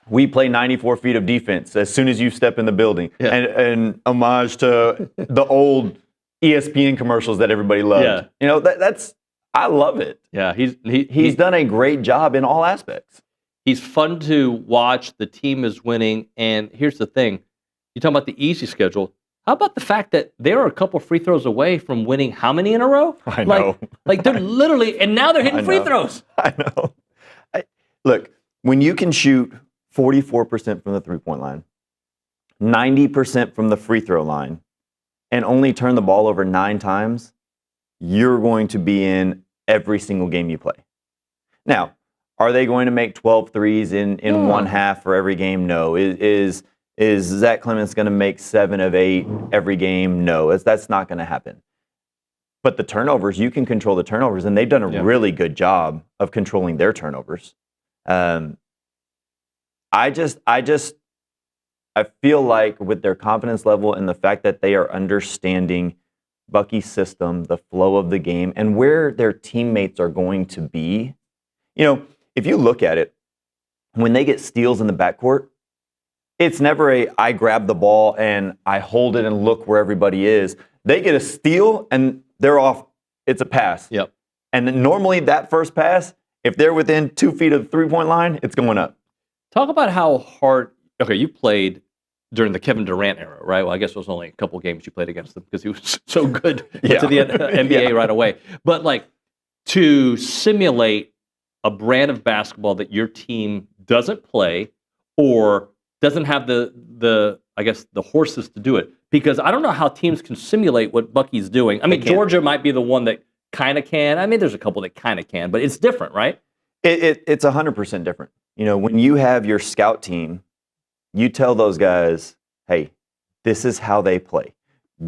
We play 94 feet of defense as soon as you step in the building. Yeah. And homage to the old ESPN commercials that everybody loved. Yeah. You know, that's I love it. Yeah, he's done a great job in all aspects. He's fun to watch. The team is winning. And here's the thing. You talk about the easy schedule. How about the fact that they are a couple free throws away from winning how many in a row? I know. Like they're literally, and now they're hitting free throws. I know. Look, when you can shoot 44% from the three-point line, 90% from the free throw line, and only turn the ball over 9 times, you're going to be in every single game you play. Now, are they going to make 12 threes in one half for every game? No. Is Zach Clemence going to make 7 of 8 every game? No. That's not going to happen. But the turnovers, you can control the turnovers, and they've done a really good job of controlling their turnovers. I feel like with their confidence level and the fact that they are understanding Bucky's system, the flow of the game, and where their teammates are going to be. You know, if you look at it, when they get steals in the backcourt, it's never I grab the ball and I hold it and look where everybody is. They get a steal and they're off. It's a pass. Yep. And then normally that first pass, if they're within 2 feet of the three-point line, it's going up. Talk about how hard. Okay, you played during the Kevin Durant era, right? Well, I guess it was only a couple games you played against him because he was so good to the NBA right away. But like to simulate a brand of basketball that your team doesn't play or doesn't have the I guess the horses to do it, because I don't know how teams can simulate what Bucky's doing. I mean, Georgia might be the one that kind of can. I mean, there's a couple that kind of can, but it's different, right? It's 100% different. You know, when you have your scout team, you tell those guys, hey, this is how they play.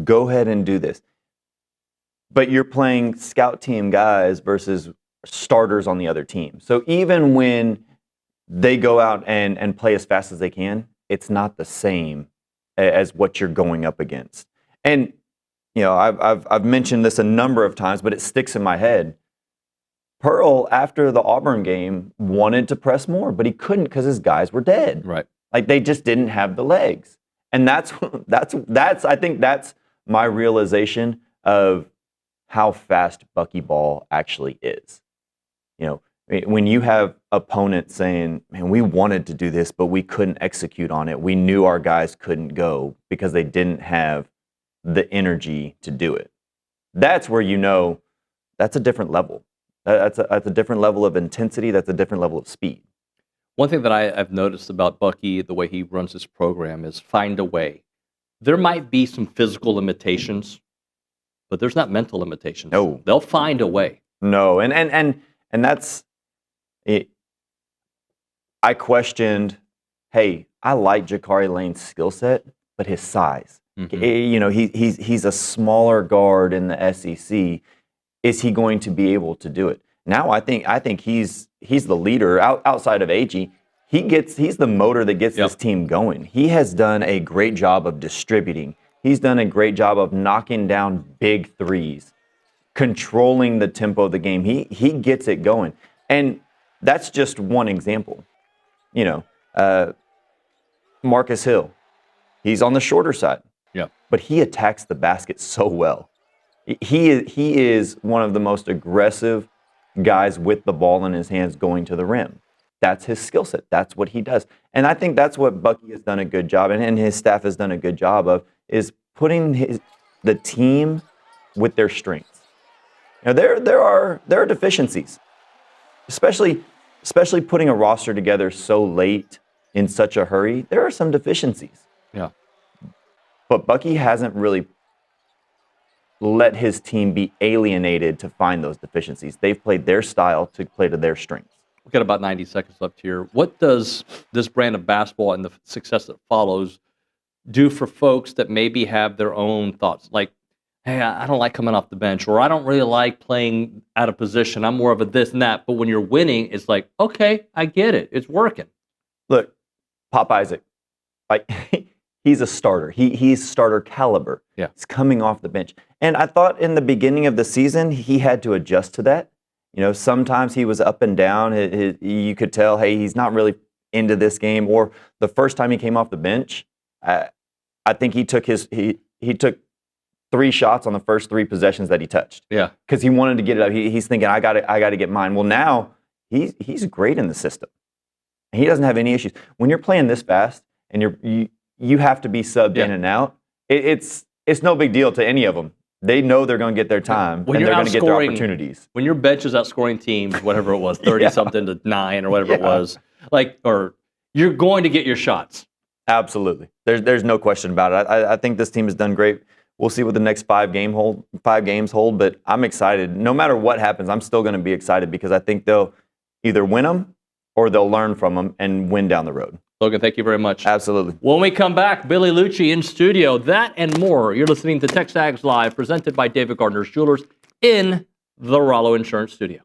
Go ahead and do this. But you're playing scout team guys versus starters on the other team. So even when they go out and play as fast as they can, it's not the same as what you're going up against. And you know, I've mentioned this a number of times, but it sticks in my head. Pearl, after the Auburn game, wanted to press more, but he couldn't because his guys were dead. Right. Like they just didn't have the legs. And that's I think that's my realization of how fast Bucky ball actually is. You know, when you have opponents saying, man, we wanted to do this, but we couldn't execute on it. We knew our guys couldn't go because they didn't have the energy to do it. That's where you know that's a different level. That's a different level of intensity. That's a different level of speed. One thing that I've noticed about Bucky, the way he runs his program, is find a way. There might be some physical limitations, but there's not mental limitations. No. They'll find a way. No, and that's it. I questioned, hey, I like Jakari Lane's skill set, but his size. Mm-hmm. You know, he's a smaller guard in the SEC. Is he going to be able to do it? Now I think he's the leader outside of Aggie. He's the motor that gets this team going. He has done a great job of distributing. He's done a great job of knocking down big threes, controlling the tempo of the game. He gets it going. And that's just one example. You know, Marcus Hill, he's on the shorter side. Yeah. But he attacks the basket so well. He is one of the most aggressive guys with the ball in his hands going to the rim. That's his skill set. That's what he does. And I think that's what Bucky has done a good job, and his staff has done a good job of, is putting the team with their strengths. You know, there are deficiencies, especially putting a roster together so late in such a hurry. There are some deficiencies. Yeah. But Bucky hasn't really let his team be alienated to find those deficiencies. They've played their style to play to their strengths. We've got about 90 seconds left here. What does this brand of basketball and the success that follows do for folks that maybe have their own thoughts? Like, hey, I don't like coming off the bench, or I don't really like playing out of position. I'm more of a this and that. But when you're winning, it's like, okay, I get it. It's working. Look, Pop Isaac, like he's a starter. He's starter caliber. Yeah. He's coming off the bench. And I thought in the beginning of the season, he had to adjust to that. You know, sometimes he was up and down. You could tell, hey, he's not really into this game. Or the first time he came off the bench, I think he took he took 3 shots on the first 3 possessions that he touched. Yeah. Because he wanted to get it up. He's thinking, I got to get mine. Well, now he's great in the system. He doesn't have any issues. When you're playing this fast and you have to be subbed in and out, it's no big deal to any of them. They know they're going to get their time, and they're going to get their opportunities. When your bench is outscoring teams, whatever it was, 30-something to 9 or whatever it was, or you're going to get your shots. Absolutely. There's no question about it. I think this team has done great. We'll see what the next 5 games hold, but I'm excited. No matter what happens, I'm still going to be excited because I think they'll either win them or they'll learn from them and win down the road. Logan, thank you very much. Absolutely. When we come back, Billy Liucci in studio. That and more. You're listening to TexAgs Live, presented by David Gardner's Jewelers in the Rollo Insurance Studio.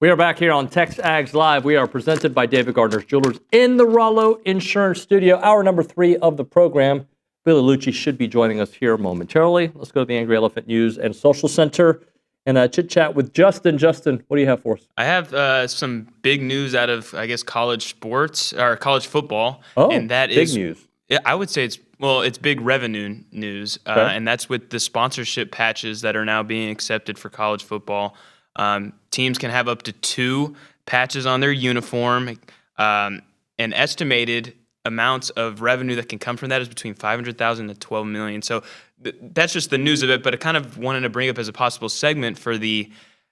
We are back here on TexAgs Live. We are presented by David Gardner's Jewelers in the Rollo Insurance Studio. Hour number 3 of the program. Billy Liucci should be joining us here momentarily. Let's go to the Angry Elephant News and Social Center and chit-chat with Justin. Justin, what do you have for us? I have some big news out of, I guess, college sports or college football. Oh, and that big is, news. I would say it's big revenue news, Okay. and that's with the sponsorship patches that are now being accepted for college football. Teams can have up to 2 patches on their uniform, and estimated amounts of revenue that can come from that is between $500,000 to $12 million. So that's just the news of it, but I kind of wanted to bring up as a possible segment for the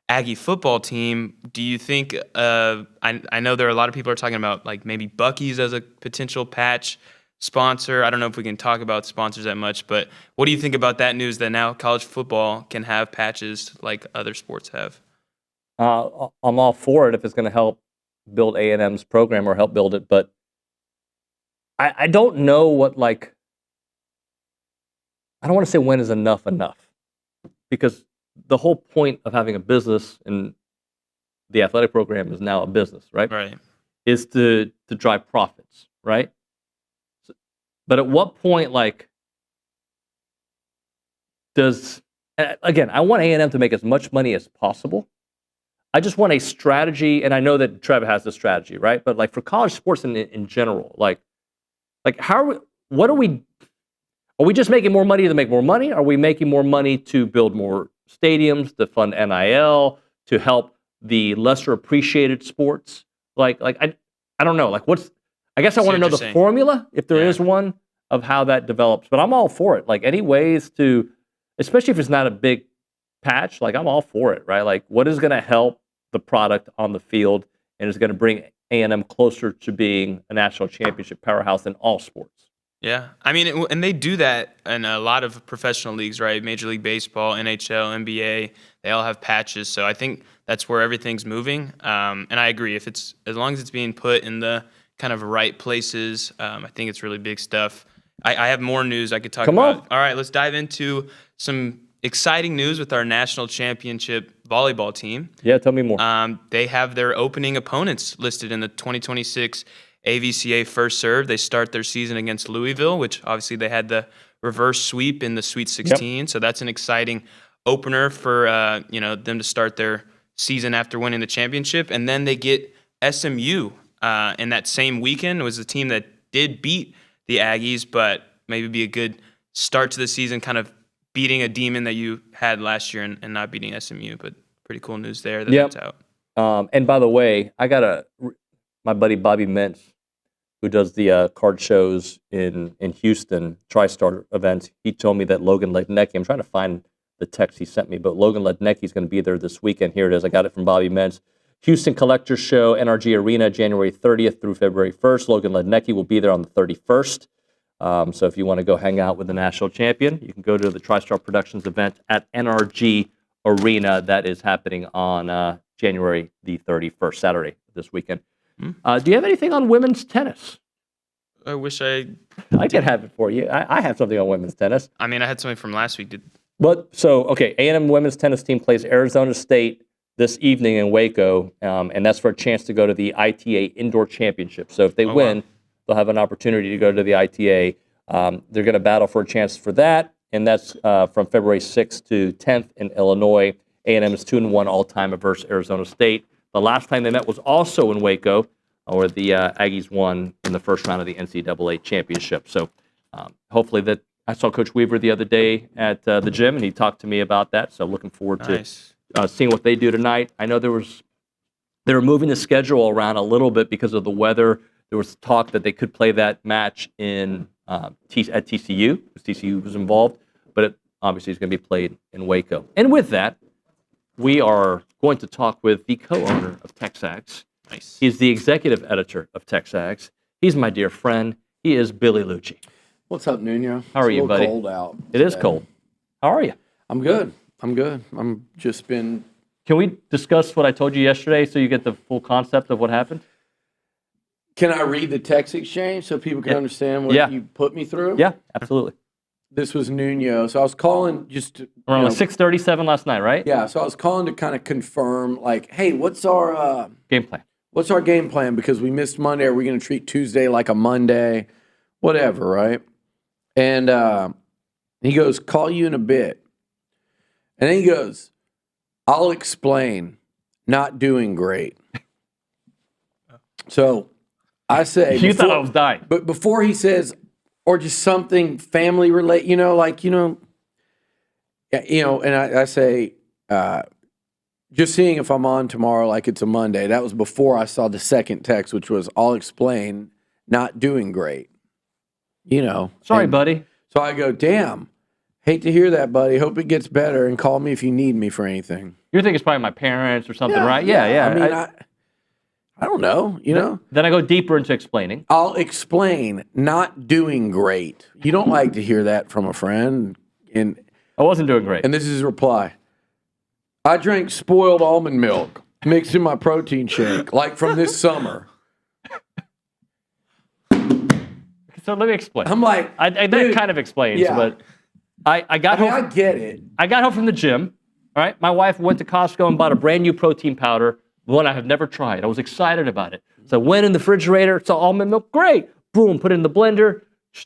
Aggie football team. Do you think, I know there are a lot of people are talking about like maybe Buc-ee's as a potential patch sponsor. I don't know if we can talk about sponsors that much, but what do you think about that news that now college football can have patches like other sports have? I'm all for it if it's going to help build A&M's program or help build it, but I don't know what, like, I don't want to say when is enough, because the whole point of having a business and the athletic program is now a business, right? Right. Is to drive profits, right? But at what point, like, again, I want A&M to make as much money as possible. I just want a strategy, and I know that Trev has the strategy, right? But like for college sports in general, like are we just making more money to make more money? Are we making more money to build more stadiums, to fund NIL, to help the lesser appreciated sports? Like I don't know. Like I guess I want to know the formula, if there is one, of how that develops. But I'm all for it. Like any ways to, especially if it's not a big patch, like I'm all for it, right? Like what is going to help the product on the field and is going to bring A&M closer to being a national championship powerhouse in all sports. Yeah, I mean, and they do that in a lot of professional leagues, right? Major League Baseball, NHL, NBA, they all have patches. So I think that's where everything's moving. And I agree, if it's as long as it's being put in the kind of right places, I think it's really big stuff. I have more news I could talk about. All right, let's dive into some exciting news with our national championship volleyball team. Yeah, tell me more. They have their opening opponents listed in the 2026 AVCA First Serve. They start their season against Louisville, which obviously they had the reverse sweep in the Sweet 16. Yep. So that's an exciting opener for them to start their season after winning the championship. And then they get SMU in that same weekend. It was the team that did beat the Aggies, but maybe be a good start to the season, kind of beating a demon that you had last year and not beating SMU. But pretty cool news there that that's out. And by the way, I got my buddy Bobby Mintz, who does the card shows in Houston, TriStar events. He told me that Logan Lednecki, I'm trying to find the text he sent me, but Logan Lednecki is going to be there this weekend. Here it is. I got it from Bobby Mintz. Houston Collectors Show, NRG Arena, January 30th through February 1st. Logan Lednecki will be there on the 31st. So if you want to go hang out with the national champion, you can go to the TriStar Productions event at NRG Arena. That is happening on January the 31st, Saturday, this weekend. Do you have anything on women's tennis? I wish I can have it for you. I have something on women's tennis. I mean, I had something from last week. A&M women's tennis team plays Arizona State this evening in Waco, and that's for a chance to go to the ITA Indoor Championship. So if they win, they'll have an opportunity to go to the ITA. They're going to battle for a chance for that, and that's from February 6th to 10th in Illinois. A&M is 2-1 all-time versus Arizona State. The last time they met was also in Waco, where the Aggies won in the first round of the NCAA championship. So hopefully that. I saw Coach Weaver the other day at the gym, and he talked to me about that. So looking forward to seeing what they do tonight. I know they were moving the schedule around a little bit because of the weather. There was talk that they could play that match at TCU, because TCU was involved, but it obviously is going to be played in Waco. And with that, we are going to talk with the co-owner of TexAgs. Nice. He's the executive editor of TexAgs. He's my dear friend. He is Billy Liucci. What's up, Nuño? How are you, buddy? It's a little cold out. It is cold. How are you? I'm good. I'm just been... Can we discuss what I told you yesterday so you get the full concept of what happened? Can I read the text exchange so people can understand what you put me through? Yeah, absolutely. This was Nuño. So I was calling just to, Around 6:37 last night, right? Yeah. So I was calling to kind of confirm, like, hey, what's our game plan? What's our game plan? Because we missed Monday. Are we going to treat Tuesday like a Monday? Whatever, right? And he goes, call you in a bit. And then he goes, I'll explain. Not doing great. So I say, You thought I was dying. But before he says, or just something family related, and I say, just seeing if I'm on tomorrow like it's a Monday. That was before I saw the second text, which was, I'll explain, not doing great. Sorry, buddy. So I go, damn, hate to hear that, buddy. Hope it gets better and call me if you need me for anything. You think it's probably my parents or something, right? Yeah. I mean, I don't know, Then I go deeper into explaining. I'll explain, not doing great. You don't like to hear that from a friend. And I wasn't doing great. And this is his reply. I drank spoiled almond milk mixed in my protein shake, like from this summer. So let me explain. I'm like, that kind of explains, but I got home. I get it. I got home from the gym. All right, my wife went to Costco and bought a brand new protein powder, one I have never tried. I was excited about it. So I went in the refrigerator, saw almond milk, great. Boom, put it in the blender.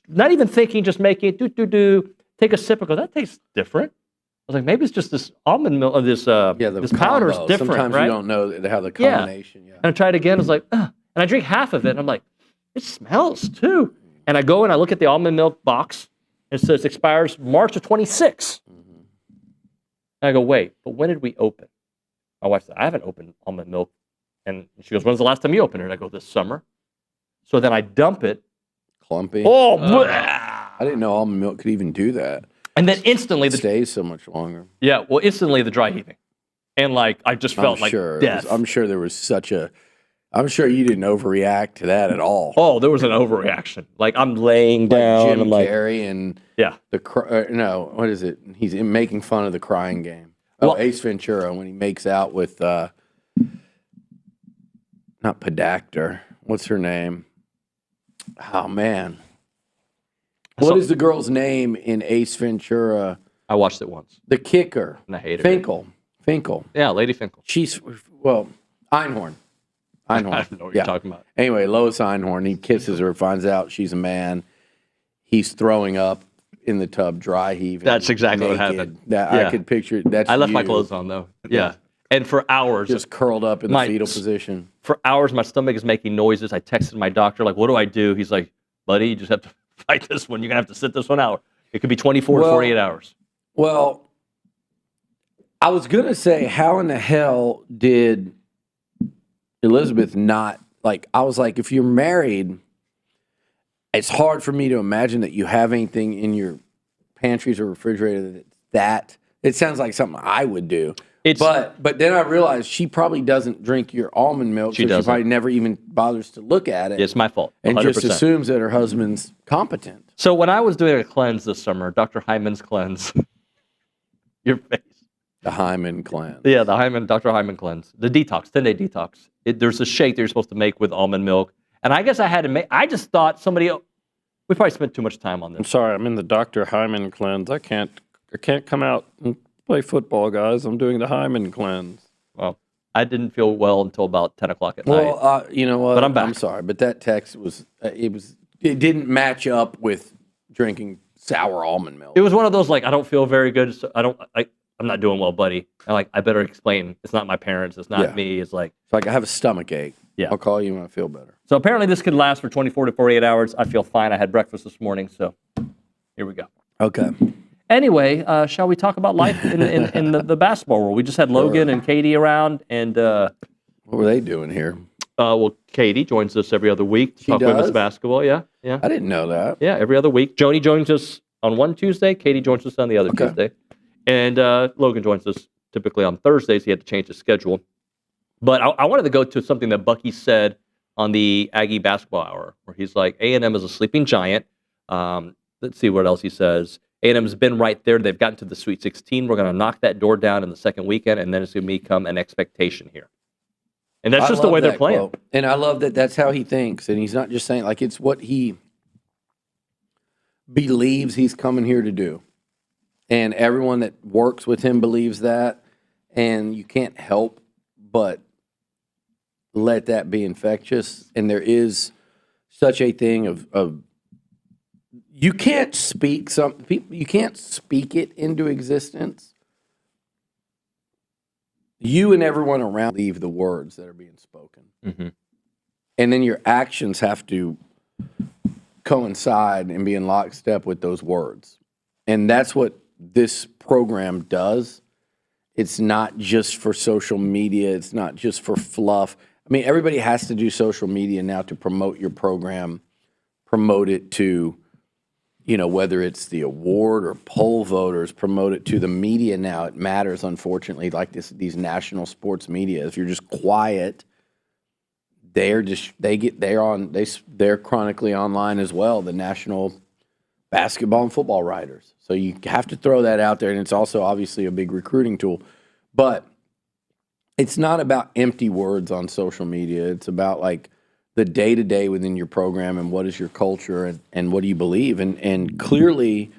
Not even thinking, just making it. Take a sip and go, that tastes different. I was like, maybe it's just this almond milk, or this powder is different, Sometimes right? you don't know how the combination. Yeah. And I tried again. I was like, ugh. And I drink half of it. And I'm like, it smells too. And I go and I look at the almond milk box. It says expires March of 26. And I go, wait, but when did we open? My wife said, I haven't opened almond milk. And she goes, when's the last time you opened it? I go, this summer. So then I dump it. Clumpy. Oh, I didn't know almond milk could even do that. And then instantly it stays so much longer. Yeah, well, instantly the dry heaving. And I just felt like death. I'm sure there was I'm sure you didn't overreact to that at all. Oh, there was an overreaction. I'm laying down. Jim I'm Carrey and what is it? He's making fun of the crying game. Ace Ventura when he makes out with not Pedactor. What's her name? Oh man, what is the girl's name in Ace Ventura? I watched it once. The kicker. And I hated Finkel. Finkel. Yeah, Lady Finkel. She's Einhorn. I don't know what you're talking about. Anyway, Lois Einhorn, he kisses her, finds out she's a man. He's throwing up in the tub, dry heaving. That's exactly naked. what happened. I could picture it. That's I left my you. clothes on, though. Yeah. And for hours. Just curled up in the fetal position. For hours, my stomach is making noises. I texted my doctor, what do I do? He's like, buddy, you just have to fight this one. You're going to have to sit this one out. It could be 24 to 48 hours. Well, I was going to say, how in the hell did Elizabeth not, I was like, if you're married, it's hard for me to imagine that you have anything in your pantries or refrigerator that it sounds like something I would do. But then I realized she probably doesn't drink your almond milk. She probably never even bothers to look at it. It's my fault. 100%. And just assumes that her husband's competent. So when I was doing a cleanse this summer, Dr. Hyman's cleanse, your face. The Hyman cleanse. Yeah, Dr. Hyman cleanse. The detox, 10-day detox. There's a shake that you're supposed to make with almond milk. And I guess I had to make, I just thought we probably spent too much time on this. I'm sorry, I'm in the Dr. Hyman cleanse. I can't come out and play football, guys. I'm doing the Hyman cleanse. Well, I didn't feel well until about 10 o'clock at night. Well, you know what? But I'm back. I'm sorry, but that text was, it didn't match up with drinking sour almond milk. It was one of those, I don't feel very good, so I'm not doing well, buddy. I better explain. It's not my parents. It's not me. It's I have a stomach ache. Yeah. I'll call you when I feel better. So apparently this could last for 24 to 48 hours. I feel fine. I had breakfast this morning, so here we go. Okay. Anyway, shall we talk about life in the basketball world? We just had Logan and Katy around, and what were they doing here? Well, Katy joins us every other week to talk women's basketball. Yeah. I didn't know that. Yeah, every other week. Joni joins us on one Tuesday. Katy joins us on the other Tuesday. And Logan joins us typically on Thursdays. He had to change his schedule. But I wanted to go to something that Bucky said on the Aggie Basketball Hour, where he's like, A&M is a sleeping giant. Let's see what else he says. A&M's been right there. They've gotten to the Sweet 16. We're going to knock that door down in the second weekend, and then it's going to become an expectation here. And that's just the way they're playing. Quote. And I love that that's how he thinks. And he's not just saying, it's what he... believes he's coming here to do. And everyone that works with him believes that. And you can't help but let that be infectious. And there is such a thing of you can't speak you can't speak it into existence. You and everyone around leave the words that are being spoken. Mm-hmm. And then your actions have to coincide and be in lockstep with those words. And that's what this program does. It's not just for social media. It's not just for fluff. I mean, everybody has to do social media now to promote your program, promote it to, whether it's the award or poll voters, promote it to the media now. It matters, unfortunately, like these national sports media. If you're just quiet, they're chronically online as well, the national basketball and football writers. So you have to throw that out there, and it's also obviously a big recruiting tool. But it's not about empty words on social media. It's about like the day-to-day within your program and what is your culture and what do you believe. And clearly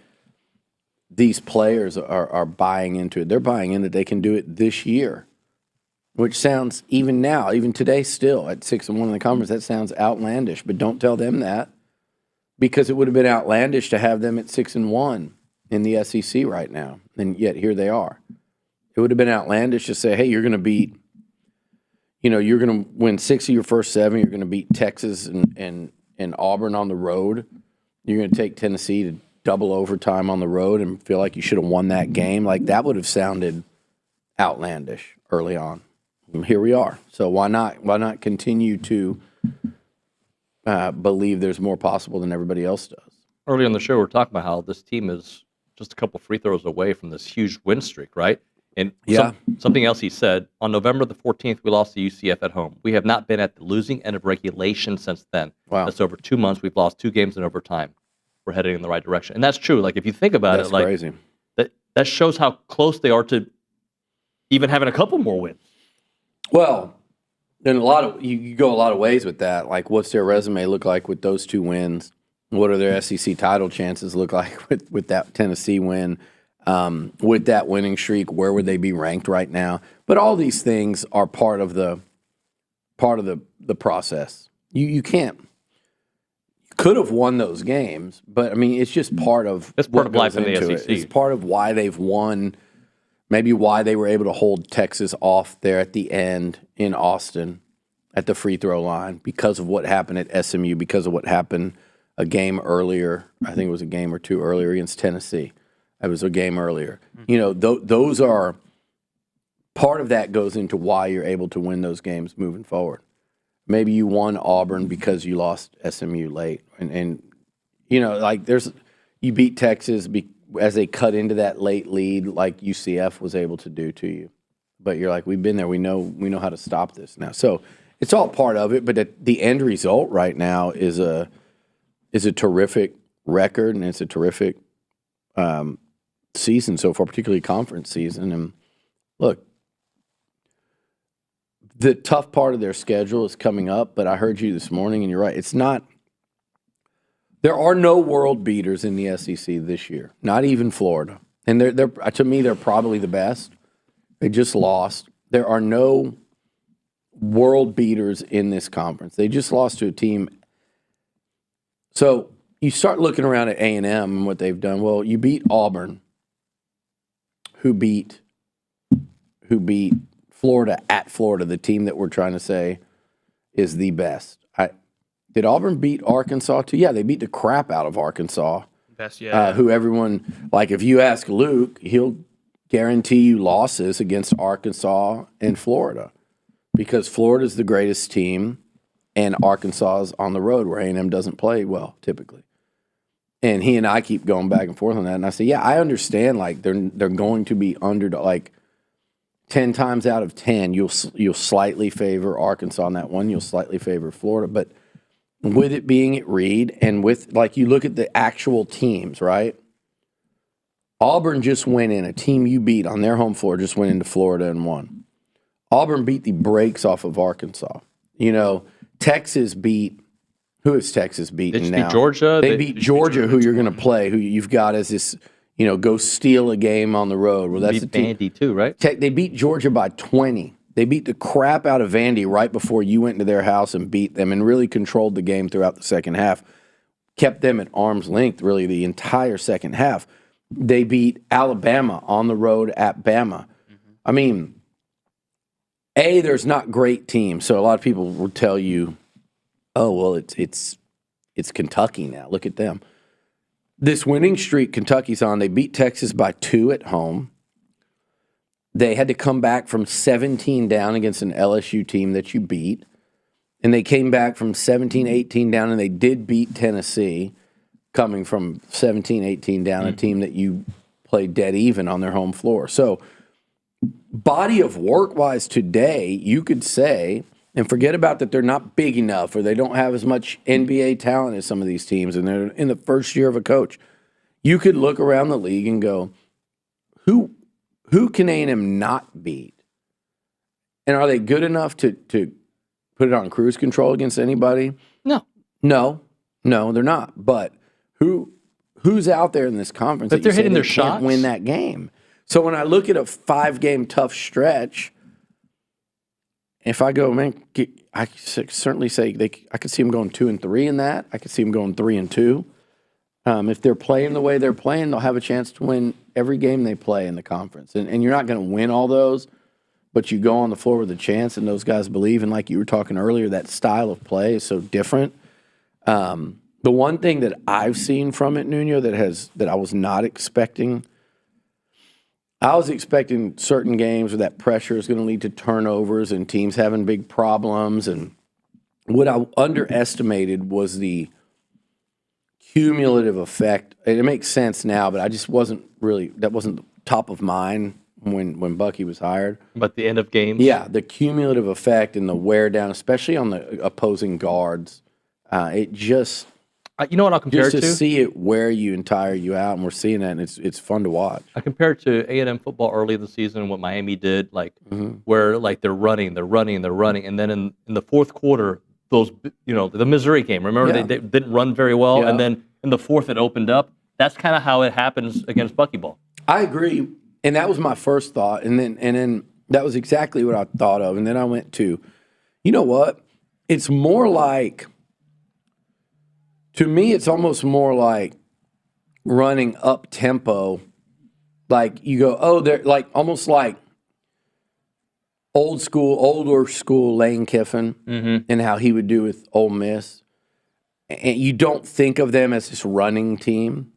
these players are buying into it. They're buying in that they can do it this year, which sounds, even now, even today still, at 6-1 in the conference, that sounds outlandish. But don't tell them that, because it would have been outlandish to have them at 6-1 in the SEC right now, and yet here they are. It would have been outlandish to say, hey, you're going to beat, you're going to win 6 of your first 7. You're going to beat Texas and Auburn on the road. You're going to take Tennessee to double overtime on the road and feel like you should have won that game. Like, that would have sounded outlandish early on. And here we are. So why not continue to believe there's more possible than everybody else does? Early on the show, we were talking about how this team is just a couple free throws away from this huge win streak, right? And something else he said, on November the 14th, we lost to UCF at home. We have not been at the losing end of regulation since then. Wow. That's over 2 months. We've lost 2 games in overtime. We're heading in the right direction. And that's true. Like, if you think about That's it, like, crazy. That shows how close they are to even having a couple more wins. Well, then you go a lot of ways with that. Like, what's their resume look like with those 2 wins? What are their SEC title chances look like with that Tennessee win? With that winning streak, where would they be ranked right now? But all these things are part of the process. You could have won those games, but I mean, it's just part of life in the SEC. It's part of why they've won. Maybe why they were able to hold Texas off there at the end in Austin at the free throw line, because of what happened at SMU, because of what happened a game earlier. I think it was a game or 2 earlier against Tennessee. It was a game earlier. Those are part of that goes into why you're able to win those games moving forward. Maybe you won Auburn because you lost SMU late, and you beat Texas as they cut into that late lead, like UCF was able to do to you. But you're like, we've been there. We know how to stop this now. So it's all part of it. But the end result right now is a terrific record, and it's a terrific season so far, particularly conference season. And look, the tough part of their schedule is coming up, but I heard you this morning, and you're right. It's not – there are no world beaters in the SEC this year, not even Florida. And they're to me, they're probably the best. They just lost. There are no world beaters in this conference. They just lost to a team. So you start looking around at A&M and what they've done. Well, you beat Auburn, who beat Florida at Florida, the team that we're trying to say is the best. Did Auburn beat Arkansas too? Yeah, they beat the crap out of Arkansas. Best, yeah. Who everyone, like, if you ask Luke, he'll guarantee you losses against Arkansas and Florida, because Florida's the greatest team and Arkansas is on the road where A&M doesn't play well typically. And he and I keep going back and forth on that. And I say, yeah, I understand. Like, they're going to be underdog. Like, 10 times out of 10, you'll slightly favor Arkansas on that one. You'll slightly favor Florida. But with it being at Reed, and with, like, you look at the actual teams, right? Auburn just went in. A team you beat on their home floor just went into Florida and won. Auburn beat the brakes off of Arkansas. Texas beat Who is Texas beating They now? beat Georgia. They beat Georgia, who you're going to play, who you've got as this, go steal a game on the road. Well, that's beat the team. Vandy too, right? They beat Georgia by 20. They beat the crap out of Vandy right before you went to their house and beat them and really controlled the game throughout the second half. Kept them at arm's length really the entire second half. They beat Alabama on the road at Bama. I mean, there's not great teams. So a lot of people will tell you, oh, well, it's Kentucky now. Look at them. This winning streak Kentucky's on, they beat Texas by 2 at home. They had to come back from 17 down against an LSU team that you beat. And they came back from 17-18 down, and they did beat Tennessee, coming from 17-18 down, a team that you played dead even on their home floor. So body of work-wise today, you could say, and forget about that they're not big enough or they don't have as much NBA talent as some of these teams, and they're in the first year of a coach. You could look around the league and go, who can A&M not beat? And are they good enough to put it on cruise control against anybody? No, they're not. But who's out there in this conference But that they're you say hitting they their can't shots? win that game? So when I look at a 5-game tough stretch, if I go, man, I certainly say I could see them going 2-3 in that. I could see them going 3-2. If they're playing the way they're playing, they'll have a chance to win every game they play in the conference. And you're not going to win all those, but you go on the floor with a chance, and those guys believe. And like you were talking earlier, that style of play is so different. The one thing that I've seen from it, Nuño, that I was not expecting, I was expecting certain games where that pressure is going to lead to turnovers and teams having big problems. And what I underestimated was the cumulative effect. It makes sense now, but I just wasn't top of mind when Bucky was hired. But the end of games? Yeah, the cumulative effect and the wear down, especially on the opposing guards. It just... you know what I'll compare it just to? See it wear you and tire you out, and we're seeing that, and it's fun to watch. I compare it to A&M football early in the season, what Miami did, where they're running, and then in the fourth quarter, the Missouri game, remember they didn't run very well, and then in the fourth it opened up. That's kind of how it happens against Buckyball. I agree, and that was my first thought, and then that was exactly what I thought of, and then I went to, you know what? It's more like, to me, it's almost more like running up tempo. Like you go, they're like almost like older school Lane Kiffin and how he would do with Ole Miss. And you don't think of them as this running team,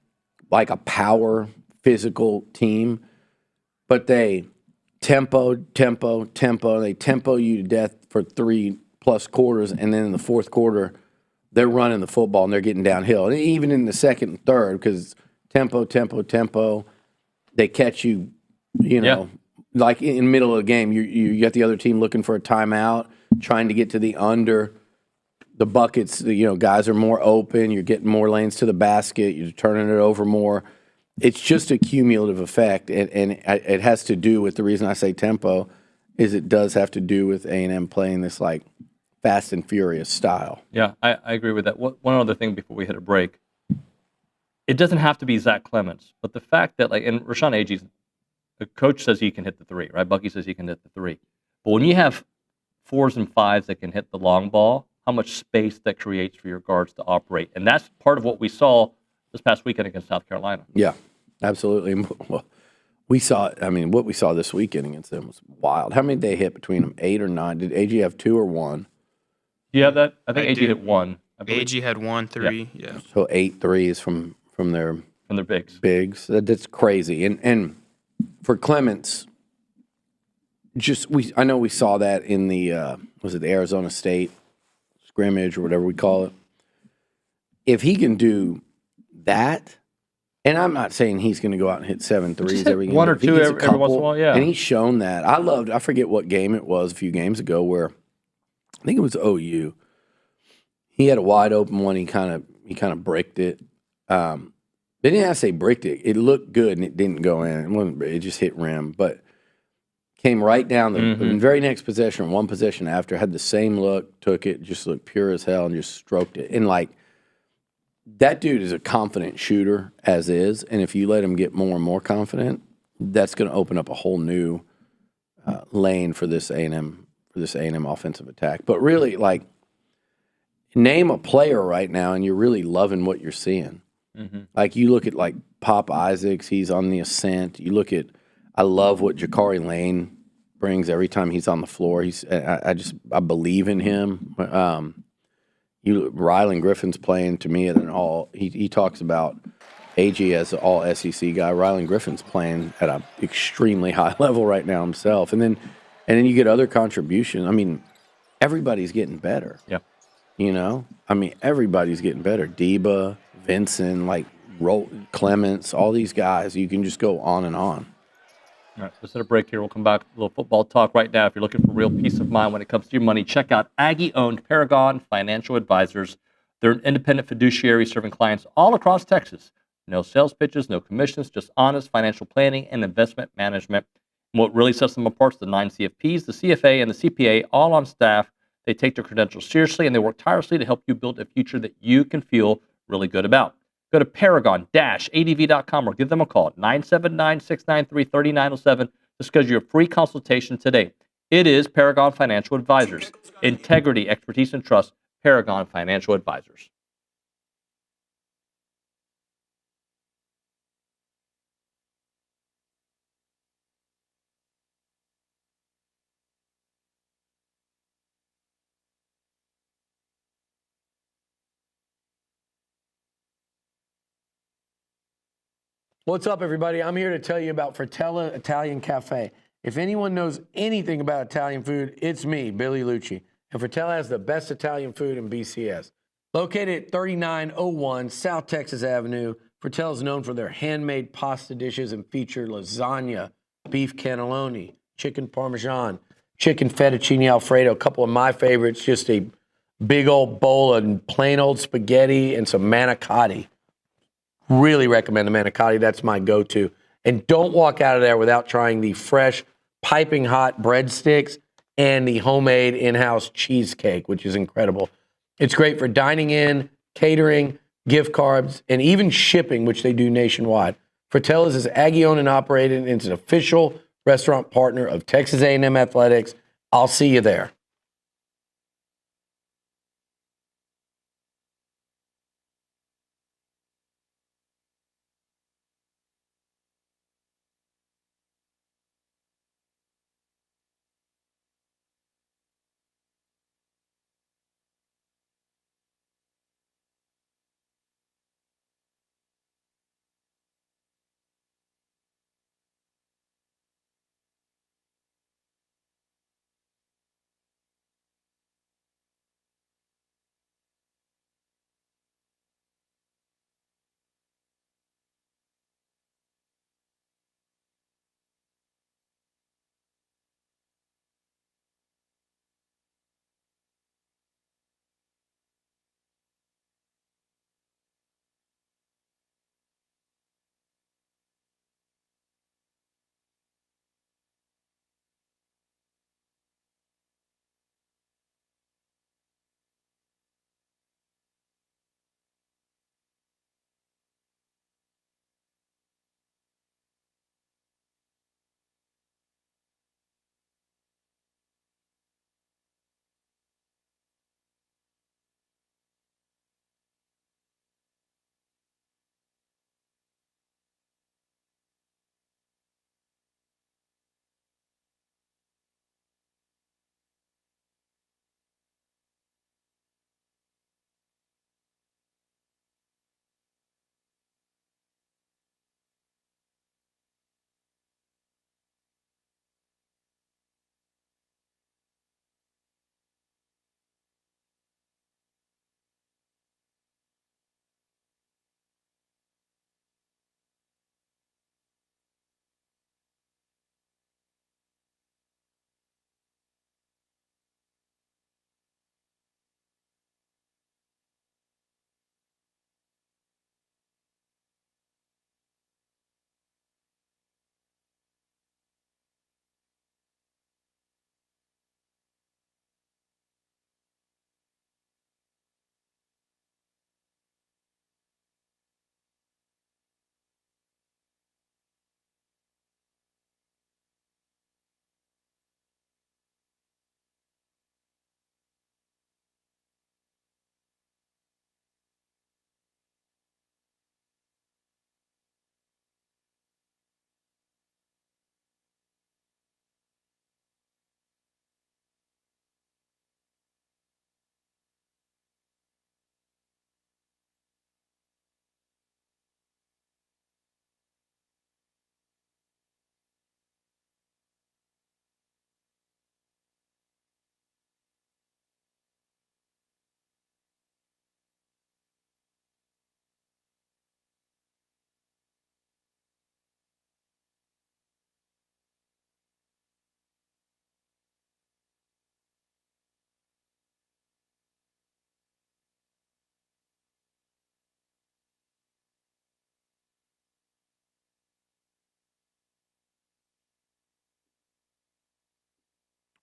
like a power, physical team, but they tempo. They tempo you to death for 3+ quarters, and then in the fourth quarter, they're running the football and they're getting downhill. And even in the second and third, because tempo, they catch you, like in the middle of the game, you got the other team looking for a timeout, trying to get to the under. The buckets, guys are more open. You're getting more lanes to the basket. You're turning it over more. It's just a cumulative effect, and it has to do with, the reason I say tempo is it does have to do with A&M playing this like fast and furious style. Yeah, I agree with that. One other thing before we hit a break. It doesn't have to be Zach Clements, but the fact that, and Rashawn Agee, the coach says he can hit the 3, right? Bucky says he can hit the 3. But when you have 4s and 5s that can hit the long ball, how much space that creates for your guards to operate. And that's part of what we saw this past weekend against South Carolina. Yeah, absolutely. Well, what we saw this weekend against them was wild. How many did they hit between them? 8 or 9? Did Agee have 2 or 1? Do you have that? I think Agee hit 1. Agee had 1 3. Yeah. So 8 threes from their bigs. That's crazy. And for Clements, I know we saw that in the the Arizona State scrimmage or whatever we call it. If he can do that, and I'm not saying he's going to go out and hit 7 threes every game. 1 or 2 every once in a while, yeah. And he's shown that. I forget what game it was a few games ago where I think it was OU. He had a wide open one. He kind of bricked it. They didn't have to say bricked it. It looked good and it didn't go in. It just hit rim. But came right down the very next possession, one possession after, had the same look, took it, just looked pure as hell, and just stroked it. And like, that dude is a confident shooter as is, and if you let him get more and more confident, that's going to open up a whole new lane for this A&M offensive attack. But really, like, name a player right now, and you're really loving what you're seeing. Like, you look at like Pop Isaacs, he's on the ascent. You look at, I love what Jakari Lane brings every time he's on the floor. I believe in him. Rylan Griffin's playing to me at an all. He talks about Aggie as an all SEC guy. Rylan Griffin's playing at an extremely high level right now himself. And then you get other contributions. I mean, everybody's getting better. Yeah. You know, I mean, everybody's getting better. Deba, Vincent, like Clements, all these guys. You can just go on and on. All right, let's hit a break here. We'll come back with a little football talk right now. If you're looking for real peace of mind when it comes to your money, check out Aggie-owned Paragon Financial Advisors. They're an independent fiduciary serving clients all across Texas. No sales pitches, no commissions, just honest financial planning and investment management. And what really sets them apart is the 9 CFPs, the CFA, and the CPA, all on staff. They take their credentials seriously, and they work tirelessly to help you build a future that you can feel really good about. Go to paragon-adv.com or give them a call at 979-693-3907 to schedule your free consultation today. It is Paragon Financial Advisors. Integrity, expertise, and trust. Paragon Financial Advisors. What's up, everybody? I'm here to tell you about Fratella Italian Cafe. If anyone knows anything about Italian food, it's me, Billy Liucci. And Fratella has the best Italian food in BCS. Located at 3901 South Texas Avenue, Fratella is known for their handmade pasta dishes and feature lasagna, beef cannelloni, chicken parmesan, chicken fettuccine alfredo. A couple of my favorites, just a big old bowl of plain old spaghetti and some manicotti. Really recommend the manicotti. That's my go-to. And don't walk out of there without trying the fresh, piping hot breadsticks and the homemade in-house cheesecake, which is incredible. It's great for dining in, catering, gift cards, and even shipping, which they do nationwide. Fratella's is Aggie-owned and operated, and it's an official restaurant partner of Texas A&M Athletics. I'll see you there.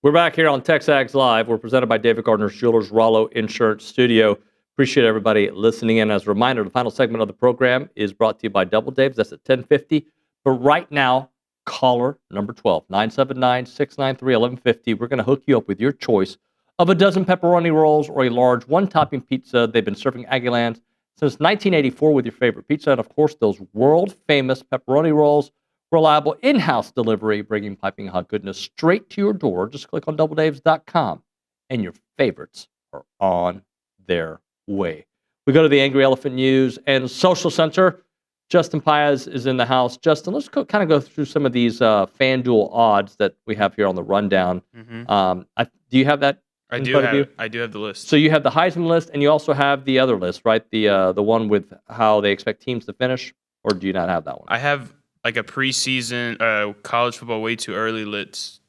We're back here on TexAgs Live. We're presented by David Gardner's Jewelers, Rollo Insurance Studio. Appreciate everybody listening in. As a reminder, the final segment of the program is brought to you by Double Dave's. That's at 10:50. But right now, caller number 12, 979-693-1150. We're going to hook you up with your choice of a dozen pepperoni rolls or a large one-topping pizza. They've been serving Aggieland since 1984 with your favorite pizza. And, of course, those world-famous pepperoni rolls. Reliable in-house delivery, bringing piping hot goodness straight to your door. Just click on doubledaves.com, and your favorites are on their way. We go to the Angry Elephant News and Social Center. Justin Paez is in the house. Justin, let's kind of go through some of these FanDuel odds that we have here on the rundown. Do you have that? I do have the list. So you have the Heisman list, and you also have the other list, right? The one with how they expect teams to finish, or do you not have that one? I have like a preseason college football way too early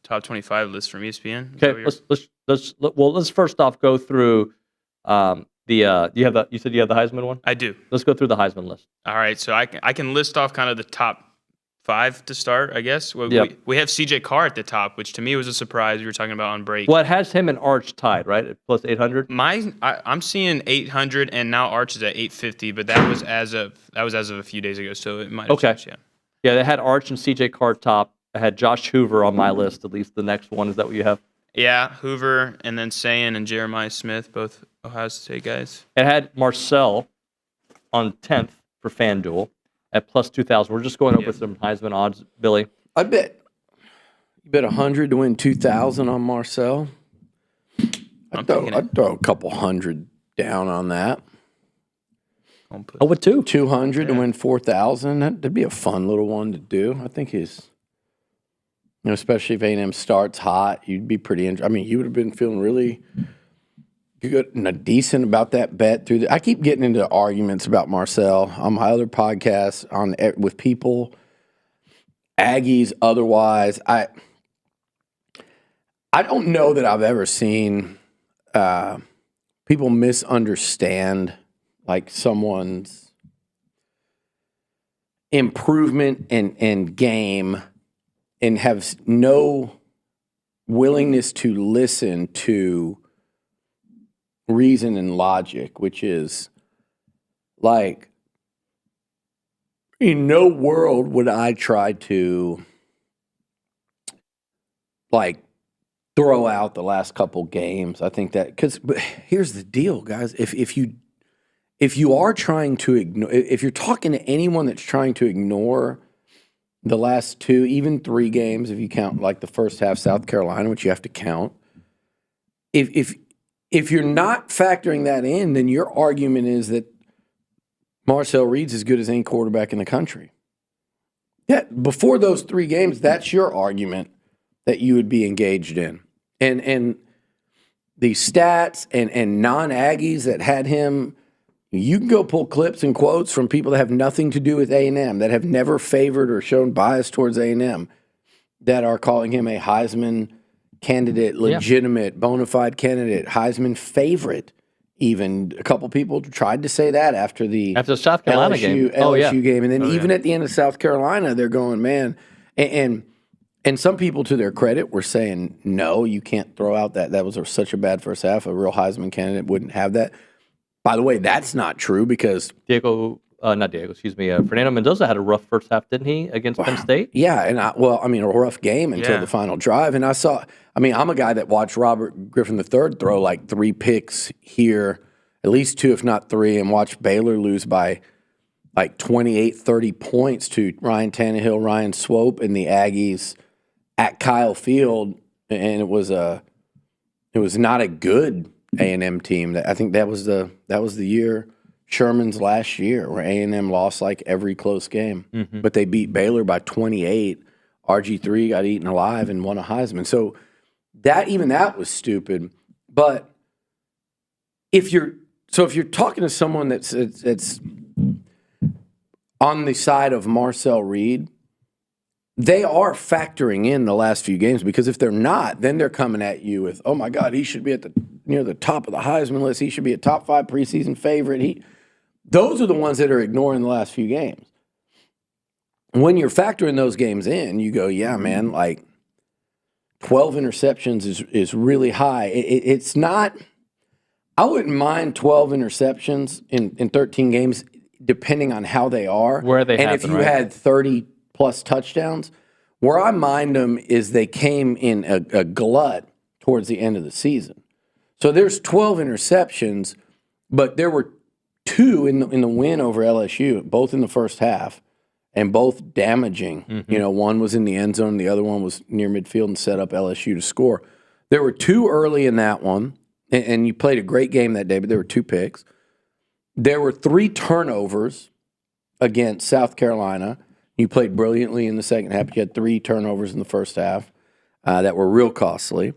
top 25 list from ESPN. Okay, let's first off go through you said you have the Heisman one? I do. Let's go through the Heisman list. All right, so I can list off kind of the top 5 to start, I guess. We have CJ Carr at the top, which to me was a surprise. We were talking about on break. Well, it has him and Arch tied, right? At plus 800. I'm seeing 800, and now Arch is at 850, but that was as of a few days ago, so it might have changed. Yeah. Yeah, they had Arch and CJ Carr top. I had Josh Hoover on my list, at least the next one. Is that what you have? Yeah, Hoover, and then Sayin and Jeremiah Smith, both Ohio State guys. It had Marcel on 10th for FanDuel at plus 2,000. We're just going over some Heisman odds, Billy. I bet. You bet 100 to win 2,000 on Marcel. I'd throw a couple hundred down on that. Oh, with 200 to win 4,000. That'd be a fun little one to do. I think especially if A&M starts hot, you'd be pretty interested. I mean, you would have been feeling really good and decent about that bet through I keep getting into arguments about Marcel on my other podcasts with people, Aggies, otherwise. I don't know that I've ever seen people misunderstand like someone's improvement and game and have no willingness to listen to reason and logic, which is like, in no world would I try to like throw out the last couple games. I think that but here's the deal, guys. If you are trying to ignore, if you're talking to anyone that's trying to ignore the last 2, even 3 games, if you count like the first half, South Carolina, which you have to count, if you're not factoring that in, then your argument is that Marcel Reed's as good as any quarterback in the country. Yeah, before those 3 games, that's your argument that you would be engaged in, and the stats and non-Aggies that had him. You can go pull clips and quotes from people that have nothing to do with A&M, that have never favored or shown bias towards A&M, that are calling him a Heisman candidate, legitimate, bona fide candidate, Heisman favorite. Even a couple people tried to say that after the South Carolina LSU game. And then even at the end of South Carolina, they're going, man. And some people, to their credit, were saying, no, you can't throw out that was such a bad first half. A real Heisman candidate wouldn't have that. By the way, that's not true because Fernando Mendoza had a rough first half, didn't he, against Penn State? Yeah, and a rough game until the final drive. And I'm a guy that watched Robert Griffin III throw like 3 picks here, at least 2, if not 3, and watched Baylor lose by like 28, 30 points to Ryan Tannehill, Ryan Swope, and the Aggies at Kyle Field. And it was not a good A&M team. I think that was the year, Sherman's last year, where A&M lost like every close game. Mm-hmm. But they beat Baylor by 28. RG3 got eaten alive and won a Heisman. So that was stupid. But if you're talking to someone that's on the side of Marcel Reed, they are factoring in the last few games, because if they're not, then they're coming at you with, oh my God, he should be near the top of the Heisman list. He should be a top 5 preseason favorite. Those are the ones that are ignoring the last few games. When you're factoring those games in, you go, yeah, man, like 12 interceptions is really high. It's not. I wouldn't mind 12 interceptions in 13 games, depending on how they are. Where they and happen, if you right? had 30 plus touchdowns, where I mind them is they came in a glut towards the end of the season. So there's 12 interceptions, but there were 2 in the win over LSU, both in the first half, and both damaging. Mm-hmm. One was in the end zone, the other one was near midfield and set up LSU to score. There were 2 early in that one, and you played a great game that day, but there were 2 picks. There were 3 turnovers against South Carolina. You played brilliantly in the second half, but you had 3 turnovers in the first half that were real costly.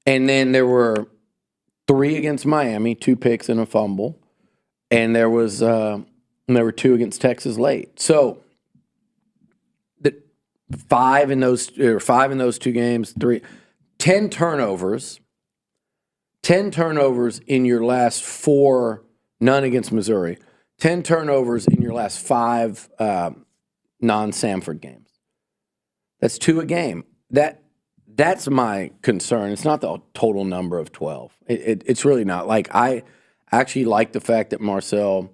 And then there were 3 against Miami, 2 picks and a fumble, and there were 2 against Texas late. So the 5 in those 2 games, 10 turnovers. 10 turnovers in your last 4, none against Missouri. 10 turnovers in your last 5 non-Samford games. That's 2 a game. That's my concern. It's not the total number of 12. It's really not. Like, I actually like the fact that Marcel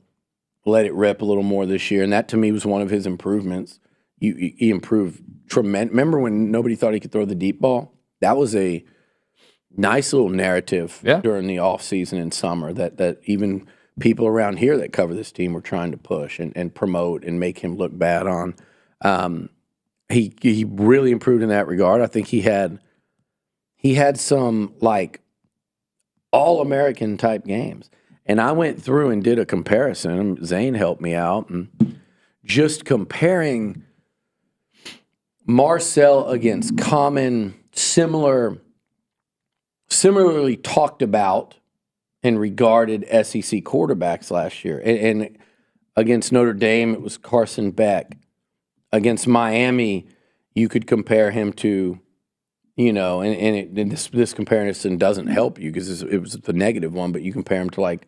let it rip a little more this year, and that to me was one of his improvements. He improved tremendous. Remember when nobody thought he could throw the deep ball? That was a nice little narrative during the offseason and summer that even people around here that cover this team were trying to push and promote and make him look bad on. He really improved in that regard. I think he had some like all-American type games. And I went through and did a comparison. Zane helped me out, and just comparing Marcel against common, similarly talked about and regarded SEC quarterbacks last year. And against Notre Dame, it was Carson Beck. Against Miami, you could compare him to, this comparison doesn't help you because it was the negative one, but you compare him to like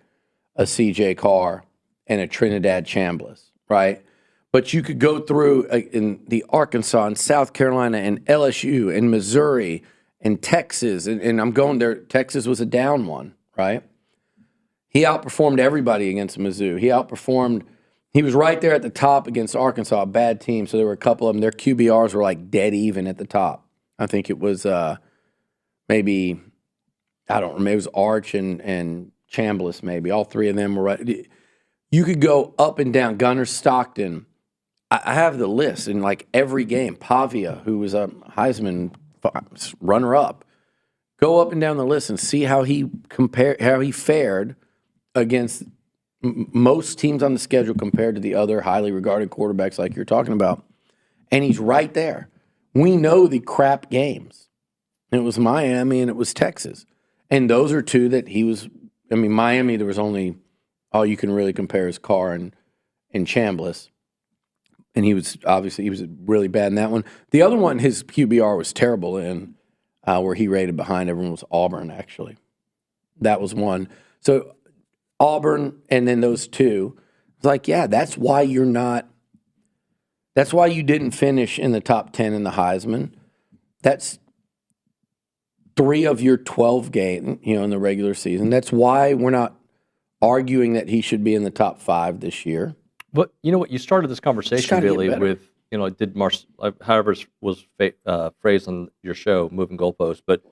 a C.J. Carr and a Trinidad Chambliss, right? But you could go through in the Arkansas and South Carolina and LSU and Missouri and Texas, and I'm going there. Texas was a down one, right? He outperformed everybody against Mizzou. He was right there at the top against Arkansas, a bad team. So there were a couple of them. Their QBRs were like dead even at the top. I think it was maybe it was Arch and Chambliss maybe. All 3 of them were right. You could go up and down. Gunnar Stockton. I have the list in like every game. Pavia, who was a Heisman runner-up. Go up and down the list and see how he fared against most teams on the schedule compared to the other highly regarded quarterbacks like you're talking about. And he's right there. We know the crap games. It was Miami and it was Texas. And those are 2 that he was – Miami, there was only – all you can really compare is Carr and Chambliss. And he was really bad in that one. The other one, his QBR was terrible in, where he rated behind everyone, was Auburn, actually. That was one. So – Auburn, and then those 2. It's like, yeah, that's why you didn't finish in the top 10 in the Heisman. That's 3 of your 12 games, in the regular season. That's why we're not arguing that he should be in the top 5 this year. But you know what? You started this conversation, Billy, with, however it was phrased on your show, Moving Goalposts, but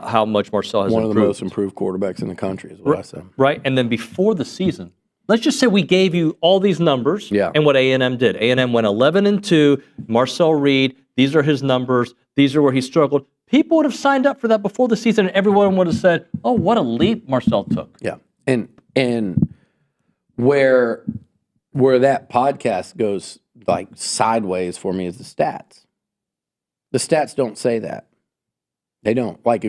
how much Marcel has one improved. of the most improved quarterbacks in the country is what I said. Right, and then before the season, let's just say we gave you all these numbers and what A&M did. A&M went 11-2, Marcel Reed, these are his numbers, these are where he struggled. People would have signed up for that before the season, and everyone would have said, oh, what a leap Marcel took. Yeah, and where that podcast goes like sideways for me is the stats. The stats don't say that. They don't. Like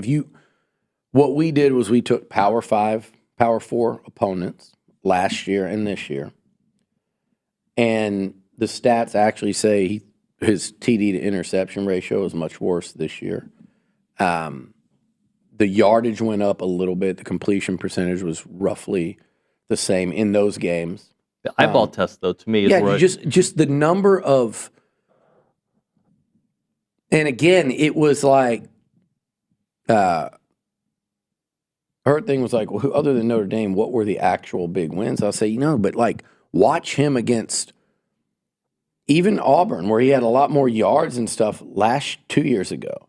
what we did was we took Power 5, Power 4 opponents last year and this year, and the stats actually say his TD to interception ratio is much worse this year. The yardage went up a little bit. The completion percentage was roughly the same in those games. The eyeball test, though, to me is where just the number of, and again, it was like her thing was like, well, other than Notre Dame, what were the actual big wins? I'll say, but like watch him against even Auburn, where he had a lot more yards and stuff 2 years ago.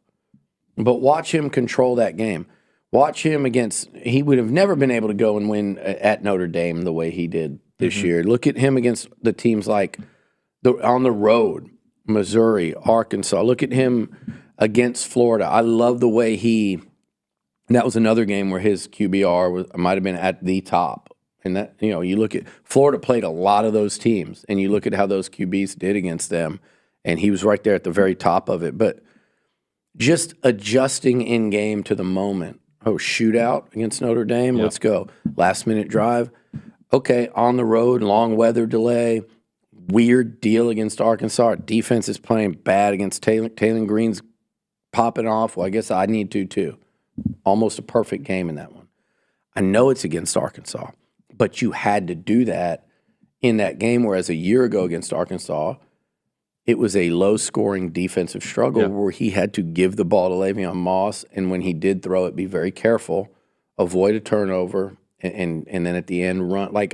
But watch him control that game. Watch him he would have never been able to go and win at Notre Dame the way he did this year. Look at him against the teams like on the road, Missouri, Arkansas. Look at him against Florida. I love the way that was another game where his QBR might have been at the top. And that, you look at Florida played a lot of those teams, and you look at how those QBs did against them, and he was right there at the very top of it. But just adjusting in game to the moment. Oh, shootout against Notre Dame. Let's go. Last minute drive. Okay, on the road, long weather delay. Weird deal against Arkansas. Our defense is playing bad against Taylor Green's popping off. Well, I guess I need to too. Almost a perfect game in that one. I know it's against Arkansas, but you had to do that in that game, whereas a year ago against Arkansas, it was a low-scoring defensive struggle where he had to give the ball to Le'Veon Moss, and when he did throw it, be very careful, avoid a turnover, and then at the end run. Like,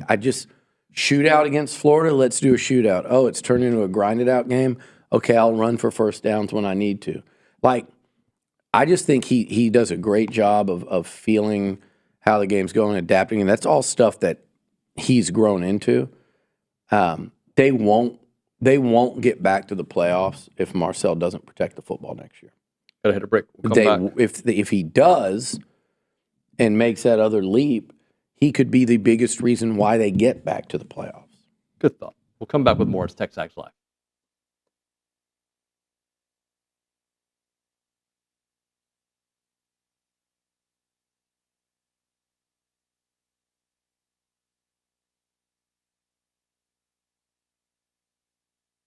shootout against Florida, let's do a shootout. Oh, it's turned into a grinded-out game? Okay, I'll run for first downs when I need to. Like, I just think he does a great job of feeling how the game's going, adapting, and that's all stuff that he's grown into. They won't get back to the playoffs if Marcel doesn't protect the football next year. Gotta hit a break. We'll come back. If he does and makes that other leap, he could be the biggest reason why they get back to the playoffs. Good thought. We'll come back with more. It's TexAgs Live.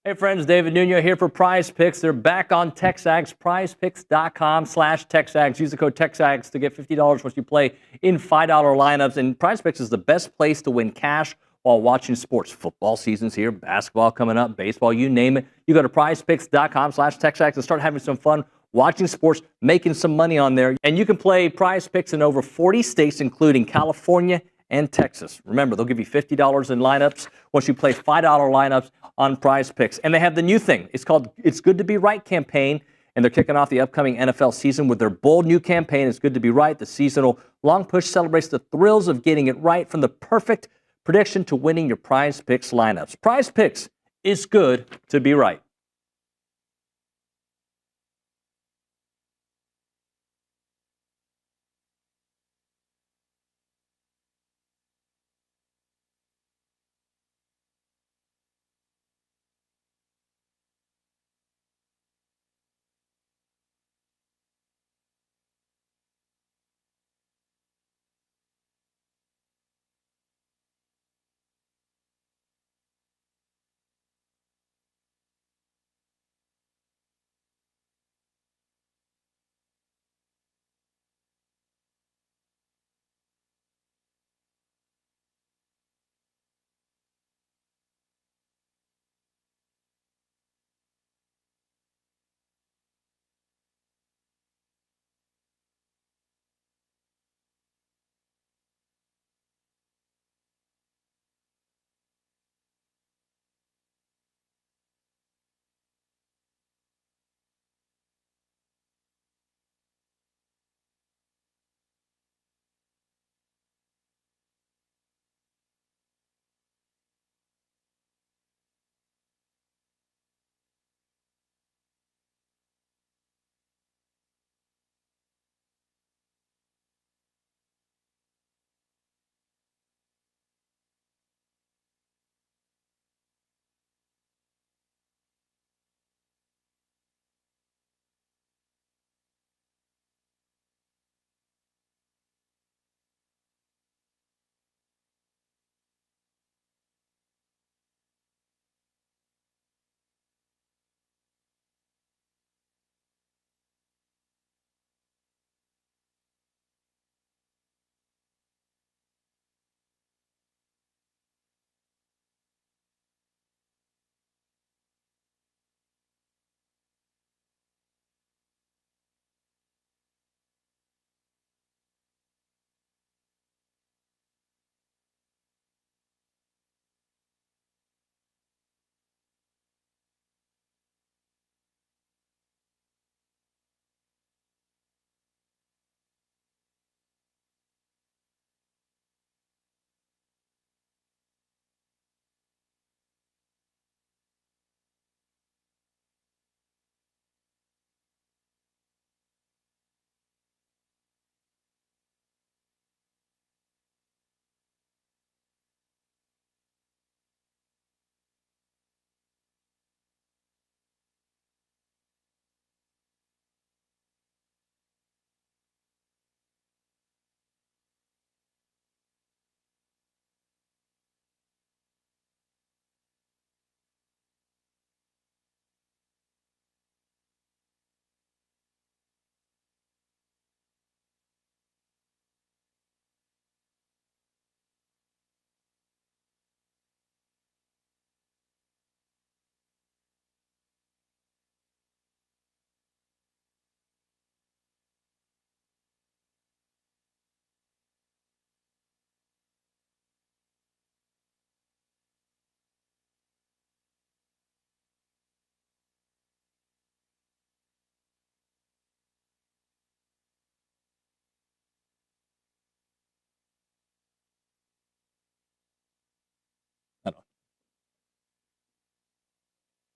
Hey friends, David Nuño here for Prize Picks. They're back on TexAgs, prizepicks.com/TexAgs. Use the code TexAgs to get $50 once you play in $5 lineups. And Prize Picks is the best place to win cash while watching sports. Football season's here, basketball coming up, baseball, you name it. You go to prizepicks.com/TexAgs and start having some fun watching sports, making some money on there. And you can play Prize Picks in over 40 states, including California and Texas. Remember, they'll give you $50 in lineups once you play $5 lineups on Prize Picks. And they have the new thing. It's called It's Good to Be Right campaign, and they're kicking off the upcoming NFL season with their bold new campaign, It's Good to Be Right. The seasonal long push celebrates the thrills of getting it right, from the perfect prediction to winning your Prize Picks lineups. Prize Picks, it's good to be right.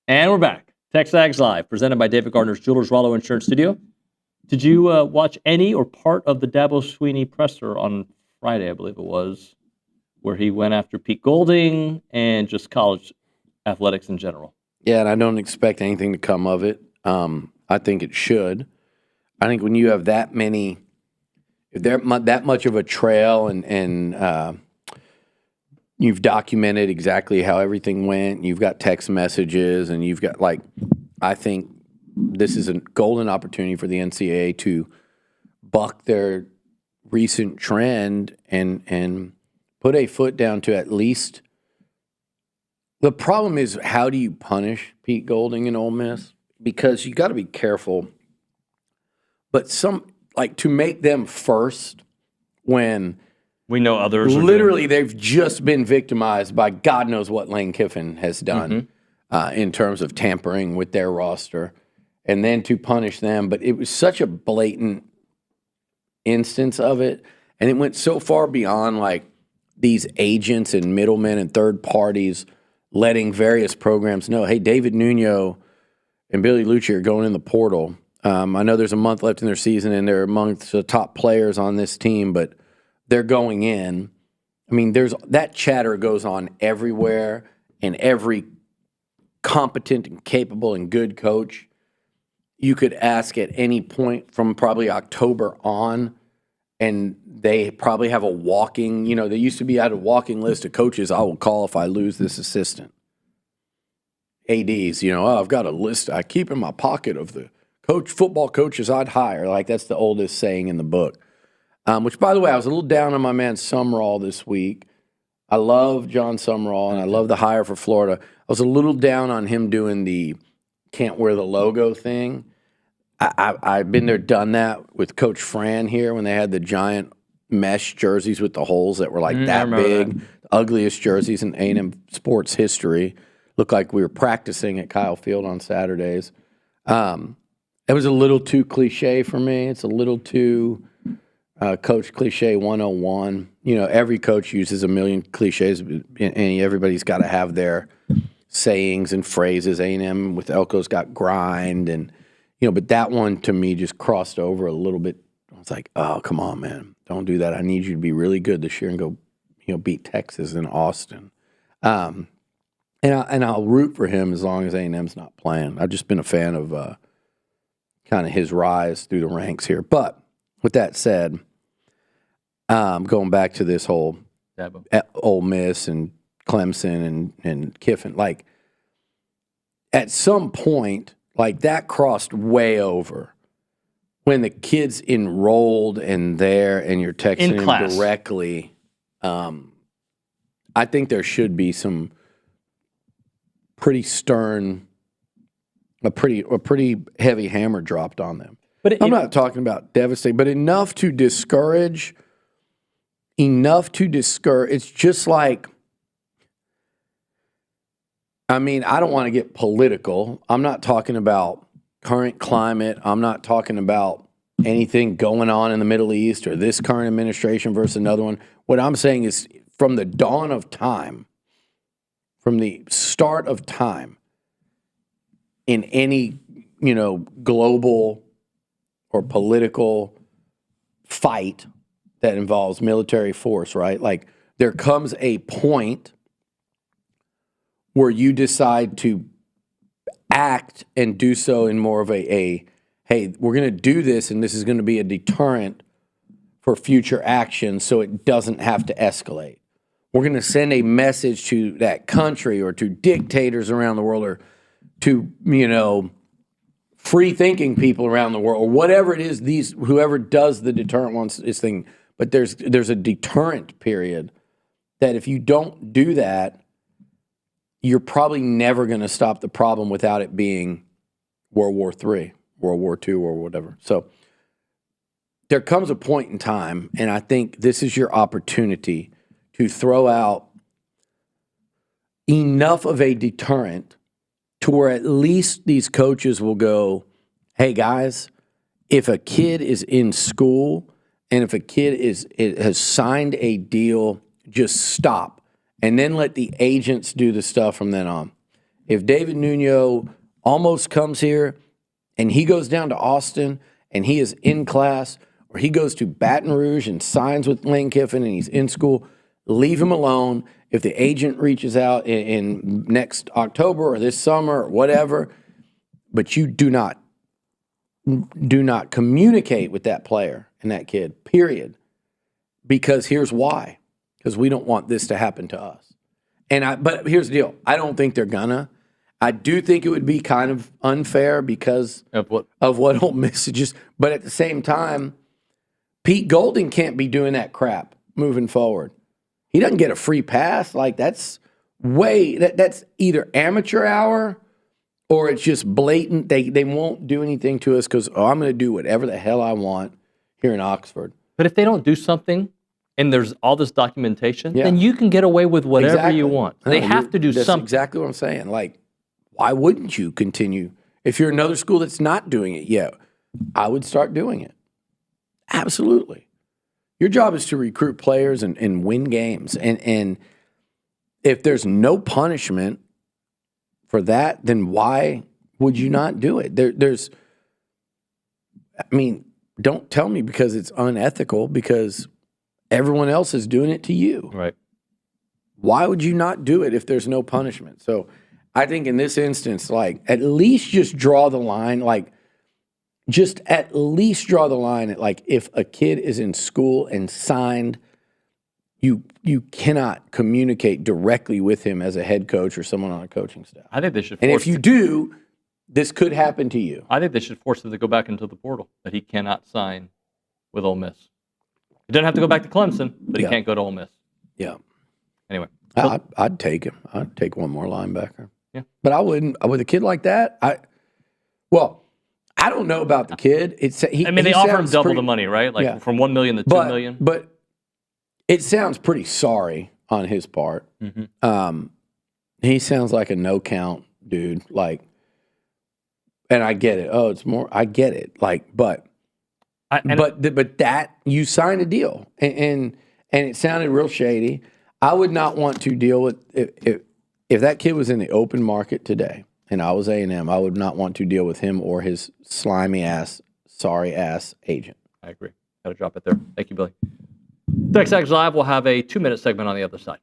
And we're back. TexAgs Live, presented by David Gardner's Jewelers Rollo Insurance Studio. Did you watch any or part of the Dabo Swinney presser on Friday, I believe it was, where he went after Pete Golding and just college athletics in general? Yeah, and I don't expect anything to come of it. I think it should. I think when you have that many, if they're that much of a trail and you've documented exactly how everything went, you've got text messages, and you've got, like, I think this is a golden opportunity for the NCAA to buck their recent trend and put a foot down to at least. The problem is, how do you punish Pete Golding and Ole Miss? Because you got to be careful. But to make them first when we know others literally they've just been victimized by God knows what Lane Kiffin has done in terms of tampering with their roster, and then to punish them. But it was such a blatant instance of it, and it went so far beyond, like, these agents and middlemen and third parties letting various programs know, hey, David Nuño and Billy Liucci are going in the portal. I know there's a month left in their season, and they're amongst the top players on this team, but they're going in. I mean, that chatter goes on everywhere, and every competent and capable and good coach you could ask at any point from probably October on, and they probably have a walking, they used to be at a walking list of coaches I will call if I lose this assistant. ADs, I've got a list I keep in my pocket of the football coaches I'd hire. Like, that's the oldest saying in the book. Which, by the way, I was a little down on my man Sumrall this week. I love John Sumrall, and I love the hire for Florida. I was a little down on him doing the can't wear the logo thing. I've been there, done that with Coach Fran here when they had the giant mesh jerseys with the holes that were like that big. The ugliest jerseys in A&M sports history. Looked like we were practicing at Kyle Field on Saturdays. It was a little too cliche for me. It's a little too coach cliche 101. Every coach uses a million cliches, and everybody's got to have their sayings and phrases. A&M with Elko's got grind, and but that one to me just crossed over a little bit. I was like, oh, come on, man, don't do that. I need you to be really good this year and go, beat Texas and Austin. And I'll root for him as long as A&M's not playing. I've just been a fan of kind of his rise through the ranks here. But with that said, going back to this whole Ole Miss and Clemson and Kiffin, like, at some point, like, that crossed way over when the kid's enrolled and there and you're texting him directly. I think there should be some pretty stern, a pretty heavy hammer dropped on them. But I'm not talking about devastating, but enough to discourage. It's just like, I mean, I don't want to get political. I'm not talking about current climate. I'm not talking about anything going on in the Middle East or this current administration versus another one. What I'm saying is, from the dawn of time, from the start of time, in any, global or political fight that involves military force, right? Like, there comes a point where you decide to act and do so in more of a hey, we're going to do this, and this is going to be a deterrent for future action so it doesn't have to escalate. We're going to send a message to that country or to dictators around the world or to, free-thinking people around the world or whatever it is, whoever does the deterrent wants this thing. But there's a deterrent period that if you don't do that, you're probably never going to stop the problem without it being World War III, World War II, or whatever. So there comes a point in time, and I think this is your opportunity to throw out enough of a deterrent to where at least these coaches will go, hey, guys, if a kid is in school and if a kid has signed a deal, just stop. And then let the agents do the stuff from then on. If David Nuño almost comes here and he goes down to Austin and he is in class, or he goes to Baton Rouge and signs with Lane Kiffin and he's in school, leave him alone. If the agent reaches out in next October or this summer or whatever, but you do not communicate with that player and that kid, period. Because here's why. Because we don't want this to happen to us. But here's the deal. I don't think they're gonna. I do think it would be kind of unfair because of what Ole Miss just. But at the same time, Pete Golding can't be doing that crap moving forward. He doesn't get a free pass. Like that's either amateur hour or it's just blatant. They won't do anything to us because I'm going to do whatever the hell I want here in Oxford. But if they don't do something and there's all this documentation, then you can get away with whatever you want. They have to do something. That's exactly what I'm saying. Like, why wouldn't you continue? If you're another school that's not doing it yet, I would start doing it. Absolutely. Your job is to recruit players and win games. And if there's no punishment for that, then why would you not do it? Don't tell me because it's unethical, because everyone else is doing it to you. Right. Why would you not do it if there's no punishment? So I think in this instance, like, at least just draw the line, like, just at least draw the line at, like, if a kid is in school and signed, you cannot communicate directly with him as a head coach or someone on a coaching staff. I think they should. And if you do, this could happen to you. I think they should force him to go back into the portal, that he cannot sign with Ole Miss. He doesn't have to go back to Clemson, but he can't go to Ole Miss. Yeah. Anyway. I'd take him. I'd take one more linebacker. Yeah. But I wouldn't. With a kid like that, I don't know about the kid. They offer him double the money, right? Like from $1 million to $2 million. But it sounds pretty sorry on his part. Mm-hmm. He sounds like a no count dude. Like, and I get it. Oh, it's more. I get it. Like, but that you signed a deal, and it sounded real shady. I would not want to deal with if that kid was in the open market today, and I was A&M. I would not want to deal with him or his slimy ass, sorry ass agent. I agree. Got to drop it there. Thank you, Billy. TexAgs Live will have a 2-minute segment on the other side.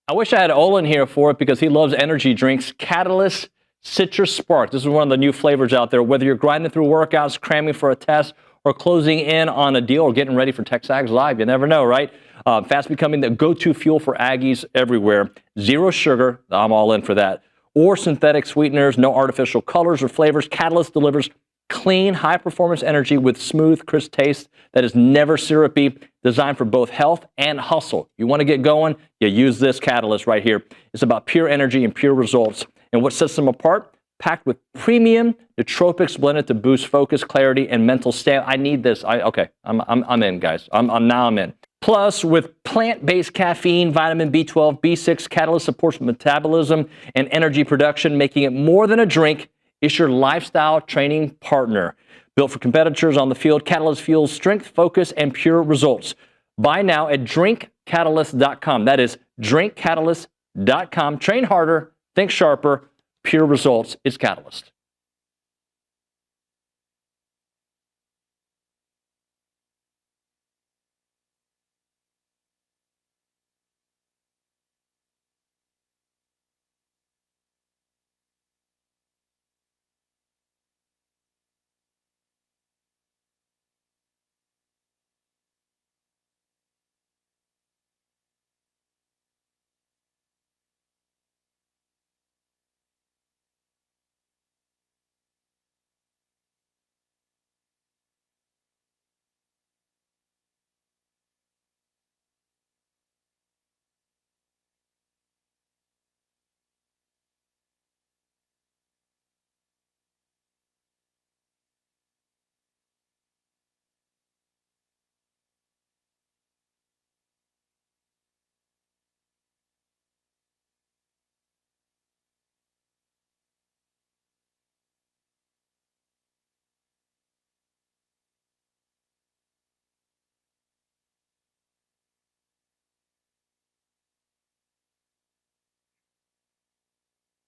I wish I had Olin here for it because he loves energy drinks. Catalyst Citrus Spark. This is one of the new flavors out there. Whether you're grinding through workouts, cramming for a test, or closing in on a deal, or getting ready for TexAgs Live, you never know, right? Fast becoming the go-to fuel for Aggies everywhere. Zero sugar. I'm all in for that. Or synthetic sweeteners, no artificial colors or flavors. Catalyst delivers clean, high-performance energy with smooth, crisp taste that is never syrupy, designed for both health and hustle. You want to get going? You use this Catalyst right here. It's about pure energy and pure results. And what sets them apart? Packed with premium nootropics blended to boost focus, clarity, and mental stamina. I need this. I'm in, guys. I'm in. Plus, with plant-based caffeine, vitamin B12, B6, Catalyst supports metabolism and energy production, making it more than a drink. It's your lifestyle training partner. Built for competitors on the field, Catalyst fuels strength, focus, and pure results. Buy now at drinkcatalyst.com. That is drinkcatalyst.com. Train harder, think sharper, pure results. It's Catalyst.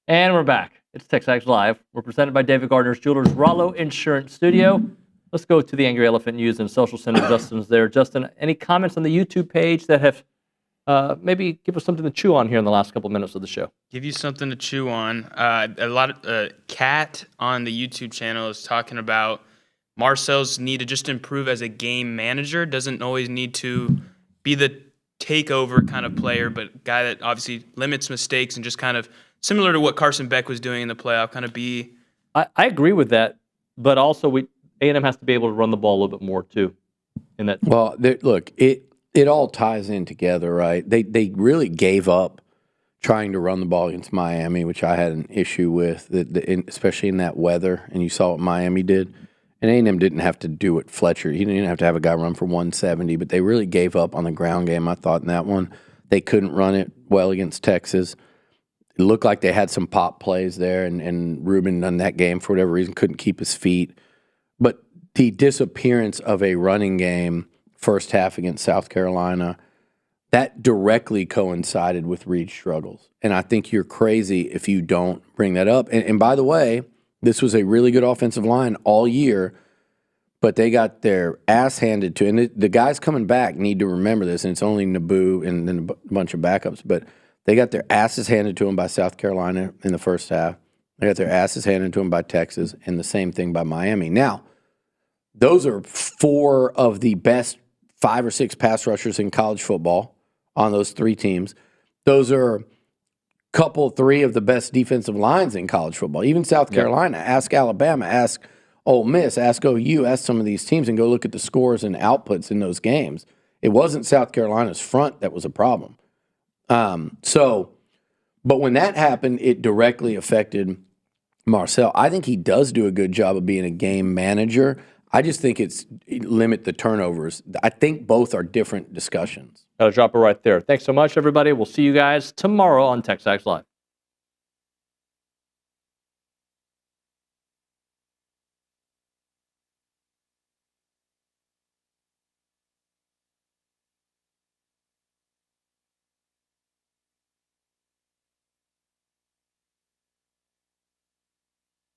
And we're back. It's TexAgs Live. We're presented by David Gardner's Jewelers Rollo Insurance Studio. Let's go to the Angry Elephant News and Social Center. Justin's there. Justin, any comments on the YouTube page that have maybe give us something to chew on here in the last couple minutes of the show? Give you something to chew on. A lot of Kat on the YouTube channel is talking about Marcel's need to just improve as a game manager. Doesn't always need to be the takeover kind of player, but guy that obviously limits mistakes and just kind of similar to what Carson Beck was doing in the playoff, kind of be. I agree with that, but also A&M has to be able to run the ball a little bit more too. In that, well, look, it all ties in together, right? They really gave up trying to run the ball against Miami, which I had an issue with, especially in that weather. And you saw what Miami did. And A&M didn't have to do it. Fletcher, he didn't have to have a guy run for 170, but they really gave up on the ground game, I thought, in that one. They couldn't run it well against Texas. It looked like they had some pop plays there, and Ruben in that game, for whatever reason, couldn't keep his feet. But the disappearance of a running game first half against South Carolina, that directly coincided with Reed's struggles. And I think you're crazy if you don't bring that up. And by the way, this was a really good offensive line all year, but they got their ass handed to. And the guys coming back need to remember this, and it's only Naboo and then a bunch of backups, but they got their asses handed to them by South Carolina in the first half. They got their asses handed to them by Texas, and the same thing by Miami. Now, those are 4 of the best 5 or 6 pass rushers in college football on those 3 teams. Those are couple 3 of the best defensive lines in college football. Even South Carolina, ask Alabama, ask Ole Miss, ask OU, ask some of these teams, and go look at the scores and outputs in those games. It wasn't South Carolina's front that was a problem. But when that happened, it directly affected Marcel. I think he does do a good job of being a game manager. I just think it's limit the turnovers. I think both are different discussions. Got to drop it right there. Thanks so much, everybody. We'll see you guys tomorrow on TexAgs Live.